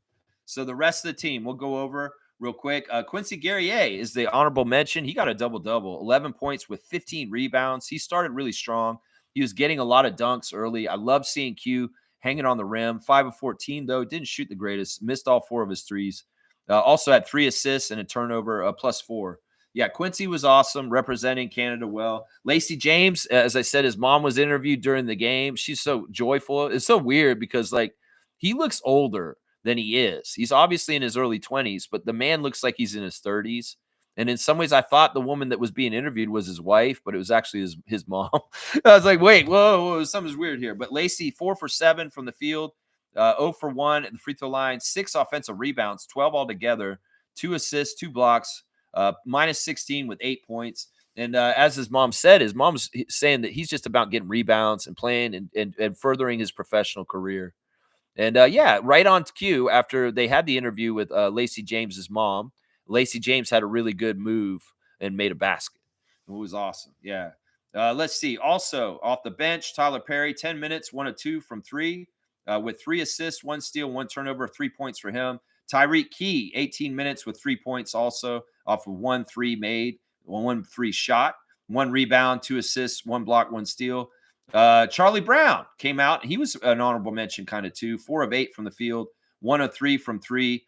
So the rest of the team, we'll go over real quick. Quincy Guerrier is the honorable mention. He got a double-double, 11 points with 15 rebounds. He started really strong. He was getting a lot of dunks early. I love seeing Q hanging on the rim. 5 of 14, though. Didn't shoot the greatest. Missed all 4 of his threes. Also had 3 assists and a turnover, +4. Yeah, Quincy was awesome, representing Canada well. Lacey James, as I said, his mom was interviewed during the game. She's so joyful. It's so weird because, like, he looks older than he is. He's obviously in his early 20s, but the man looks like he's in his 30s. And in some ways, I thought the woman that was being interviewed was his wife, but it was actually his mom. I was like, wait, whoa, something's weird here. But Lacey, 4 for 7 from the field, 0 for 1 at the free throw line, 6 offensive rebounds, 12 altogether, 2 assists, 2 blocks, minus 16 with 8 points. And as his mom said, his mom's saying that he's just about getting rebounds and playing and furthering his professional career. And yeah, right on cue after they had the interview with Lacey James's mom, Lacey James had a really good move and made a basket. It was awesome. Yeah. Let's see. Also off the bench, Tyler Perry, 10 minutes, 1 of 2 from 3, with 3 assists, 1 steal, 1 turnover, 3 points for him. Tyreek Key, 18 minutes with 3 points also off of 1 3 made, 1 3 shot, 1 rebound, 2 assists, 1 block, 1 steal. Charlie Brown came out. He was an honorable mention kind of too. 4 of 8 from the field, 1 of 3 from 3,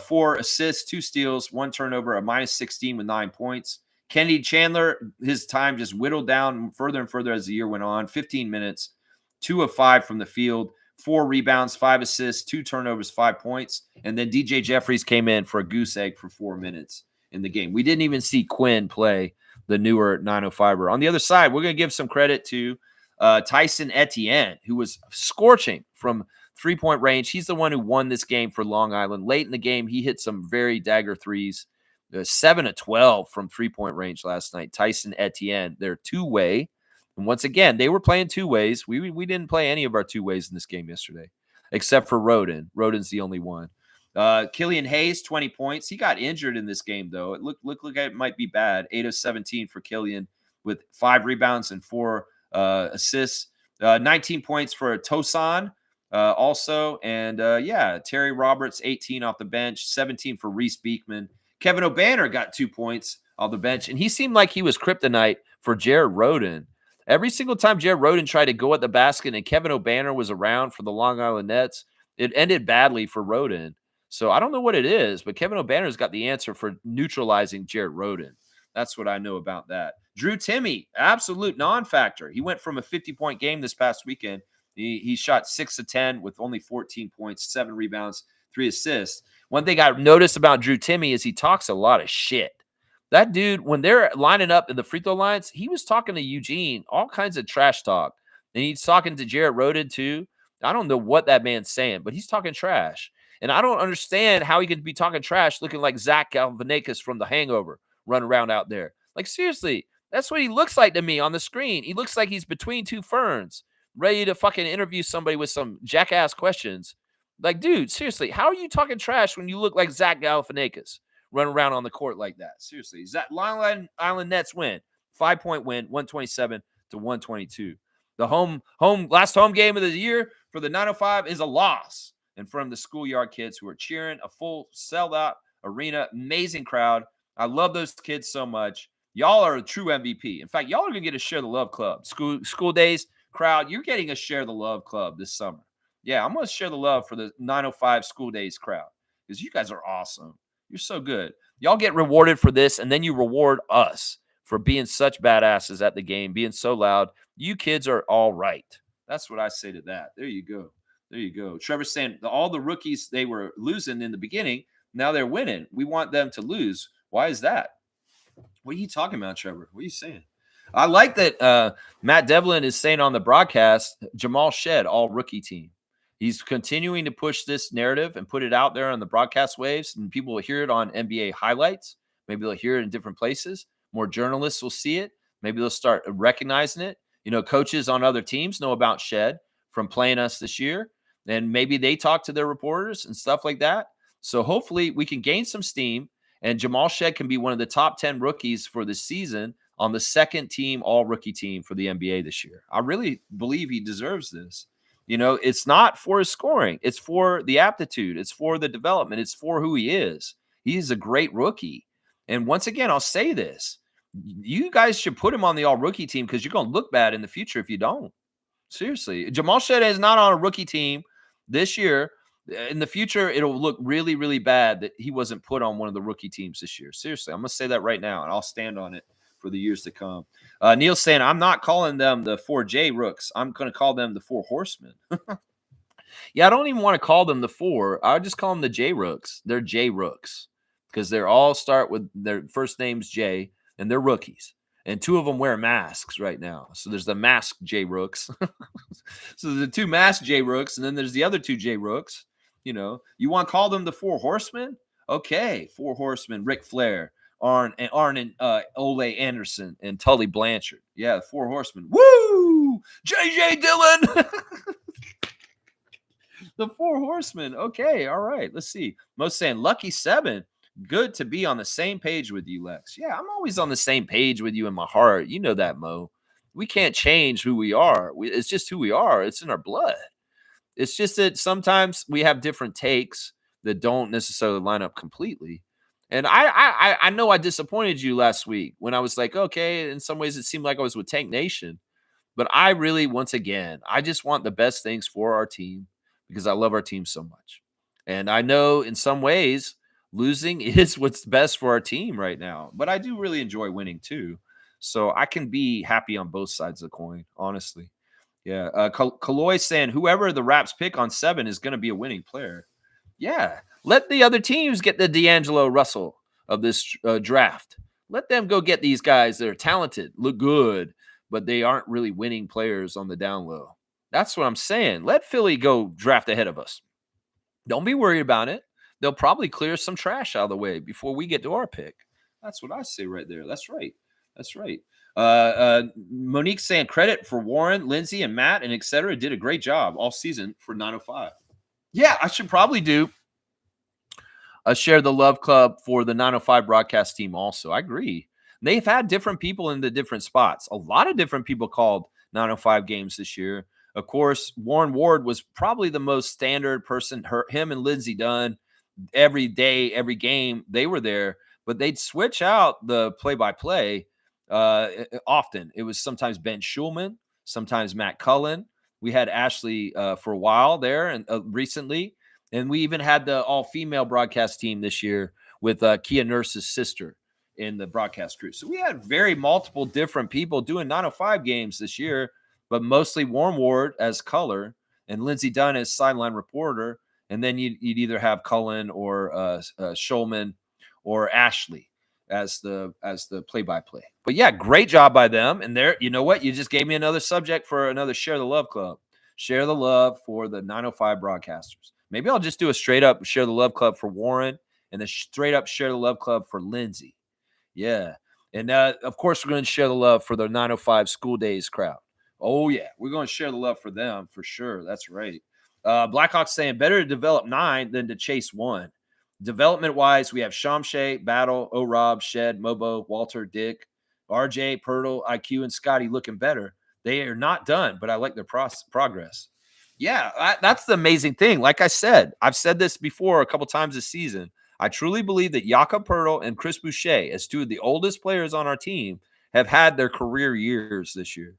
4 assists, 2 steals, 1 turnover, a minus 16 with 9 points. Kennedy Chandler, his time just whittled down further and further as the year went on. 15 minutes, 2 of 5 from the field, 4 rebounds, 5 assists, 2 turnovers, 5 points. And then DJ Jeffries came in for a goose egg for 4 minutes in the game. We didn't even see Quinn play, the newer 905er. On the other side, we're going to give some credit to Tyson Etienne, who was scorching from 3-point range. He's the one who won this game for Long Island. Late in the game, he hit some very dagger threes. 7 of 12 from 3-point range last night. Tyson Etienne, their two-way. And once again, they were playing two ways. We didn't play any of our two ways in this game yesterday, except for Roden. Roden's the only one. Killian Hayes, 20 points. He got injured in this game, though. It looked like it might be bad. 8 of 17 for Killian with 5 rebounds and 4 assists. 19 points for Tosan also. And, yeah, Terry Roberts, 18 off the bench. 17 for Reese Beekman. Kevin O'Banner got 2 points off the bench. And he seemed like he was kryptonite for Jared Roden. Every single time Jared Roden tried to go at the basket and Kevin O'Banner was around for the Long Island Nets, it ended badly for Roden. So I don't know what it is, but Kevin O'Banner's got the answer for neutralizing Jared Roden. That's what I know about that. Drew Timme, absolute non-factor. He went from a 50-point game this past weekend. He shot 6 of 10 with only 14 points, 7 rebounds, 3 assists. One thing I noticed about Drew Timme is he talks a lot of shit. That dude, when they're lining up in the free throw lines, he was talking to Eugene, all kinds of trash talk. And he's talking to Jared Roden too. I don't know what that man's saying, but he's talking trash. And I don't understand how he could be talking trash looking like Zach Galifianakis from The Hangover running around out there. Like, seriously, that's what he looks like to me on the screen. He looks like he's between two ferns, ready to fucking interview somebody with some jackass questions. Like, dude, seriously, how are you talking trash when you look like Zach Galifianakis running around on the court like that? Seriously, Long Island Nets win. 5-point win, 127 to 122. The last home game of the year for the 905 is a loss. And from the schoolyard kids who are cheering, a full sold-out arena, amazing crowd. I love those kids so much. Y'all are a true MVP. In fact, y'all are going to get a Share the Love Club. School days crowd, you're getting a Share the Love Club this summer. Yeah, I'm going to share the love for the 905 school days crowd because you guys are awesome. You're so good. Y'all get rewarded for this, and then you reward us for being such badasses at the game, being so loud. You kids are all right. That's what I say to that. There you go. There you go. Trevor's saying all the rookies they were losing in the beginning, now they're winning. We want them to lose. Why is that? What are you talking about, Trevor? What are you saying? I like that Matt Devlin is saying on the broadcast, Jamal Shed, all rookie team. He's continuing to push this narrative and put it out there on the broadcast waves, and people will hear it on NBA highlights. Maybe they'll hear it in different places. More journalists will see it. Maybe they'll start recognizing it. You know, coaches on other teams know about Shed from playing us this year, and maybe they talk to their reporters and stuff like that. So hopefully we can gain some steam, and Jamal Shed can be one of the top 10 rookies for this season on the second team all-rookie team for the NBA this year. I really believe he deserves this. You know, it's not for his scoring. It's for the aptitude. It's for the development. It's for who he is. He's a great rookie. And once again, I'll say this. You guys should put him on the all-rookie team because you're going to look bad in the future if you don't. Seriously. Jamal Shed is not on a rookie team this year. In the future, it'll look really, really bad that he wasn't put on one of the rookie teams this year. Seriously, I'm going to say that right now, and I'll stand on it for the years to come. Neil's saying, I'm not calling them the 4J Rooks. I'm going to call them the 4 Horsemen. Yeah, I don't even want to call them the 4. I would just call them the J Rooks. They're J Rooks because they're all start with their first name's J, and they're rookies. And 2 of them wear masks right now. So there's the masked J Rooks. So there's the 2 masked J Rooks, and then there's the other 2 J Rooks. You know, you want to call them the 4 Horsemen? Okay, 4 Horsemen, Ric Flair, Arn and Ole Anderson, and Tully Blanchard. Yeah, the 4 Horsemen. Woo! J.J. Dillon! The 4 Horsemen. Okay, all right. Let's see. Most saying, Lucky 7. Good to be on the same page with you, Lex. Yeah, I'm always on the same page with you in my heart. You know that, Mo. We can't change who we are. It's just who we are. It's in our blood. It's just that sometimes we have different takes that don't necessarily line up completely. And I know I disappointed you last week when I was like, okay, in some ways it seemed like I was with Tank Nation. But I really, once again, I just want the best things for our team because I love our team so much. And I know in some ways losing is what's best for our team right now. But I do really enjoy winning too. So I can be happy on both sides of the coin, honestly. Yeah. Kaloy saying whoever the Raps pick on 7 is going to be a winning player. Yeah. Let the other teams get the D'Angelo Russell of this draft. Let them go get these guys that are talented, look good, but they aren't really winning players on the down low. That's what I'm saying. Let Philly go draft ahead of us. Don't be worried about it. They'll probably clear some trash out of the way before we get to our pick. That's what I say right there. That's right. That's right. Monique saying credit for Warren, Lindsay, and Matt, and etc. did a great job all season for 905. Yeah, I should probably do a Share the Love Club for the 905 broadcast team also. I agree. They've had different people in the different spots. A lot of different people called 905 games this year. Of course, Warren Ward was probably the most standard person. Him and Lindsey Dunn, every day, every game, they were there. But they'd switch out the play-by-play often. It was sometimes Ben Schulman, sometimes Matt Cullen. We had Ashley for a while there and recently. And we even had the all-female broadcast team this year with Kia Nurse's sister in the broadcast crew. So we had very multiple different people doing 905 games this year, but mostly Warren Ward as color and Lindsey Dunn as sideline reporter. And then you'd either have Cullen or Schulman or Ashley as the play-by-play. But yeah, great job by them. And there, you know what? You just gave me another subject for another Share the Love Club. Share the love for the 905 broadcasters. Maybe I'll just do a straight up Share the Love Club for Warren and a straight up Share the Love Club for Lindsay. Yeah. And of course, we're going to share the love for the 905 School Days crowd. Oh, yeah. We're going to share the love for them for sure. That's right. Blackhawks saying better to develop 9 than to chase 1. Development-wise, we have Shamshay, Battle, O-Rob, Shed, Mobo, Walter, Dick, RJ, Pirtle, IQ, and Scotty looking better. They are not done, but I like their progress. Yeah, that's the amazing thing. Like I said, I've said this before a couple times this season. I truly believe that Jakob Pirtle and Chris Boucher, as 2 of the oldest players on our team, have had their career years this year.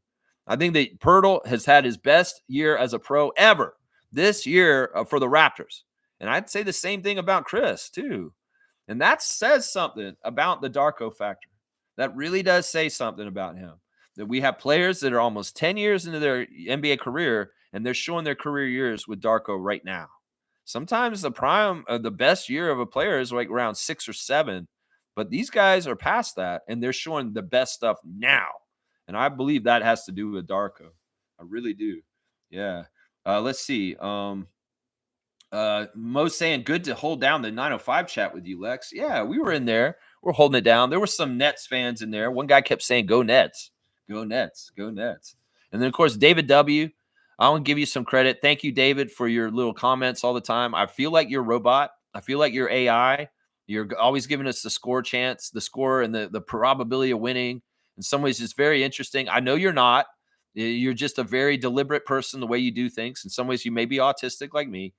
I think that Pirtle has had his best year as a pro ever this year for the Raptors. And I'd say the same thing about Chris, too. And that says something about the Darko factor. That really does say something about him. That we have players that are almost 10 years into their NBA career, and they're showing their career years with Darko right now. Sometimes the prime, the best year of a player is like around 6 or 7, but these guys are past that, and they're showing the best stuff now. And I believe that has to do with Darko. I really do. Yeah. Let's see. Mo saying good to hold down the 905 chat with you, Lex. Yeah, we were in there. We're holding it down. There were some Nets fans in there. One guy kept saying, "Go Nets, go Nets, go Nets." And then of course David W. I want to give you some credit. Thank you, David, for your little comments all the time. I feel like you're a robot. I feel like you're AI. You're always giving us the score chance, the score, and the probability of winning. In some ways, it's very interesting. I know you're not. You're just a very deliberate person. The way you do things. In some ways, you may be autistic like me.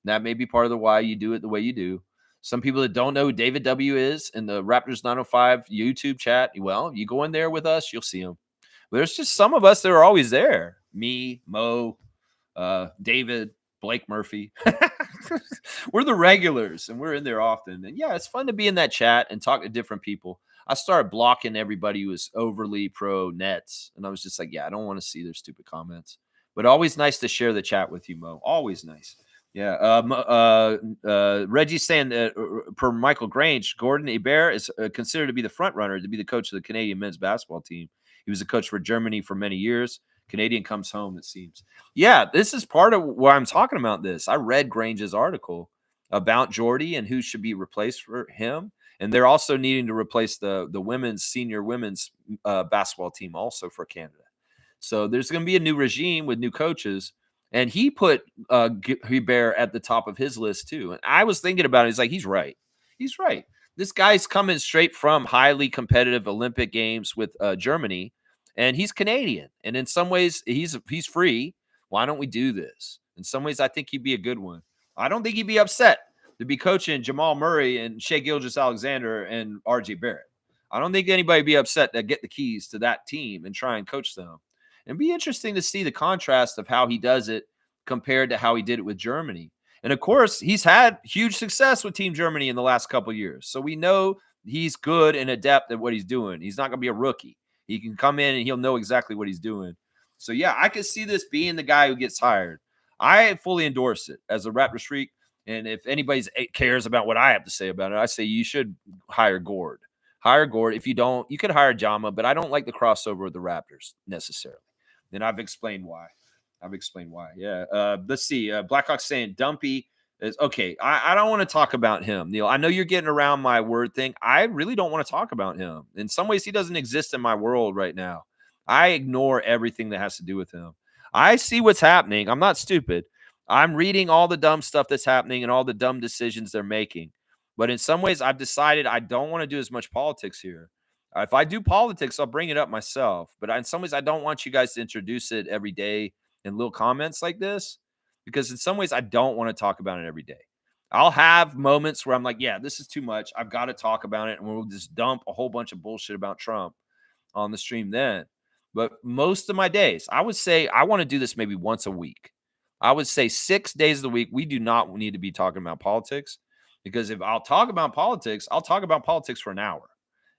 That may be part of the why you do it the way you do. Some people that don't know who David W. is in the Raptors 905 YouTube chat, well, you go in there with us, you'll see him. But there's just some of us that are always there. Me, Mo, David, Blake Murphy. We're the regulars, and we're in there often. And yeah, it's fun to be in that chat and talk to different people. I started blocking everybody who was overly pro Nets, and I was just like, yeah, I don't want to see their stupid comments. But always nice to share the chat with you, Mo. Always nice. Yeah. Reggie's saying that per Michael Grange, Gordon Hebert is considered to be the front runner to be the coach of the Canadian men's basketball team. He was a coach for Germany for many years. Canadian comes home, it seems. Yeah, this is part of why I'm talking about this. I read Grange's article about Jordy and who should be replaced for him. And they're also needing to replace the women's senior women's basketball team also for Canada. So there's going to be a new regime with new coaches. And he put Hebert at the top of his list too. And I was thinking about it. He's like, he's right. He's right. This guy's coming straight from highly competitive Olympic Games with Germany, and he's Canadian. And in some ways, he's free. Why don't we do this? In some ways, I think he'd be a good one. I don't think he'd be upset to be coaching Jamal Murray and Shea Gilgeous-Alexander and R.J. Barrett. I don't think anybody would be upset to get the keys to that team and try and coach them. It'd be interesting to see the contrast of how he does it compared to how he did it with Germany. And of course, he's had huge success with Team Germany in the last couple of years. So we know he's good and adept at what he's doing. He's not going to be a rookie. He can come in and he'll know exactly what he's doing. So yeah, I could see this being the guy who gets hired. I fully endorse it as a Raptors freak. And if anybody cares about what I have to say about it, I say you should hire Gord. Hire Gord. If you don't, you could hire Jama, but I don't like the crossover with the Raptors necessarily. And I've explained why. Yeah. Let's see. Blackhawk saying Dumpy is okay. I don't want to talk about him, Neil. I know you're getting around my word thing. I really don't want to talk about him. In some ways, he doesn't exist in my world right now. I ignore everything that has to do with him. I see what's happening. I'm not stupid. I'm reading all the dumb stuff that's happening and all the dumb decisions they're making. But in some ways, I've decided I don't want to do as much politics here. If I do politics, I'll bring it up myself. But in some ways, I don't want you guys to introduce it every day in little comments like this, because in some ways, I don't want to talk about it every day. I'll have moments where I'm like, yeah, this is too much. I've got to talk about it. And we'll just dump a whole bunch of bullshit about Trump on the stream then. But most of my days, I would say I want to do this maybe once a week. I would say 6 days of the week, we do not need to be talking about politics, because if I'll talk about politics, I'll talk about politics for an hour.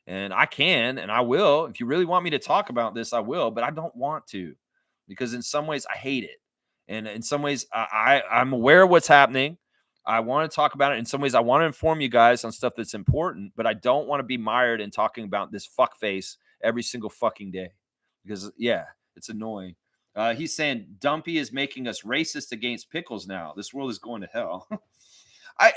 And I can, and I will. If you really want me to talk about this, I will, but I don't want to, because in some ways I hate it. And in some ways I'm aware of what's happening. I want to talk about it. In some ways I want to inform you guys on stuff that's important, but I don't want to be mired in talking about this fuckface every single fucking day, because yeah, it's annoying. He's saying Dumpy is making us racist against pickles now. This world is going to hell.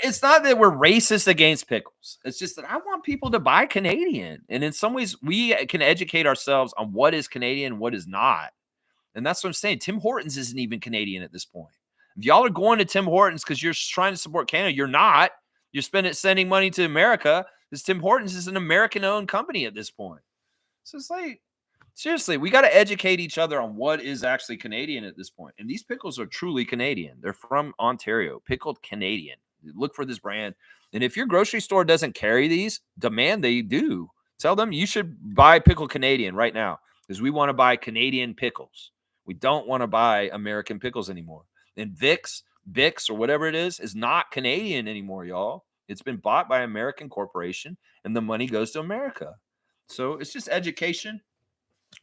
It's not that we're racist against pickles. It's just that I want people to buy Canadian. And in some ways, we can educate ourselves on what is Canadian and what is not. And that's what I'm saying. Tim Hortons isn't even Canadian at this point. If y'all are going to Tim Hortons because you're trying to support Canada, you're not. You're sending money to America, because Tim Hortons is an American-owned company at this point. So it's like, seriously, we got to educate each other on what is actually Canadian at this point. And these pickles are truly Canadian. They're from Ontario, pickled Canadian. Look for this brand. And if your grocery store doesn't carry these, demand they do. Tell them you should buy Pickle Canadian right now, because we want to buy Canadian pickles. We don't want to buy American pickles anymore. And Vicks, or whatever it is not Canadian anymore, y'all. It's been bought by an American corporation, and the money goes to America. So it's just education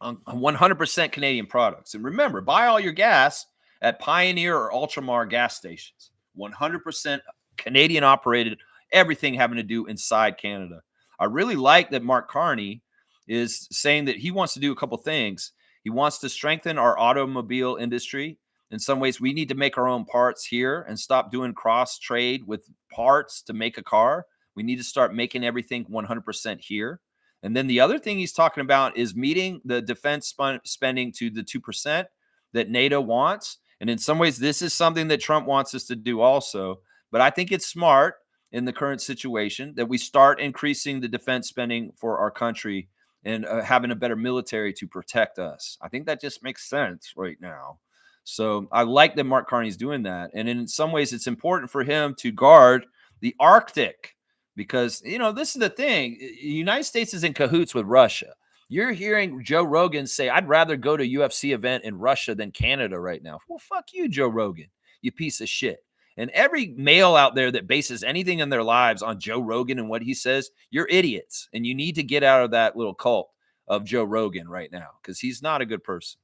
on 100% Canadian products. And remember, buy all your gas at Pioneer or Ultramar gas stations. 100% Canadian operated, everything having to do inside Canada. I really like that Mark Carney is saying that he wants to do a couple things. He wants to strengthen our automobile industry. In some ways, we need to make our own parts here and stop doing cross trade with parts to make a car. We need to start making everything 100% here. And then the other thing he's talking about is meeting the defense spending to the 2% that NATO wants. And in some ways, this is something that Trump wants us to do also. But I think it's smart in the current situation that we start increasing the defense spending for our country and having a better military to protect us. I think that just makes sense right now. So I like that Mark Carney's doing that. And in some ways, it's important for him to guard the Arctic because, this is the thing. The United States is in cahoots with Russia. You're hearing Joe Rogan say, I'd rather go to a UFC event in Russia than Canada right now. Well, fuck you, Joe Rogan, you piece of shit. And every male out there that bases anything in their lives on Joe Rogan and what he says, you're idiots. And you need to get out of that little cult of Joe Rogan right now because he's not a good person.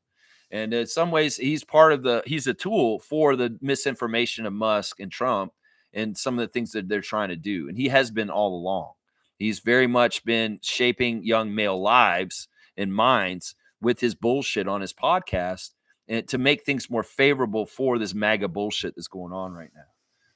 And in some ways, he's a tool for the misinformation of Musk and Trump and some of the things that they're trying to do. And he has been all along. He's very much been shaping young male lives and minds with his bullshit on his podcast and to make things more favorable for this MAGA bullshit that's going on right now.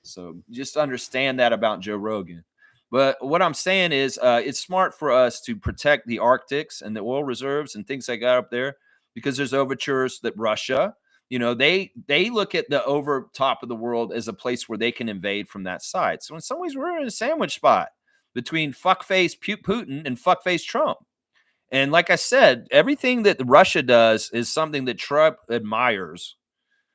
So just understand that about Joe Rogan. But what I'm saying is it's smart for us to protect the Arctics and the oil reserves and things like that up there because there's overtures that Russia, they look at the over top of the world as a place where they can invade from that side. So in some ways, we're in a sandwich spot between fuckface Putin and fuckface Trump. And like I said, everything that Russia does is something that Trump admires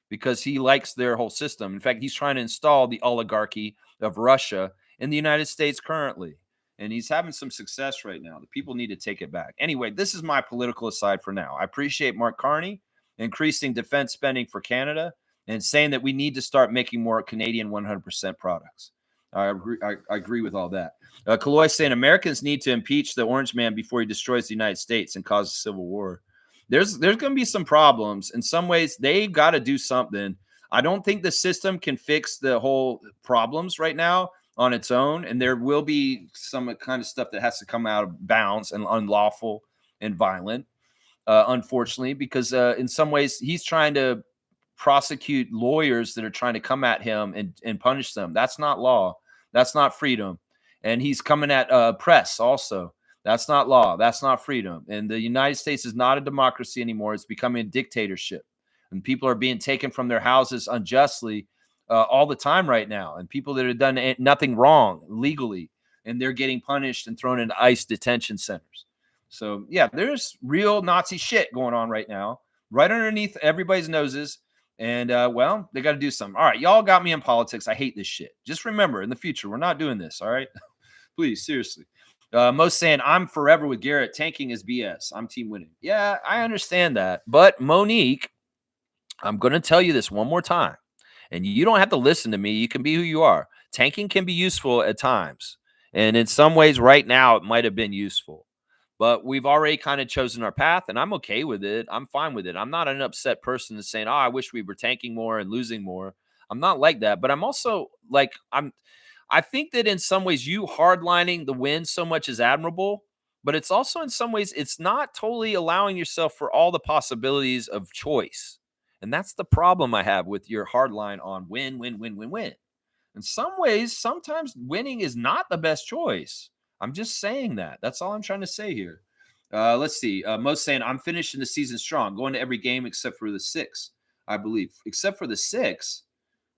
because he likes their whole system. In fact, he's trying to install the oligarchy of Russia in the United States currently. And he's having some success right now. The people need to take it back. Anyway, this is my political aside for now. I appreciate Mark Carney increasing defense spending for Canada and saying that we need to start making more Canadian 100% products. I agree with all that. Kaloy saying Americans need to impeach the Orange Man before he destroys the United States and causes civil war. There's going to be some problems. In some ways, they got to do something. I don't think the system can fix the whole problems right now on its own. And there will be some kind of stuff that has to come out of bounds and unlawful and violent, unfortunately, because in some ways he's trying to prosecute lawyers that are trying to come at him and punish them. That's not law. That's not freedom. And he's coming at press also. That's not law. That's not freedom. And the United States is not a democracy anymore. It's becoming a dictatorship. And people are being taken from their houses unjustly all the time right now. And people that have done nothing wrong legally, and they're getting punished and thrown into ICE detention centers. So, yeah, there's real Nazi shit going on right now, right underneath everybody's noses. And, well, they got to do something. All right, y'all got me in politics. I hate this shit. Just remember, in the future, we're not doing this, all right? Please, seriously. Most saying, I'm forever with Garrett. Tanking is BS. I'm team winning. Yeah, I understand that. But, Monique, I'm going to tell you this one more time. And you don't have to listen to me. You can be who you are. Tanking can be useful at times. And in some ways, right now, it might have been useful. But we've already kind of chosen our path, and I'm okay with it. I'm fine with it. I'm not an upset person that's saying, I wish we were tanking more and losing more. I'm not like that. But I'm also like, I think that in some ways, you hardlining the win so much is admirable. But it's also in some ways, it's not totally allowing yourself for all the possibilities of choice. And that's the problem I have with your hardline on win, win, win, win, win. In some ways, sometimes winning is not the best choice. I'm just saying that. That's all I'm trying to say here. Let's see. Most saying, I'm finishing the season strong, going to every game except for the 6, I believe. Except for the 6?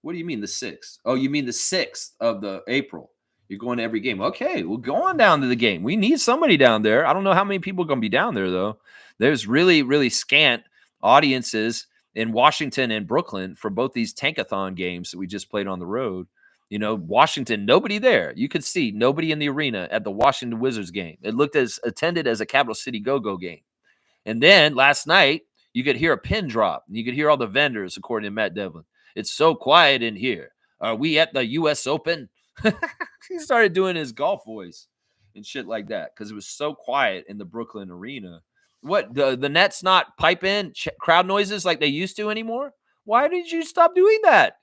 What do you mean the 6th? Oh, you mean the 6th of the April. You're going to every game. Okay, well, go on down to the game. We need somebody down there. I don't know how many people are going to be down there, though. There's really, really scant audiences in Washington and Brooklyn for both these tankathon games that we just played on the road. Washington, nobody there. You could see nobody in the arena at the Washington Wizards game. It looked as attended as a Capital City Go-Go game. And then last night, you could hear a pin drop. And you could hear all the vendors, according to Matt Devlin. It's so quiet in here. Are we at the U.S. Open? He started doing his golf voice and shit like that because it was so quiet in the Brooklyn arena. What the Nets not pipe in crowd noises like they used to anymore? Why did you stop doing that?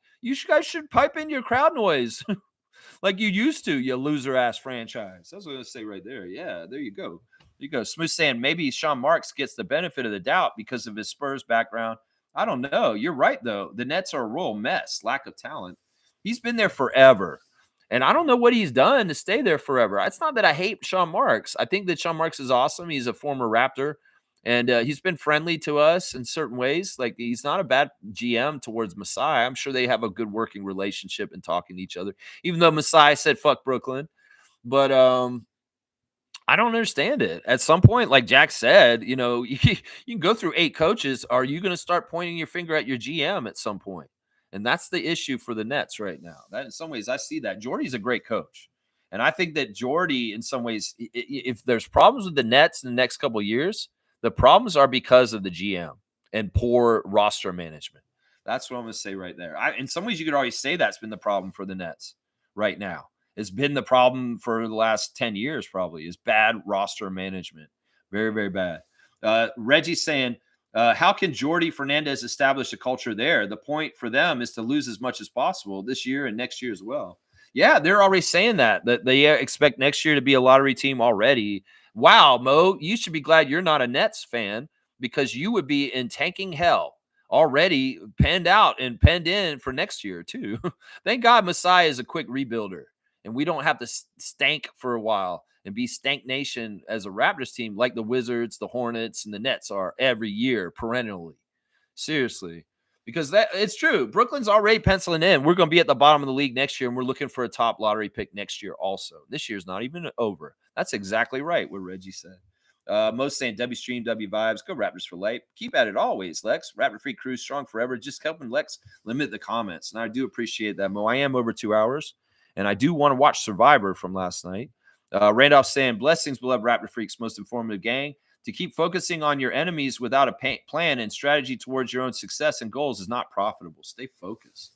Guys should pipe in your crowd noise like you used to, you loser ass franchise. That's what I'm gonna say right there. Yeah, there you go. You go. Smooth saying maybe Sean Marks gets the benefit of the doubt because of his Spurs background. I don't know. You're right though. The Nets are a royal mess, lack of talent. He's been there forever. And I don't know what he's done to stay there forever. It's not that I hate Sean Marks. I think that Sean Marks is awesome. He's a former Raptor, and he's been friendly to us in certain ways. Like he's not a bad GM towards Masai. I'm sure they have a good working relationship and talking to each other. Even though Masai said "fuck Brooklyn," but I don't understand it. At some point, like Jack said, you can go through 8 coaches. Are you going to start pointing your finger at your GM at some point? And that's the issue for the Nets right now. That in some ways, I see that. Jordy's a great coach. And I think that Jordy, in some ways, if there's problems with the Nets in the next couple of years, the problems are because of the GM and poor roster management. That's what I'm going to say right there. In some ways, you could always say that's been the problem for the Nets right now. It's been the problem for the last 10 years, probably, is bad roster management. Very, very bad. Reggie's saying, how can Jordy Fernandez establish a culture there? The point for them is to lose as much as possible this year and next year as well. Yeah, they're already saying that they expect next year to be a lottery team already. Wow, Mo, you should be glad you're not a Nets fan because you would be in tanking hell already penned out and penned in for next year, too. Thank God Messiah is a quick rebuilder and we don't have to stank for a while and be stank nation as a Raptors team like the Wizards, the Hornets, and the Nets are every year perennially. Seriously. Because that it's true. Brooklyn's already penciling in. We're going to be at the bottom of the league next year, and we're looking for a top lottery pick next year also. This year's not even over. That's exactly right, what Reggie said. Most saying W Stream, W Vibes. Go Raptors for life. Keep at it always, Lex. Raptor Free Crew strong forever. Just helping Lex limit the comments. And I do appreciate that, Mo. I am over 2 hours, and I do want to watch Survivor from last night. Randolph saying, blessings, beloved Raptor Freaks, most informative gang. To keep focusing on your enemies without a plan and strategy towards your own success and goals is not profitable. Stay focused.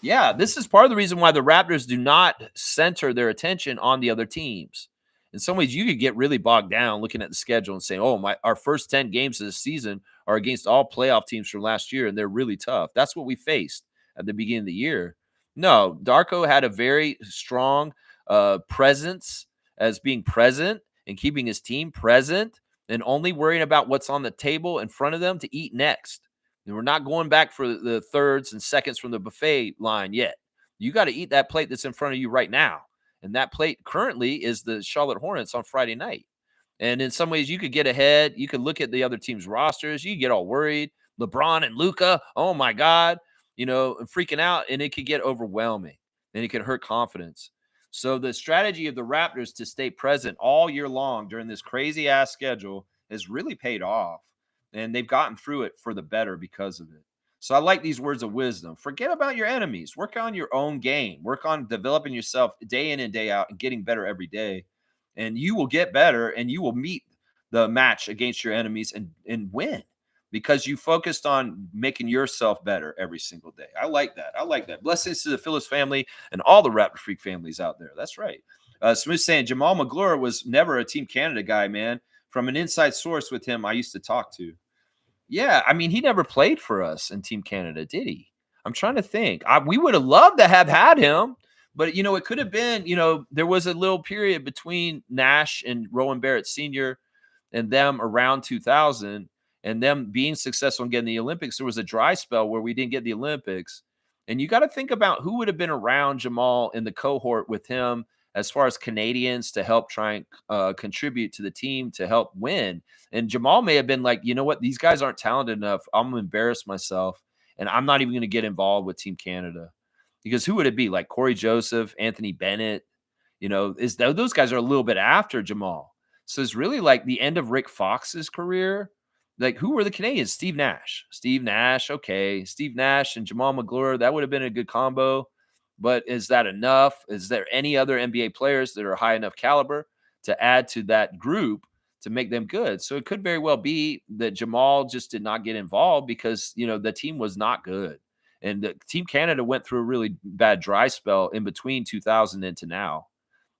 Yeah, this is part of the reason why the Raptors do not center their attention on the other teams. In some ways, you could get really bogged down looking at the schedule and saying, our first 10 games of the season are against all playoff teams from last year, and they're really tough. That's what we faced at the beginning of the year. No, Darko had a very strong presence as being present and keeping his team present and only worrying about what's on the table in front of them to eat next. And we're not going back for the thirds and seconds from the buffet line yet. You got to eat that plate that's in front of you right now. And that plate currently is the Charlotte Hornets on Friday night. And in some ways, you could get ahead. You could look at the other team's rosters. You get all worried. LeBron and Luka, oh my God, freaking out. And it could get overwhelming. And it could hurt confidence. So the strategy of the Raptors to stay present all year long during this crazy ass schedule has really paid off. And they've gotten through it for the better because of it. So I like these words of wisdom. Forget about your enemies. Work on your own game. Work on developing yourself day in and day out and getting better every day. And you will get better and you will meet the match against your enemies and win because you focused on making yourself better every single day. I like that. Blessings to the Phillips family and all the Raptor Freak families out there. That's right. Smooth saying Jamal McGlure was never a Team Canada guy, man. From an inside source with him I used to talk to. Yeah, I mean, he never played for us in Team Canada, did he? I'm trying to think. We would have loved to have had him, but, it could have been, there was a little period between Nash and Rowan Barrett Sr. and them around 2000 and them being successful in getting the Olympics. There was a dry spell where we didn't get the Olympics. And you got to think about who would have been around Jamal in the cohort with him as far as Canadians to help try and contribute to the team to help win. And Jamal may have been like, you know what? These guys aren't talented enough. I'm going to embarrass myself. And I'm not even going to get involved with Team Canada. Because who would it be? Like Corey Joseph, Anthony Bennett, those guys are a little bit after Jamal. So it's really like the end of Rick Fox's career. Like, who were the Canadians? Steve Nash. Okay. Steve Nash and Jamal McGlure. That would have been a good combo. But is that enough? Is there any other NBA players that are high enough caliber to add to that group to make them good? So it could very well be that Jamal just did not get involved because, the team was not good. And Team Canada went through a really bad dry spell in between 2000 and to now.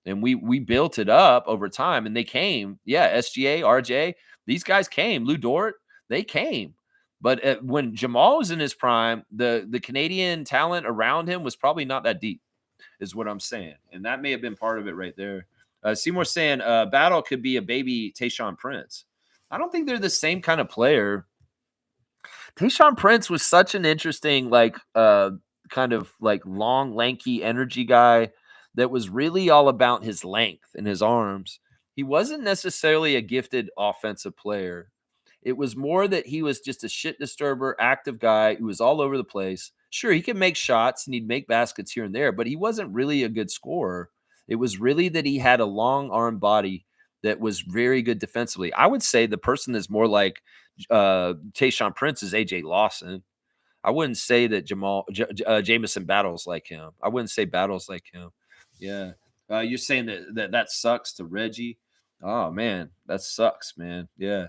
And we built it up over time, and they came. Yeah, SGA, RJ, these guys came. Lou Dort, they came. But when Jamal was in his prime, the Canadian talent around him was probably not that deep, is what I'm saying. And that may have been part of it right there. Seymour saying Battle could be a baby Tayshaun Prince. I don't think they're the same kind of player. Tayshaun Prince was such an interesting, kind of like long, lanky energy guy that was really all about his length and his arms. He wasn't necessarily a gifted offensive player. It was more that he was just a shit disturber, active guy who was all over the place. Sure, he could make shots and he'd make baskets here and there, but he wasn't really a good scorer. It was really that he had a long arm body that was very good defensively. I would say the person that's more like Tayshaun Prince is AJ Lawson. I wouldn't say that Jamison Battles like him. I wouldn't say Battles like him. Yeah. You're saying that sucks to Reggie. Oh man, that sucks, man. Yeah.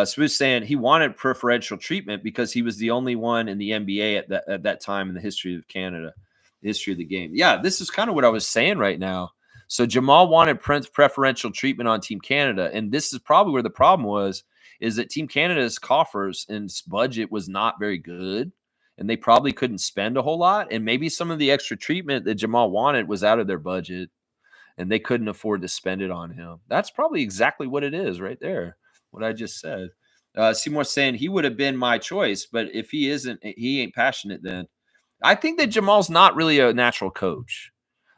Smooth saying he wanted preferential treatment because he was the only one in the NBA at that time in the history of Canada, the history of the game. Yeah, this is kind of what I was saying right now. So Jamal wanted preferential treatment on Team Canada, and this is probably where the problem was, is that Team Canada's coffers and budget was not very good, and they probably couldn't spend a whole lot, and maybe some of the extra treatment that Jamal wanted was out of their budget, and they couldn't afford to spend it on him. That's probably exactly what it is right there, what I just said. Seymour saying he would have been my choice, but if he isn't, he ain't passionate then. I think that Jamal's not really a natural coach.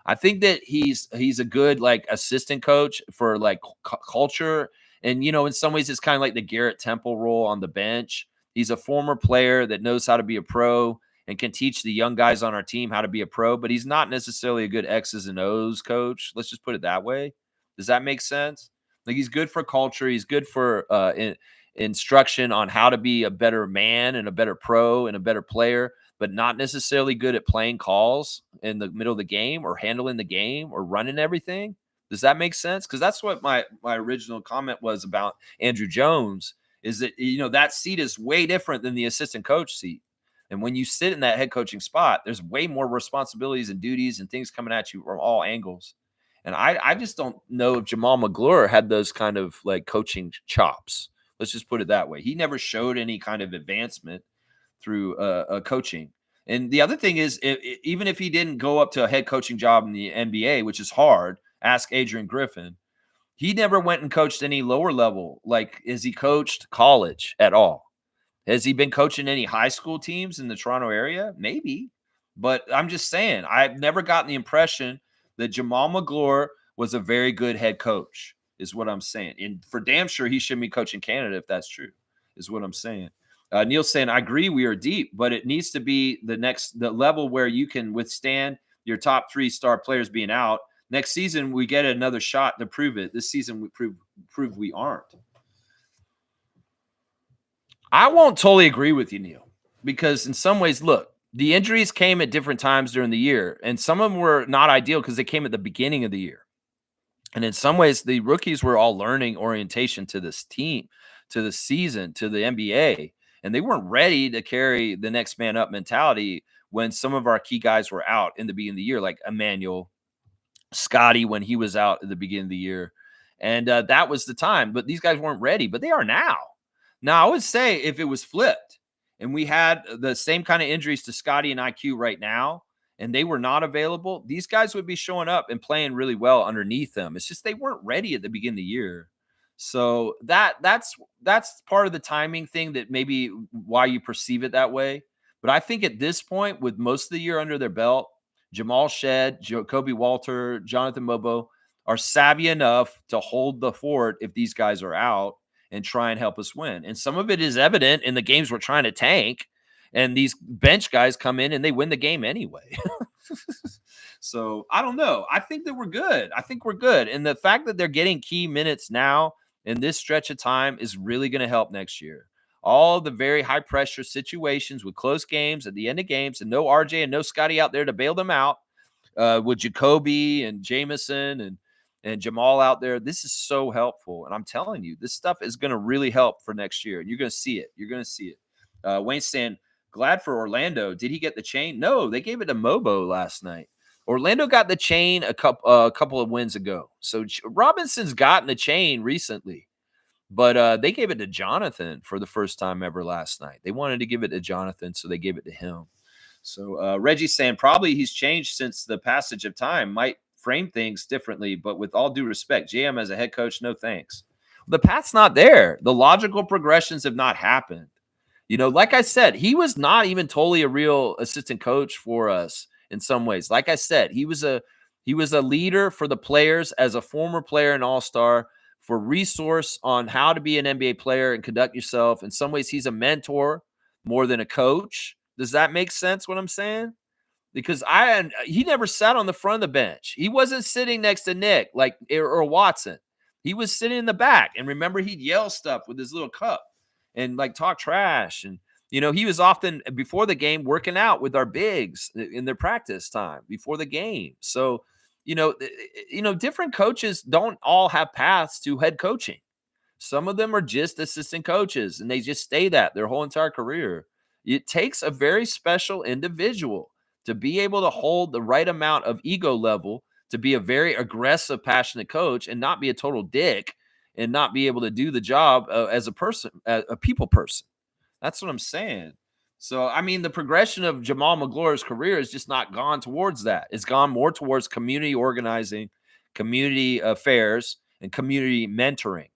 I think that he's a good like assistant coach for like culture. And, in some ways it's kind of like the Garrett Temple role on the bench. He's a former player that knows how to be a pro and can teach the young guys on our team how to be a pro, but he's not necessarily a good X's and O's coach. Let's just put it that way. Does that make sense? Like he's good for culture. He's good for instruction on how to be a better man and a better pro and a better player, but not necessarily good at playing calls in the middle of the game or handling the game or running everything. Does that make sense? Because that's what my original comment was about Andrew Jones, is that, that seat is way different than the assistant coach seat. And when you sit in that head coaching spot, there's way more responsibilities and duties and things coming at you from all angles. And I just don't know if Jamal McGlure had those kind of like coaching chops. Let's just put it that way. He never showed any kind of advancement through coaching. And the other thing is, even if he didn't go up to a head coaching job in the NBA, which is hard, ask Adrian Griffin, he never went and coached any lower level. Like, has he coached college at all? Has he been coaching any high school teams in the Toronto area? Maybe. But I'm just saying, I've never gotten the impression that Jamal McGlure was a very good head coach, is what I'm saying. And for damn sure, he shouldn't be coaching Canada if that's true, is what I'm saying. Neil's saying, I agree we are deep, but it needs to be the level where you can withstand your top 3-star players being out. Next season, we get another shot to prove it. This season, we prove we aren't. I won't totally agree with you, Neil, because in some ways, look, the injuries came at different times during the year, and some of them were not ideal because they came at the beginning of the year. And in some ways, the rookies were all learning orientation to this team, to the season, to the NBA, and they weren't ready to carry the next man up mentality when some of our key guys were out in the beginning of the year, like Emmanuel, Scotty when he was out at the beginning of the year. And that was the time. But these guys weren't ready, but they are now. Now, I would say if it was flipped and we had the same kind of injuries to Scotty and IQ right now, and they were not available, these guys would be showing up and playing really well underneath them. It's just they weren't ready at the beginning of the year. So that's part of the timing thing that maybe why you perceive it that way. But I think at this point, with most of the year under their belt, Jamal Shed, Jacoby Walter, Jonathan Mobo are savvy enough to hold the fort if these guys are out and try and help us win. And some of it is evident in the games we're trying to tank. And these bench guys come in and they win the game anyway. So I don't know. I think that we're good. And the fact that they're getting key minutes now in this stretch of time is really going to help next year. All the very high pressure situations with close games at the end of games and no RJ and no Scotty out there to bail them out with Jacoby and Jamison and Jamal out there. This is so helpful. And I'm telling you, this stuff is going to really help for next year. You're going to see it. Wayne's saying Glad for Orlando. Did he get the chain? No, they gave it to Mobo last night. Orlando got the chain a couple of wins ago. So Robinson's gotten the chain recently. But they gave it to Jonathan for the first time ever last night. They wanted to give it to Jonathan, so they gave it to him. So Reggie's saying probably he's changed since the passage of time, might frame things differently, but with all due respect, JM as a head coach, no thanks. The path's not there. The logical progressions have not happened. Like I said, he was not even totally a real assistant coach for us in some ways. Like I said, he was a leader for the players as a former player and all-star, for resource on how to be an NBA player and conduct yourself. In some ways, he's a mentor more than a coach. Does that make sense what I'm saying? Because he never sat on the front of the bench. He wasn't sitting next to Nick or Watson. He was sitting in the back. And remember, he'd yell stuff with his little cup and talk trash. And, he was often before the game working out with our bigs in their practice time before the game. So, different coaches don't all have paths to head coaching. Some of them are just assistant coaches and they just stay that their whole entire career. It takes a very special individual to be able to hold the right amount of ego level to be a very aggressive, passionate coach and not be a total dick and not be able to do the job as a person, a people person. That's what I'm saying. So, I mean, the progression of Jamal Magloire's career has just not gone towards that. It's gone more towards community organizing, community affairs, and community mentoring.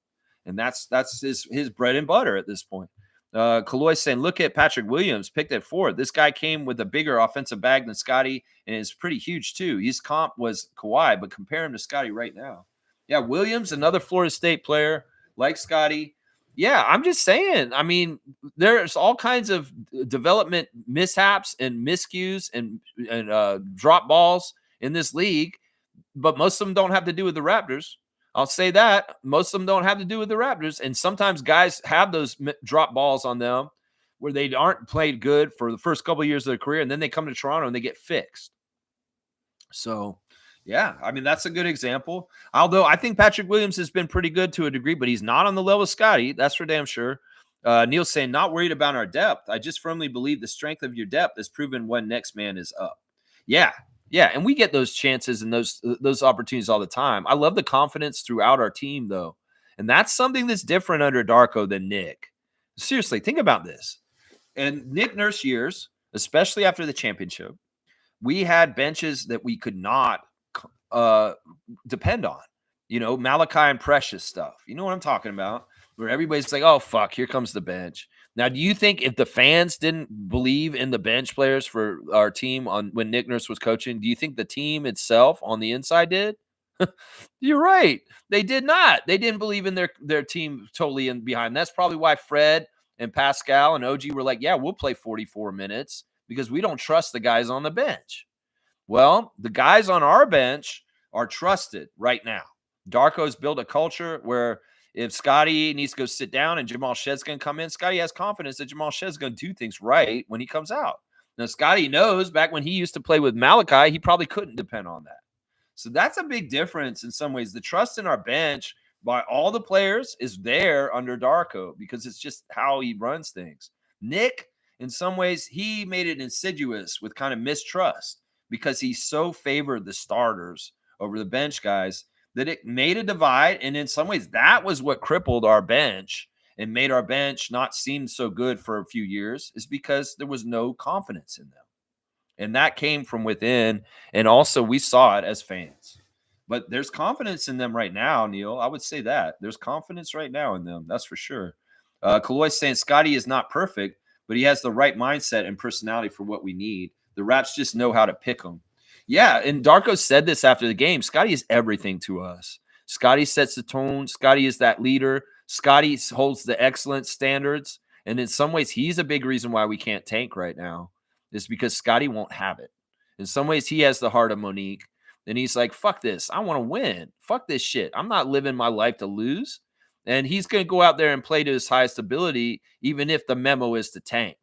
And that's his bread and butter at this point. Kaloy saying, look at Patrick Williams, picked at 4. This guy came with a bigger offensive bag than Scotty, and is pretty huge too. His comp was Kawhi, but compare him to Scotty right now. Yeah, Williams, another Florida State player, like Scotty. Yeah, I'm just saying. I mean, there's all kinds of development mishaps and miscues and drop balls in this league, but most of them don't have to do with the Raptors. I'll say that. Most of them don't have to do with the Raptors, and sometimes guys have those drop balls on them where they aren't played good for the first couple of years of their career, and then they come to Toronto and they get fixed. So, yeah, I mean, that's a good example. Although I think Patrick Williams has been pretty good to a degree, but he's not on the level of Scotty. That's for damn sure. Neil's saying, not worried about our depth. I just firmly believe the strength of your depth is proven when next man is up. Yeah, and we get those chances and those opportunities all the time. I love the confidence throughout our team, though. And that's something that's different under Darko than Nick. Seriously, think about this. And Nick Nurse years, especially after the championship, we had benches that we could not depend on, Malachi and Precious stuff. You know what I'm talking about? Where everybody's like, oh, fuck, here comes the bench. Now, do you think if the fans didn't believe in the bench players for our team when Nick Nurse was coaching, do you think the team itself on the inside did? You're right. They did not. They didn't believe in their team totally in behind. That's probably why Fred and Pascal and OG were like, yeah, we'll play 44 minutes because we don't trust the guys on the bench. Well, the guys on our bench are trusted right now. Darko's built a culture where if Scotty needs to go sit down and Jamal Shedd's going to come in, Scotty has confidence that Jamal Shedd's going to do things right when he comes out. Now, Scotty knows back when he used to play with Malachi, he probably couldn't depend on that. So that's a big difference in some ways. The trust in our bench by all the players is there under Darko because it's just how he runs things. Nick, in some ways, he made it insidious with kind of mistrust because he so favored the starters over the bench guys that it made a divide. And in some ways, that was what crippled our bench and made our bench not seem so good for a few years, is because there was no confidence in them. And that came from within. And also we saw it as fans. But there's confidence in them right now, Neil. I would say that. There's confidence right now in them. That's for sure. Kaloy's saying Scotty is not perfect, but he has the right mindset and personality for what we need. The Raps just know how to pick them. Yeah, and Darko said this after the game. Scotty is everything to us. Scotty sets the tone. Scotty is that leader. Scotty holds the excellence standards. And in some ways, he's a big reason why we can't tank right now. Is because Scotty won't have it. In some ways, he has the heart of Monique. And he's like, fuck this. I want to win. Fuck this shit. I'm not living my life to lose. And he's going to go out there and play to his highest ability, even if the memo is to tank.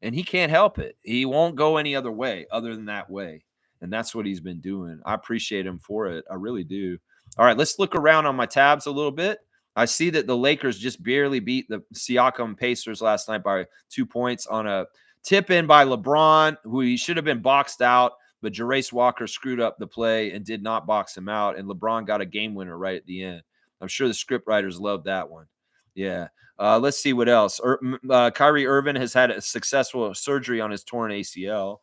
And he can't help it. He won't go any other way other than that way. And that's what he's been doing. I appreciate him for it. I really do. All right, let's look around on my tabs a little bit. I see that the Lakers just barely beat the Siakam Pacers last night by 2 points on a Tip in by LeBron, who he should have been boxed out, but Jarace Walker screwed up the play and did not box him out. And LeBron got a game winner right at the end. I'm sure the script writers loved that one. Yeah. Let's see what else. Kyrie Irving has had a successful surgery on his torn ACL.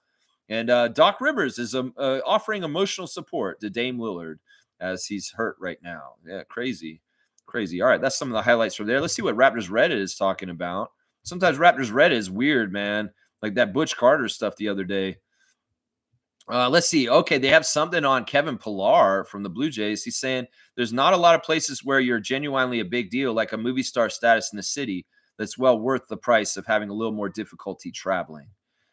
And Doc Rivers is offering emotional support to Dame Lillard as he's hurt right now. Yeah, crazy. Crazy. All right, that's some of the highlights from there. Let's see what Raptors Reddit is talking about. Sometimes Raptors Reddit is weird, man. Like that Butch Carter stuff the other day. Let's see. Okay, they have something on Kevin Pillar from the Blue Jays. He's saying there's not a lot of places where you're genuinely a big deal, like a movie star status in the city, that's well worth the price of having a little more difficulty traveling.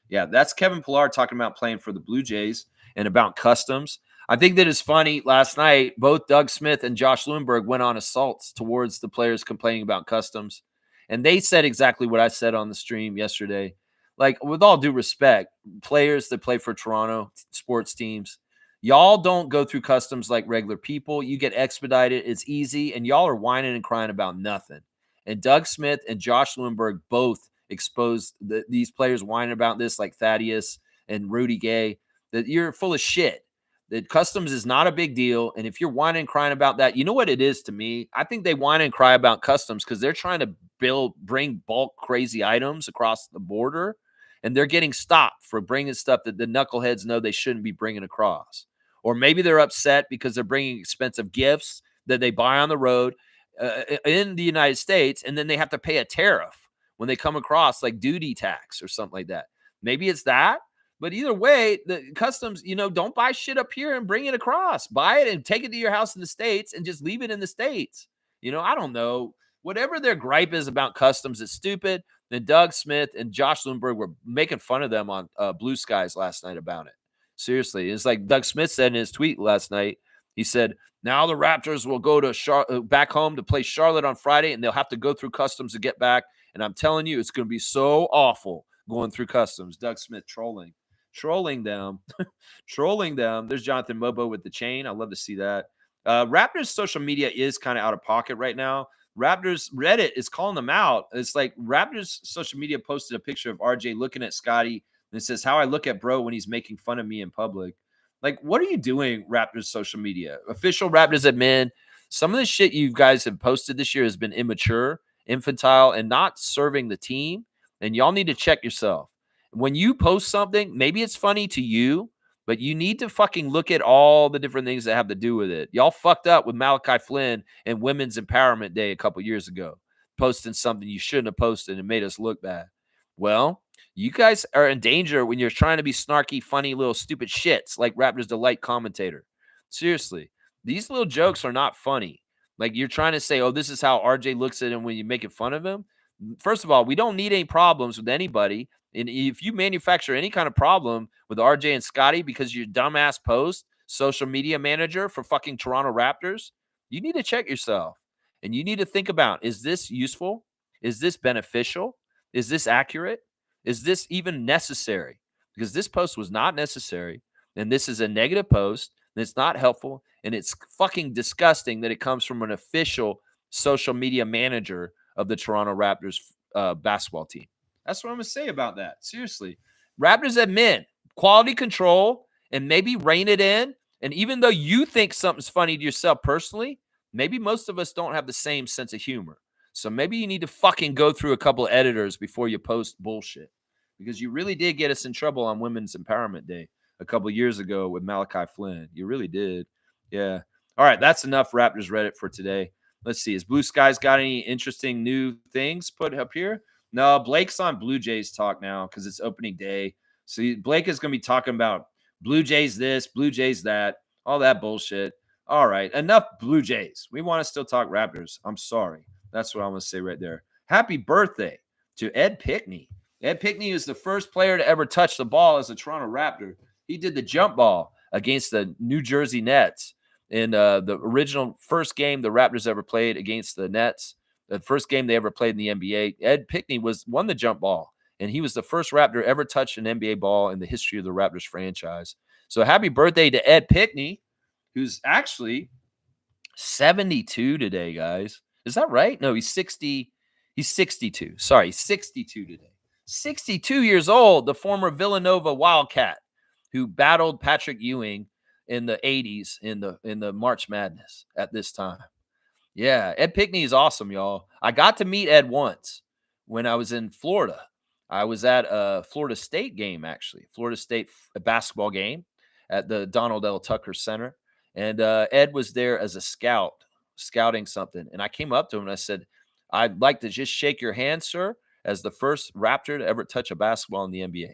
Yeah, that's Kevin Pillar talking about playing for the Blue Jays and about customs. I think that is funny. Last night, both Doug Smith and Josh Lewinberg went on assaults towards the players complaining about customs. And they said exactly what I said on the stream yesterday. Like, with all due respect, players that play for Toronto sports teams, y'all don't go through customs like regular people. You get expedited. It's easy. And y'all are whining and crying about nothing. And Doug Smith and Josh Lewinberg both exposed these players whining about this, like Thaddeus and Rudy Gay, that you're full of shit. That customs is not a big deal. And if you're whining and crying about that, you know what it is to me? I think they whine and cry about customs because they're trying to bring bulk crazy items across the border. And they're getting stopped for bringing stuff that the knuckleheads know they shouldn't be bringing across. Or maybe they're upset because they're bringing expensive gifts that they buy on the road in the United States, and then they have to pay a tariff when they come across, like duty tax or something like that. Maybe it's that. But either way, the customs, don't buy shit up here and bring it across. Buy it and take it to your house in the States and just leave it in the States. I don't know. Whatever their gripe is about customs is stupid. Then Doug Smith and Josh Lundberg were making fun of them on Blue Skies last night about it. Seriously. It's like Doug Smith said in his tweet last night. He said, now the Raptors will go to back home to play Charlotte on Friday, and they'll have to go through customs to get back. And I'm telling you, it's going to be so awful going through customs. Doug Smith trolling them. Trolling them. There's Jonathan Mobo with the chain. I love to see that. Raptors social media is kind of out of pocket right now. Raptors Reddit is calling them out. It's like Raptors social media posted a picture of RJ looking at Scotty, and it says, how I look at bro when he's making fun of me in public. Like, what are you doing, Raptors social media? Official Raptors admin. Some of the shit you guys have posted this year has been immature, infantile, and not serving the team. And y'all need to check yourself. When you post something, maybe it's funny to you, but you need to fucking look at all the different things that have to do with it. Y'all fucked up with Malachi Flynn and Women's Empowerment Day a couple years ago, posting something you shouldn't have posted and made us look bad. Well, you guys are in danger when you're trying to be snarky, funny, little stupid shits like Raptors Delight commentator. Seriously, these little jokes are not funny. Like, you're trying to say, oh, this is how RJ looks at him when you're making fun of him. First of all, we don't need any problems with anybody. And if you manufacture any kind of problem with RJ and Scotty because your dumbass post, social media manager for fucking Toronto Raptors, you need to check yourself. And you need to think about, is this useful? Is this beneficial? Is this accurate? Is this even necessary? Because this post was not necessary. And this is a negative post. And it's not helpful. And it's fucking disgusting that it comes from an official social media manager of the Toronto Raptors basketball team. That's what I'm going to say about that. Seriously. Raptors admin, quality control, and maybe rein it in. And even though you think something's funny to yourself personally, maybe most of us don't have the same sense of humor. So maybe you need to fucking go through a couple of editors before you post bullshit. Because you really did get us in trouble on Women's Empowerment Day a couple of years ago with Malachi Flynn. You really did. Yeah. All right. That's enough Raptors Reddit for today. Let's see. Has Blue Skies got any interesting new things put up here? No, Blake's on Blue Jays talk now because it's opening day. So Blake is going to be talking about Blue Jays this, Blue Jays that, all that bullshit. All right, enough Blue Jays. We want to still talk Raptors. I'm sorry. That's what I want to say right there. Happy birthday to Ed Pickney. Ed Pickney is the first player to ever touch the ball as a Toronto Raptor. He did the jump ball against the New Jersey Nets in the original first game the Raptors ever played against the Nets. The first game they ever played in the NBA, Ed Pickney won the jump ball, and he was the first Raptor ever touched an NBA ball in the history of the Raptors franchise. So happy birthday to Ed Pickney, who's actually 72 today, guys. Is that right? No, he's 60. He's 62. Sorry, 62 today. 62 years old, the former Villanova Wildcat who battled Patrick Ewing in the 80s in the March Madness at this time. Yeah, Ed Pinkney is awesome, y'all. I got to meet Ed once when I was in Florida. I was at a Florida State game, actually, Florida State basketball game at the Donald L. Tucker Center. And Ed was there as a scout, scouting something. And I came up to him and I said, I'd like to just shake your hand, sir, as the first Raptor to ever touch a basketball in the NBA.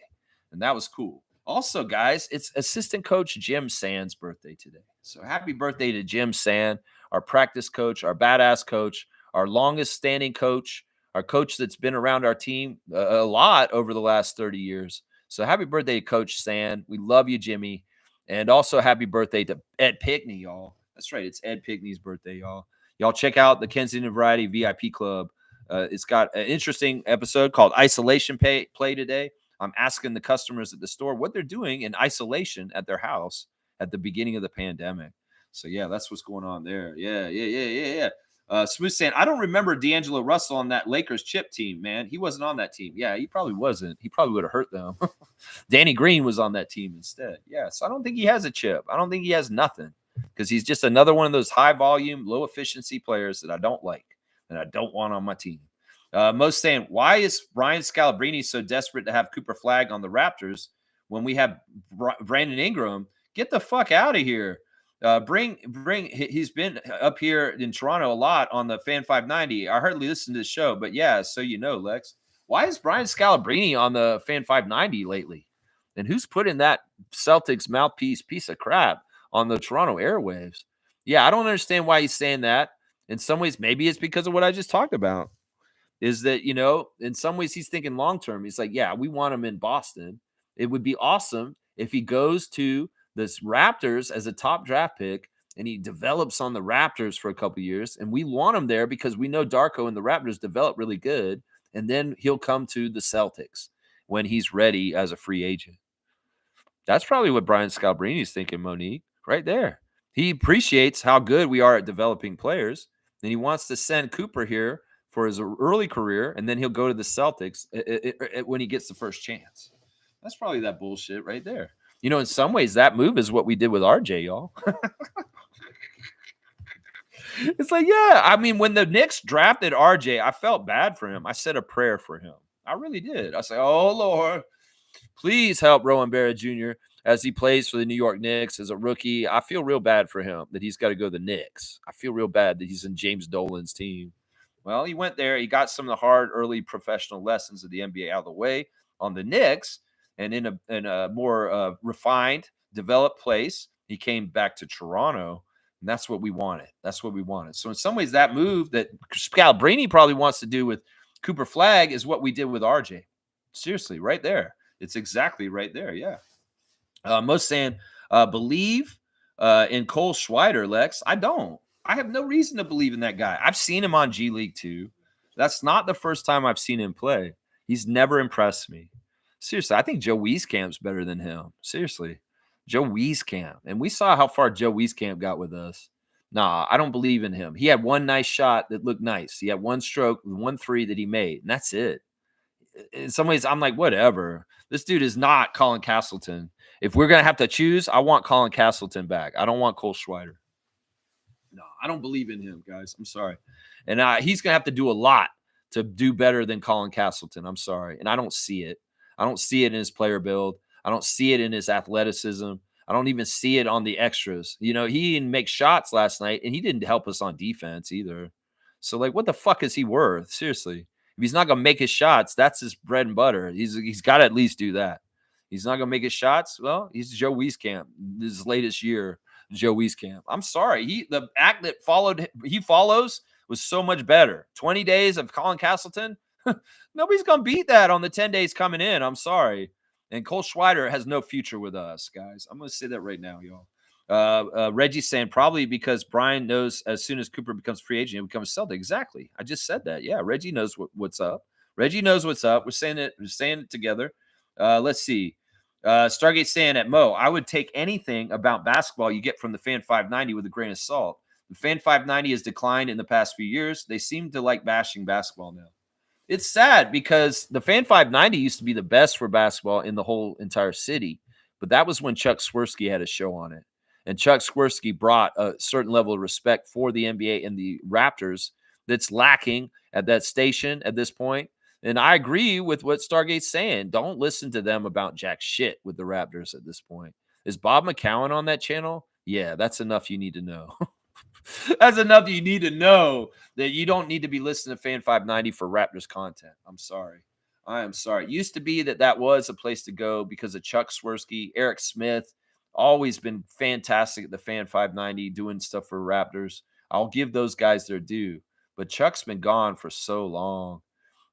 And that was cool. Also, guys, it's assistant coach Jim Sand's birthday today. So happy birthday to Jim Sand, our practice coach, our badass coach, our longest standing coach, our coach that's been around our team a lot over the last 30 years. So happy birthday to Coach Sand. We love you, Jimmy. And also happy birthday to Ed Pinkney, y'all. That's right. It's Ed Pinkney's birthday, y'all. Y'all check out the Kensington Variety VIP Club. It's got an interesting episode called Isolation Play today. I'm asking the customers at the store what they're doing in isolation at their house at the beginning of the pandemic. So, yeah, that's what's going on there. Yeah. Smooth saying, I don't remember D'Angelo Russell on that Lakers chip team, man. He wasn't on that team. Yeah, he probably wasn't. He probably would have hurt them. Danny Green was on that team instead. Yeah, so I don't think he has a chip. I don't think he has nothing because he's just another one of those high volume, low efficiency players that I don't like and I don't want on my team. Most saying, why is Brian Scalabrine so desperate to have Cooper Flagg on the Raptors when we have Brandon Ingram? Get the fuck out of here. He's been up here in Toronto a lot on the Fan 590. I hardly listen to the show, but yeah, so you know, Lex. Why is Brian Scalabrine on the Fan 590 lately? And who's putting that Celtics mouthpiece piece of crap on the Toronto airwaves? Yeah, I don't understand why he's saying that. In some ways, maybe it's because of what I just talked about. Is that, you know, in some ways he's thinking long term. He's like, yeah, we want him in Boston. It would be awesome if he goes to this Raptors as a top draft pick and he develops on the Raptors for a couple years. And we want him there because we know Darko and the Raptors develop really good. And then he'll come to the Celtics when he's ready as a free agent. That's probably what Brian Scalabrine is thinking, Monique, right there. He appreciates how good we are at developing players, and he wants to send Cooper here for his early career, and then he'll go to the Celtics when he gets the first chance. That's probably that bullshit right there. You know, in some ways, that move is what we did with RJ, y'all. It's like, yeah, I mean, when the Knicks drafted RJ, I felt bad for him. I said a prayer for him. I really did. I said, oh, Lord, please help Rowan Barrett Jr. as he plays for the New York Knicks as a rookie. I feel real bad for him that he's got to go to the Knicks. I feel real bad that he's in James Dolan's team. Well, he went there. He got some of the hard early professional lessons of the NBA out of the way on the Knicks, and in a more refined, developed place, he came back to Toronto, and that's what we wanted. That's what we wanted. So in some ways, that move that Scalabrine probably wants to do with Cooper Flagg is what we did with RJ. Seriously, right there. It's exactly right there. Yeah. Most saying, believe in Cole Schwider, Lex. I don't. I have no reason to believe in that guy. I've seen him on G League too. That's not the first time I've seen him play. He's never impressed me. Seriously, I think Joe Wieskamp's better than him. Seriously, Joe Wieskamp. And we saw how far Joe Wieskamp got with us. Nah, I don't believe in him. He had one nice shot that looked nice. He had one stroke, one three that he made, and that's it. In some ways, I'm like, whatever. This dude is not Colin Castleton. If we're going to have to choose, I want Colin Castleton back. I don't want Cole Schwider. No, I don't believe in him, guys. I'm sorry. And he's going to have to do a lot to do better than Colin Castleton. I'm sorry. And I don't see it. I don't see it in his player build. I don't see it in his athleticism. I don't even see it on the extras. You know, he didn't make shots last night, and he didn't help us on defense either. So, like, what the fuck is he worth? Seriously. If he's not going to make his shots, that's his bread and butter. He's got to at least do that. He's not going to make his shots. Well, he's Joe Wieskamp. His latest year, Joe Wieskamp. I'm sorry. The act that he follows was so much better. 20 days of Colin Castleton. Nobody's going to beat that on the 10 days coming in. I'm sorry. And Cole Schwider has no future with us, guys. I'm going to say that right now, y'all. Reggie's saying probably because Brian knows as soon as Cooper becomes free agent, he becomes Celtic. Exactly. I just said that. Yeah, Reggie knows what's up. Reggie knows what's up. We're saying it together. Let's see. Stargate saying at Mo, I would take anything about basketball you get from the Fan 590 with a grain of salt. The Fan 590 has declined in the past few years. They seem to like bashing basketball now. It's sad because the Fan 590 used to be the best for basketball in the whole entire city, but that was when Chuck Swirsky had a show on it. And Chuck Swirsky brought a certain level of respect for the NBA and the Raptors that's lacking at that station at this point. And I agree with what Stargate's saying. Don't listen to them about jack shit with the Raptors at this point. Is Bob McCowan on that channel? Yeah, that's enough you need to know. That's enough you need to know that you don't need to be listening to Fan 590 for Raptors content. I'm sorry. I am sorry. It used to be that was a place to go because of Chuck Swirsky, Eric Smith, always been fantastic at the Fan 590 doing stuff for Raptors. I'll give those guys their due. But Chuck's been gone for so long.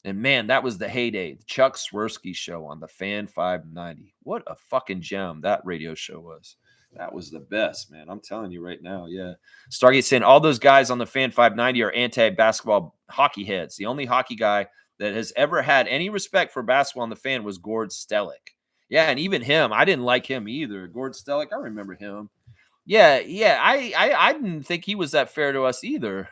And man, that was the heyday. The Chuck Swirsky show on the Fan 590. What a fucking gem that radio show was. That was the best, man. I'm telling you right now. Yeah. Stargate saying all those guys on the Fan 590 are anti-basketball hockey heads. The only hockey guy that has ever had any respect for basketball on the Fan was Gord Stellick. Yeah, and even him, I didn't like him either. Gord Stellick, I remember him. Yeah, I didn't think he was that fair to us either.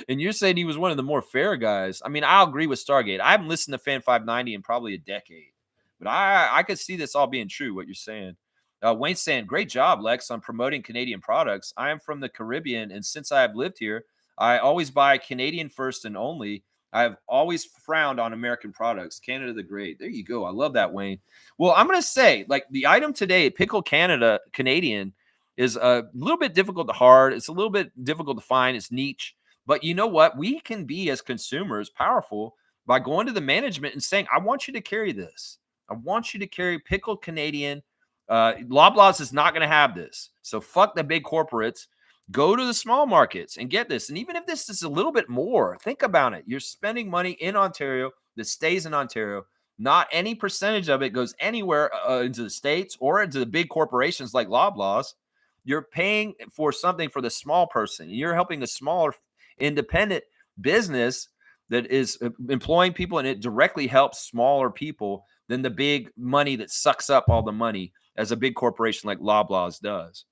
And you're saying he was one of the more fair guys. I mean, I'll agree with Stargate. I haven't listened to Fan 590 in probably a decade, but I could see this all being true. What you're saying, Wayne's saying, "Great job, Lex, on promoting Canadian products. I am from the Caribbean, and since I have lived here, I always buy Canadian first and only. I have always frowned on American products. Canada the great." There you go. I love that, Wayne. Well, I'm gonna say, like the item today, Pickle Canada Canadian, is a little bit difficult to hard. It's a little bit difficult to find. It's niche. But you know what? We can be, as consumers, powerful by going to the management and saying, I want you to carry this. I want you to carry pickled Canadian. Loblaws is not going to have this. So fuck the big corporates. Go to the small markets and get this. And even if this is a little bit more, think about it. You're spending money in Ontario that stays in Ontario. Not any percentage of it goes anywhere into the States or into the big corporations like Loblaws. You're paying for something for the small person. You're helping a smaller independent business that is employing people, and it directly helps smaller people than the big money that sucks up all the money as a big corporation like Loblaws does.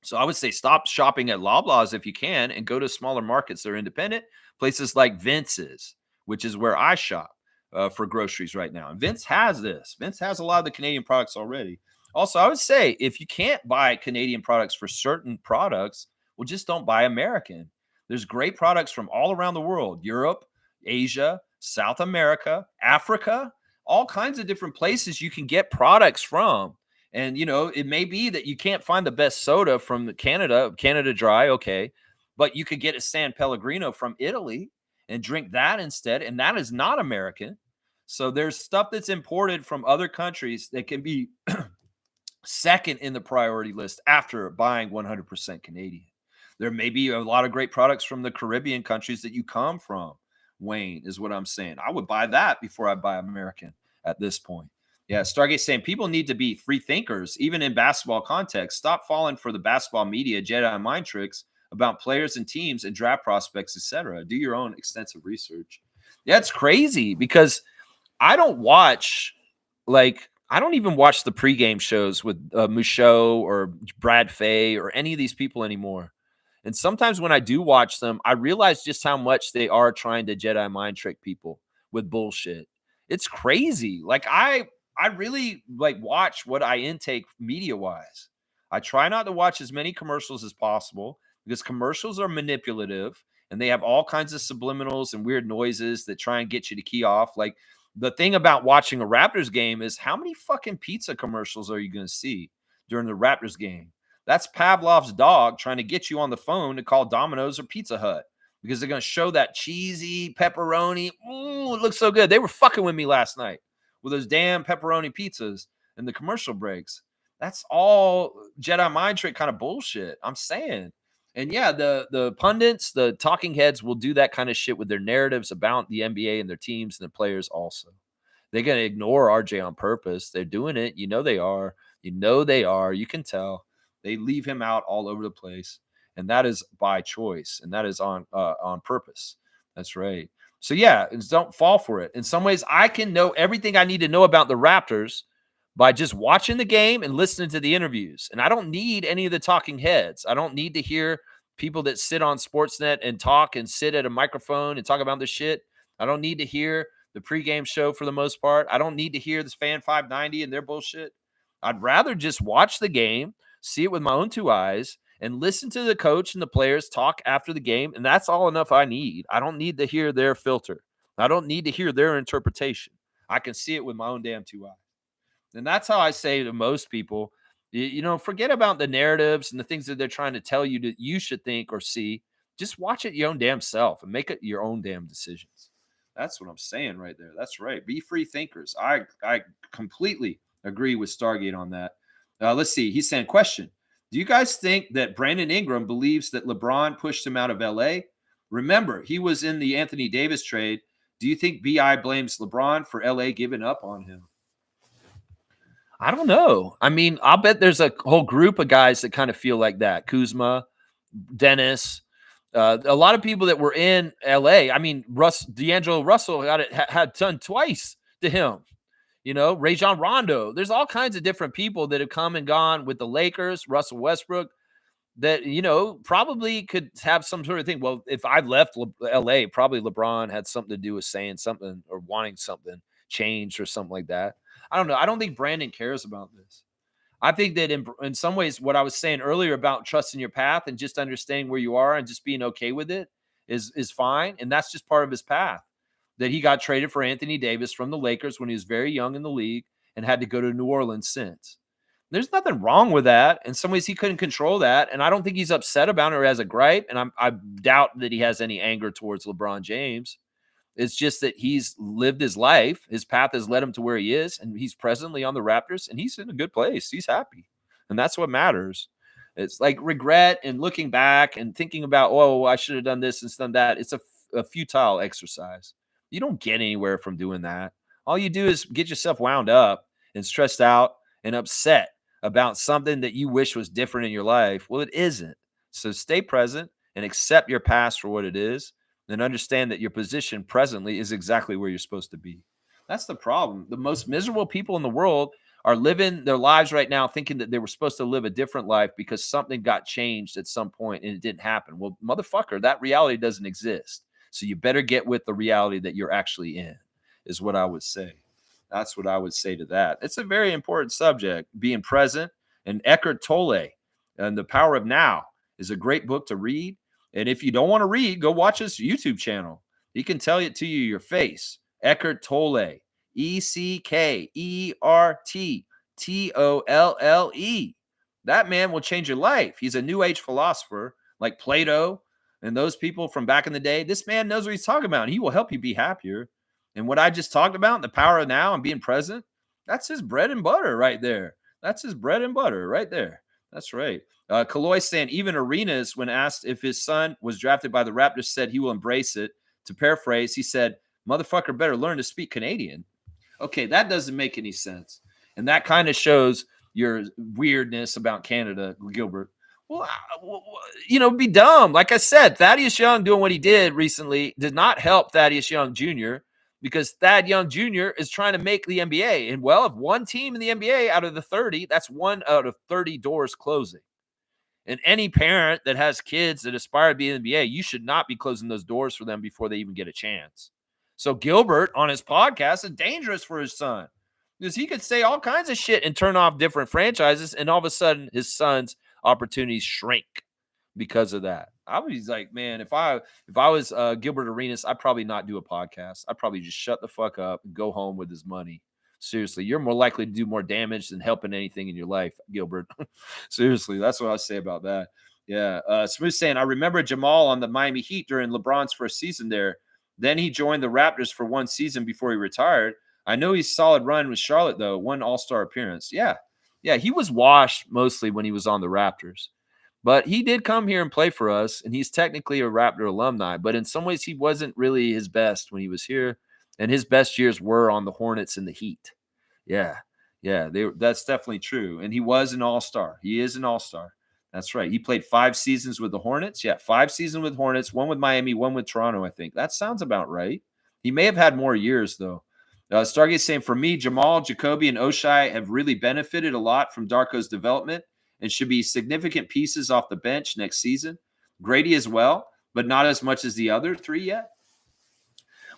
So I would say stop shopping at Loblaws if you can and go to smaller markets that are independent, places like Vince's, which is where I shop for groceries right now. And Vince has this. Vince has a lot of the Canadian products already. Also, I would say if you can't buy Canadian products for certain products, well, just don't buy American. There's great products from all around the world, Europe, Asia, South America, Africa, all kinds of different places you can get products from. And, you know, it may be that you can't find the best soda from Canada Dry, okay, but you could get a San Pellegrino from Italy and drink that instead. And that is not American. So there's stuff that's imported from other countries that can be second in the priority list after buying 100% Canadian. There may be a lot of great products from the Caribbean countries that you come from, Wayne, is what I'm saying. I would buy that before I buy American at this point. Yeah, Stargate saying people need to be free thinkers, even in basketball context. Stop falling for the basketball media Jedi mind tricks about players and teams and draft prospects, etc. Do your own extensive research. Yeah, it's crazy because I don't watch I don't even watch the pregame shows with Michaud or Brad Fay or any of these people anymore. And sometimes when I do watch them, I realize just how much they are trying to Jedi mind trick people with bullshit. It's crazy. Like I really watch what I intake media wise. I try not to watch as many commercials as possible because commercials are manipulative and they have all kinds of subliminals and weird noises that try and get you to key off. Like the thing about watching a Raptors game is how many fucking pizza commercials are you going to see during the Raptors game? That's Pavlov's dog trying to get you on the phone to call Domino's or Pizza Hut because they're going to show that cheesy pepperoni. Ooh, it looks so good. They were fucking with me last night with those damn pepperoni pizzas and the commercial breaks. That's all Jedi mind trick kind of bullshit. I'm saying. And yeah, the pundits, the talking heads will do that kind of shit with their narratives about the NBA and their teams and their players also. They're going to ignore RJ on purpose. They're doing it. You know they are. You know they are. You can tell. They leave him out all over the place. And that is by choice. And that is on purpose. That's right. So yeah, don't fall for it. In some ways, I can know everything I need to know about the Raptors by just watching the game and listening to the interviews. And I don't need any of the talking heads. I don't need to hear people that sit on Sportsnet and talk and sit at a microphone and talk about this shit. I don't need to hear the pregame show for the most part. I don't need to hear this Fan 590 and their bullshit. I'd rather just watch the game, see it with my own two eyes, and listen to the coach and the players talk after the game. And that's all enough I need. I don't need to hear their filter. I don't need to hear their interpretation. I can see it with my own damn two eyes. And that's how I say to most people, forget about the narratives and the things that they're trying to tell you that you should think or see. Just watch it your own damn self and make it your own damn decisions. That's what I'm saying right there. That's right. Be free thinkers. I completely agree with Stargate on that. Let's see. He's saying, question. Do you guys think that Brandon Ingram believes that LeBron pushed him out of LA? Remember, he was in the Anthony Davis trade. Do you think BI blames LeBron for LA giving up on him? I don't know. I mean, I'll bet there's a whole group of guys that kind of feel like that. Kuzma, Dennis, a lot of people that were in LA. I mean, D'Angelo Russell had done twice to him. Rajon Rondo. There's all kinds of different people that have come and gone with the Lakers, Russell Westbrook, that, probably could have some sort of thing. Well, if I left LA, probably LeBron had something to do with saying something or wanting something changed or something like that. I don't know. I don't think Brandon cares about this. I think that in some ways, what I was saying earlier about trusting your path and just understanding where you are and just being okay with it is fine. And that's just part of his path, that he got traded for Anthony Davis from the Lakers when he was very young in the league and had to go to New Orleans since. There's nothing wrong with that. In some ways, he couldn't control that. And I don't think he's upset about it or has a gripe. And I doubt that he has any anger towards LeBron James. It's just that he's lived his life. His path has led him to where he is. And he's presently on the Raptors. And he's in a good place. He's happy. And that's what matters. It's like regret and looking back and thinking about, oh, I should have done this and done that. It's a futile exercise. You don't get anywhere from doing that. All you do is get yourself wound up and stressed out and upset about something that you wish was different in your life. Well, it isn't. So stay present and accept your past for what it is and understand that your position presently is exactly where you're supposed to be. That's the problem. The most miserable people in the world are living their lives right now thinking that they were supposed to live a different life because something got changed at some point and it didn't happen. Well, motherfucker, that reality doesn't exist. So you better get with the reality that you're actually in, is what I would say. That's what I would say to that. It's a very important subject, being present. And Eckhart Tolle and The Power of Now is a great book to read. And if you don't want to read, go watch his YouTube channel. He can tell it to you your face. Eckhart Tolle, ECKERTTOLLE. That man will change your life. He's a New Age philosopher like Plato and those people from back in the day. This man knows what he's talking about. And he will help you be happier. And what I just talked about, the power of now and being present, that's his bread and butter right there. That's his bread and butter right there. That's right. Kaloy saying, even Arenas, when asked if his son was drafted by the Raptors, said he will embrace it. To paraphrase, he said, motherfucker better learn to speak Canadian. Okay, that doesn't make any sense. And that kind of shows your weirdness about Canada, Gilbert. Well, be dumb. Like I said, Thaddeus Young doing what he did recently did not help Thaddeus Young Jr., because Thad Young Jr. is trying to make the NBA. And, well, if one team in the NBA out of the 30, that's 1 out of 30 doors closing. And any parent that has kids that aspire to be in the NBA, you should not be closing those doors for them before they even get a chance. So Gilbert on his podcast is dangerous for his son, because he could say all kinds of shit and turn off different franchises, and all of a sudden his son's opportunities shrink because of that. I was like, man, if I was Gilbert Arenas, I'd probably not do a podcast. I'd probably just shut the fuck up and go home with his money. Seriously, you're more likely to do more damage than helping anything in your life, Gilbert. Seriously, that's what I say about that. Yeah. Smooth saying, I remember Jamal on the Miami Heat during LeBron's first season there. Then he joined the Raptors for one season before he retired. I know he's solid run with Charlotte, though. One all-star appearance. Yeah, he was washed mostly when he was on the Raptors. But he did come here and play for us, and he's technically a Raptor alumni. But in some ways, he wasn't really his best when he was here, and his best years were on the Hornets and the Heat. Yeah, that's definitely true. And he was an all-star. He is an all-star. That's right. He played 5 seasons with the Hornets. Yeah, 5 seasons with Hornets, 1 with Miami, 1 with Toronto, I think. That sounds about right. He may have had more years, though. Stargate saying, for me, Jamal, Jacoby, and Oshai have really benefited a lot from Darko's development and should be significant pieces off the bench next season. Grady as well, but not as much as the other 3 yet.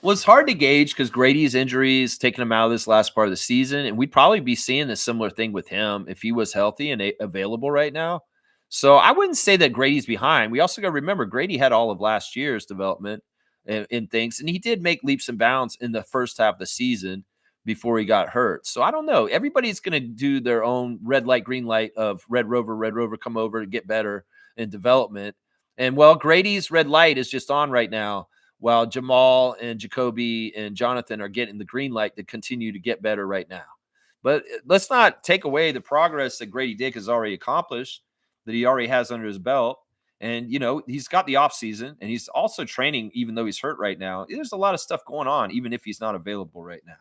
Well, it's hard to gauge because Grady's injuries taking him out of this last part of the season, and we'd probably be seeing a similar thing with him if he was healthy and available right now. So I wouldn't say that Grady's behind. We also got to remember Grady had all of last year's development in things, and he did make leaps and bounds in the first half of the season before he got hurt. So I don't know. Everybody's going to do their own red light, green light of Red Rover, come over to get better in development. And well, Grady's red light is just on right now while Jamal and Jacoby and Jonathan are getting the green light to continue to get better right now. But let's not take away the progress that Grady Dick has already accomplished, that he already has under his belt. And, he's got the offseason and he's also training, even though he's hurt right now. There's a lot of stuff going on, even if he's not available right now.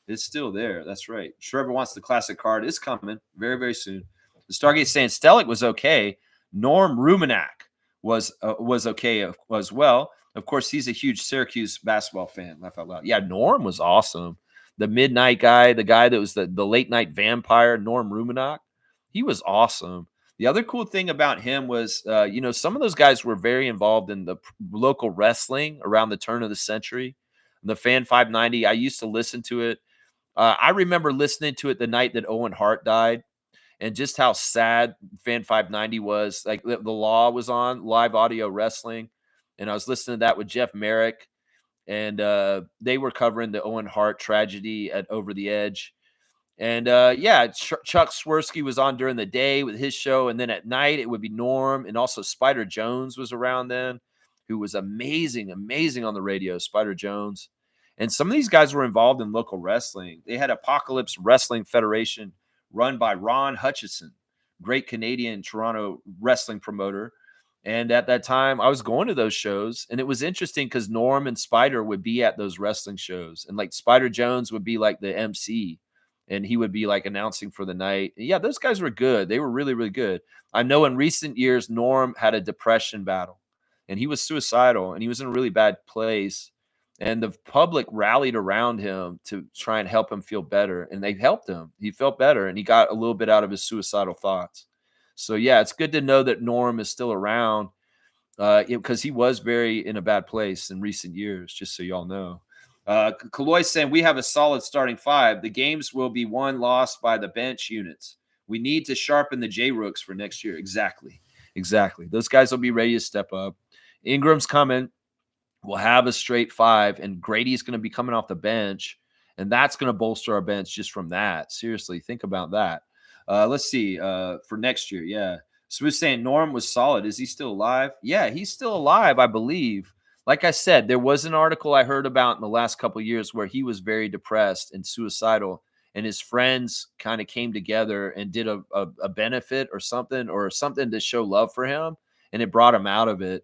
It's still there. That's right. Trevor wants the classic card. It's coming very, very soon. The Stargate saying Stellick was okay. Norm Rumenak was okay as well. Of course, he's a huge Syracuse basketball fan. Laugh out loud. Yeah, Norm was awesome. The midnight guy, the guy that was the late night vampire, Norm Rumenak, he was awesome. The other cool thing about him was, some of those guys were very involved in the local wrestling around the turn of the century. The Fan 590, I used to listen to it. I remember listening to it the night that Owen Hart died and just how sad Fan 590 was. Like the Law was on live audio wrestling, and I was listening to that with Jeff Merrick, and they were covering the Owen Hart tragedy at Over the Edge. And Chuck Swirsky was on during the day with his show, and then at night it would be Norm, and also Spider Jones was around then, who was amazing on the radio, Spider Jones. And some of these guys were involved in local wrestling. They had Apocalypse Wrestling Federation run by Ron Hutchison, great Canadian Toronto wrestling promoter. And at that time, I was going to those shows, and it was interesting because Norm and Spider would be at those wrestling shows, and like Spider Jones would be like the MC, and he would be like announcing for the night. And yeah, those guys were good. They were really, really good. I know in recent years, Norm had a depression battle, and he was suicidal, and he was in a really bad place. And the public rallied around him to try and help him feel better. And they helped him. He felt better and he got a little bit out of his suicidal thoughts. So, yeah, it's good to know that Norm is still around because he was very in a bad place in recent years, just so y'all know. Kaloy saying we have a solid starting five. The games will be won, lost by the bench units. We need to sharpen the J-Rooks for next year. Exactly. Those guys will be ready to step up. Ingram's coming. We'll have a straight five, and Grady's going to be coming off the bench, and that's going to bolster our bench just from that. Seriously, think about that. Let's see. For next year, yeah. Smooth saying Norm was solid. Is he still alive? Yeah, he's still alive, I believe. Like I said, there was an article I heard about in the last couple of years where he was very depressed and suicidal, and his friends kind of came together and did a benefit or something to show love for him, and it brought him out of it.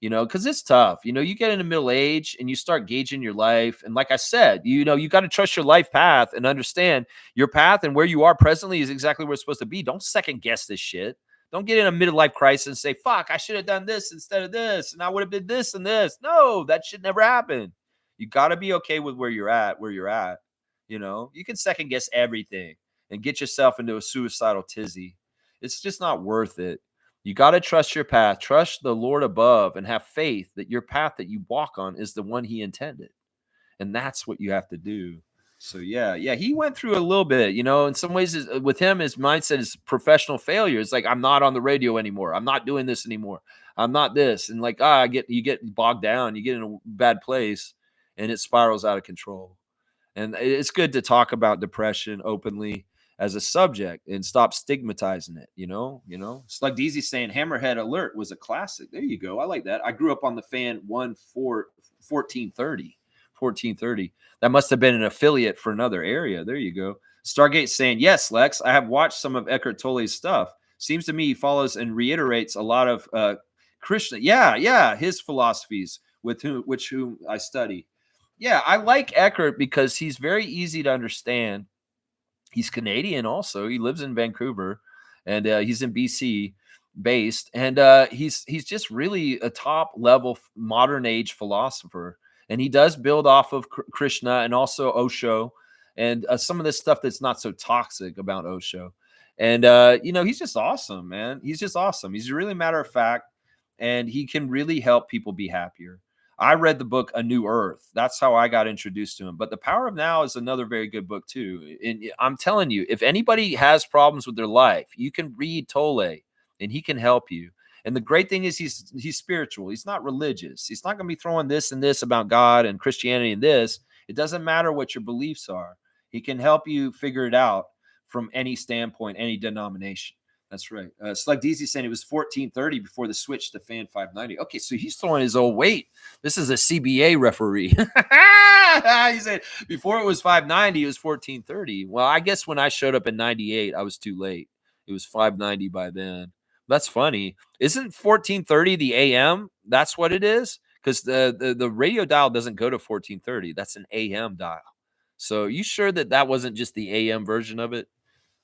Because it's tough. You get into middle age and you start gauging your life. And like I said, you got to trust your life path and understand your path and where you are presently is exactly where it's supposed to be. Don't second guess this shit. Don't get in a midlife crisis and say, fuck, I should have done this instead of this. And I would have did this and this. No, that should never happen. You got to be okay with where you're at. You can second guess everything and get yourself into a suicidal tizzy. It's just not worth it. You got to trust your path, trust the Lord above, and have faith that your path that you walk on is the one he intended. And that's what you have to do. So, yeah, he went through a little bit, in some ways with him, his mindset is professional failure. It's like, I'm not on the radio anymore. I'm not doing this anymore. I'm not this. And like, you get bogged down, you get in a bad place and it spirals out of control. And it's good to talk about depression openly as a subject and stop stigmatizing it, It's like DZ saying Hammerhead Alert was a classic. There you go. I like that. I grew up on the Fan 1430. That must have been an affiliate for another area. There you go. Stargate saying, yes, Lex, I have watched some of Eckhart Tolle's stuff. Seems to me he follows and reiterates a lot of Krishna. Yeah, his philosophies with whom I study. Yeah, I like Eckhart because he's very easy to understand. He's Canadian also. He lives in Vancouver, and he's in BC based. And he's just really a top level modern age philosopher. And he does build off of Krishna and also Osho and some of this stuff that's not so toxic about Osho. And, he's just awesome, man. He's just awesome. He's really matter of fact, and he can really help people be happier. I read the book A New Earth. That's how I got introduced to him. But The Power of Now is another very good book too. And I'm telling you, if anybody has problems with their life, you can read Tolle and he can help you. And the great thing is he's spiritual. He's not religious. He's not going to be throwing this and this about God and Christianity and this. It doesn't matter what your beliefs are. He can help you figure it out from any standpoint, any denomination. That's right. Slug Deezy saying it was 1430 before the switch to fan 590. Okay, so he's throwing his old weight. This is a CBA referee. He said before it was 590, it was 1430. Well, I guess when I showed up in 98, I was too late. It was 590 by then. That's funny. Isn't 1430 the AM? That's what it is? Because the radio dial doesn't go to 1430. That's an AM dial. So you sure that that wasn't just the AM version of it?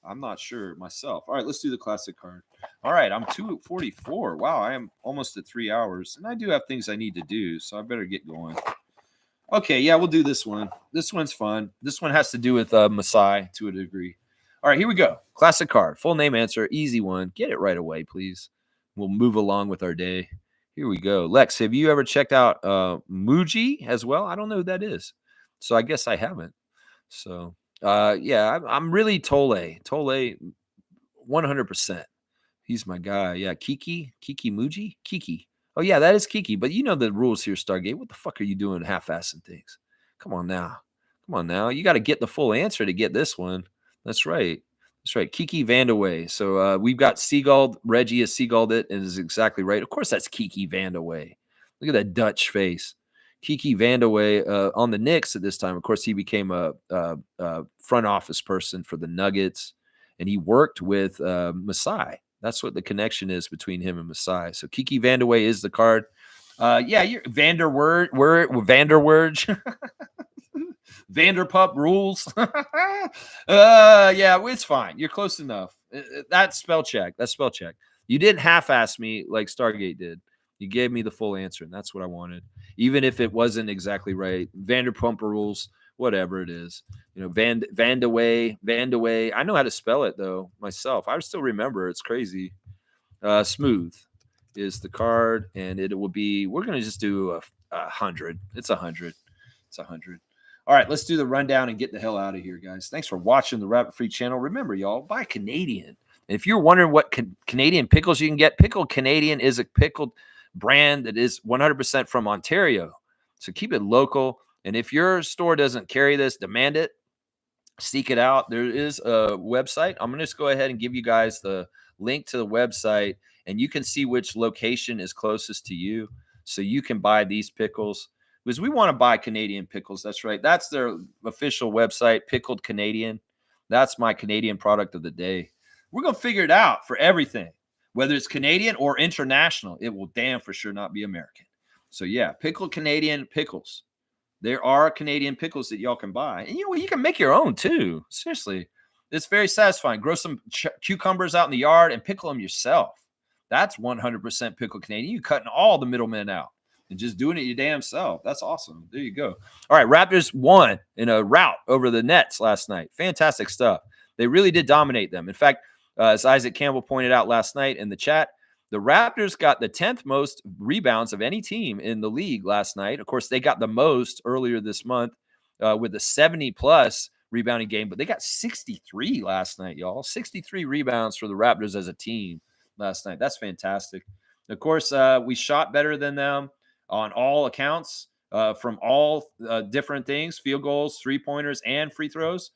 I'm not sure myself. All right, let's do the classic card. All right, I'm 2:44. Wow, I am almost at 3 hours. And I do have things I need to do, so I better get going. Okay, yeah, we'll do this one. This one's fun. This one has to do with Masai to a degree. All right, here we go. Classic card. Full name answer. Easy one. Get it right away, please. We'll move along with our day. Here we go. Lex, have you ever checked out Muji as well? I don't know who that is. So I guess I haven't. So yeah, I'm really Tolle 100%. He's my guy. Yeah, Kiki Muji, Kiki. Oh yeah, that is Kiki. But you know the rules here, Stargate. What the fuck are you doing, half-assing things? Come on now. You got to get the full answer to get this one. That's right. Kiki Vandaway. So we've got Seagulled. Reggie has Seagulled it and is exactly right. Of course, that's Kiki Vandaway. Look at that Dutch face. Kiki Vandaway on the Knicks at this time. Of course, he became a front office person for the Nuggets, and he worked with Masai. That's what the connection is between him and Masai. So Kiki Vandaway is the card. Yeah, you're Vanderword, Vanderpup rules. Yeah, it's fine. You're close enough. That's spell check. You didn't half-ass me like Stargate did. You gave me the full answer, and that's what I wanted. Even if it wasn't exactly right. Vanderpump rules, whatever it is. You know, Vandaway. I know how to spell it, though, myself. I still remember. It's crazy. Smooth is the card, and it will be – we're going to just do a 100. It's 100. All right, let's do the rundown and get the hell out of here, guys. Thanks for watching the Rabbit Free channel. Remember, y'all, buy Canadian. And if you're wondering what Canadian pickles you can get, Pickled Canadian is a pickled brand that is 100% from Ontario. So keep it local. And if your store doesn't carry this, demand it. Seek it out. There is a website. I'm going to just go ahead and give you guys the link to the website, and you can see which location is closest to you so you can buy these pickles. Because we want to buy Canadian pickles. That's right. That's their official website, Pickled Canadian. That's my Canadian product of the day. We're going to figure it out for everything. Whether it's Canadian or international, it will damn for sure not be American. So, yeah, Pickled Canadian pickles. There are Canadian pickles that y'all can buy. And, you know, you can make your own, too. Seriously. It's very satisfying. Grow some cucumbers out in the yard and pickle them yourself. That's 100% Pickled Canadian. You're cutting all the middlemen out and just doing it your damn self. That's awesome. There you go. All right, Raptors won in a rout over the Nets last night. Fantastic stuff. They really did dominate them. In fact, as Isaac Campbell pointed out last night in the chat, the Raptors got the 10th most rebounds of any team in the league last night. Of course, they got the most earlier this month with a 70-plus rebounding game, but they got 63 last night, y'all. 63 rebounds for the Raptors as a team last night. That's fantastic. Of course, we shot better than them on all accounts from all different things, field goals, three-pointers, and free throws.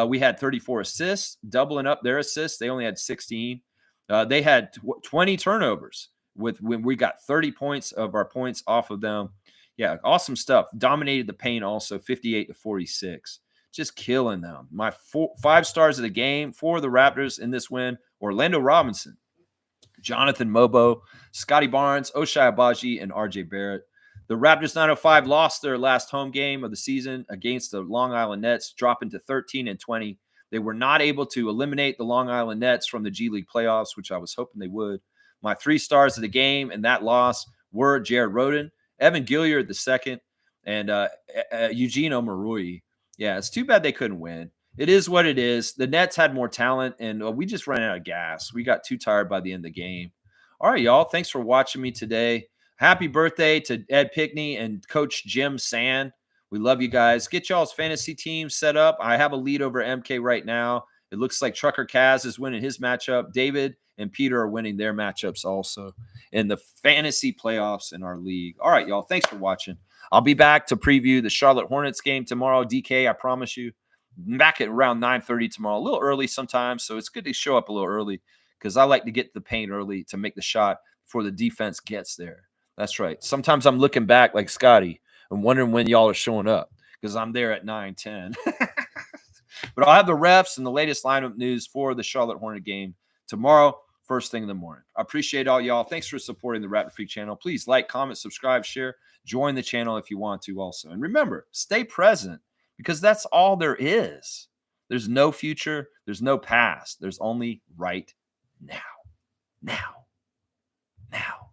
We had 34 assists, doubling up their assists. They only had 16. They had 20 turnovers when we got 30 points of our points off of them. Yeah, awesome stuff. Dominated the paint also, 58-46. Just killing them. My 5 stars of the game for the Raptors in this win: Orlando Robinson, Jonathan Mobo, Scotty Barnes, Oshai Abaji, and RJ Barrett. The Raptors 905 lost their last home game of the season against the Long Island Nets, dropping to 13-20. They were not able to eliminate the Long Island Nets from the G League playoffs, which I was hoping they would. My 3 stars of the game in that loss were Jared Rhoden, Evan Gilliard II, and Eugene Omoruyi. Yeah, it's too bad they couldn't win. It is what it is. The Nets had more talent, and we just ran out of gas. We got too tired by the end of the game. All right, y'all. Thanks for watching me today. happy birthday to Ed Pickney and Coach Jim Sand. We love you guys. Get y'all's fantasy team set up. I have a lead over MK right now. It looks like Trucker Kaz is winning his matchup. David and Peter are winning their matchups also in the fantasy playoffs in our league. All right, y'all. Thanks for watching. I'll be back to preview the Charlotte Hornets game tomorrow. DK, I promise you. Back at around 9:30 tomorrow. A little early sometimes, so it's good to show up a little early because I like to get the paint early to make the shot before the defense gets there. That's right. Sometimes I'm looking back like Scotty and wondering when y'all are showing up because I'm there at 9:10. But I'll have the refs and the latest lineup news for the Charlotte Hornet game tomorrow, first thing in the morning. I appreciate all y'all. Thanks for supporting the Raptor Freak channel. Please like, comment, subscribe, share, join the channel if you want to also. And remember, stay present because that's all there is. There's no future. There's no past. There's only right now. Now.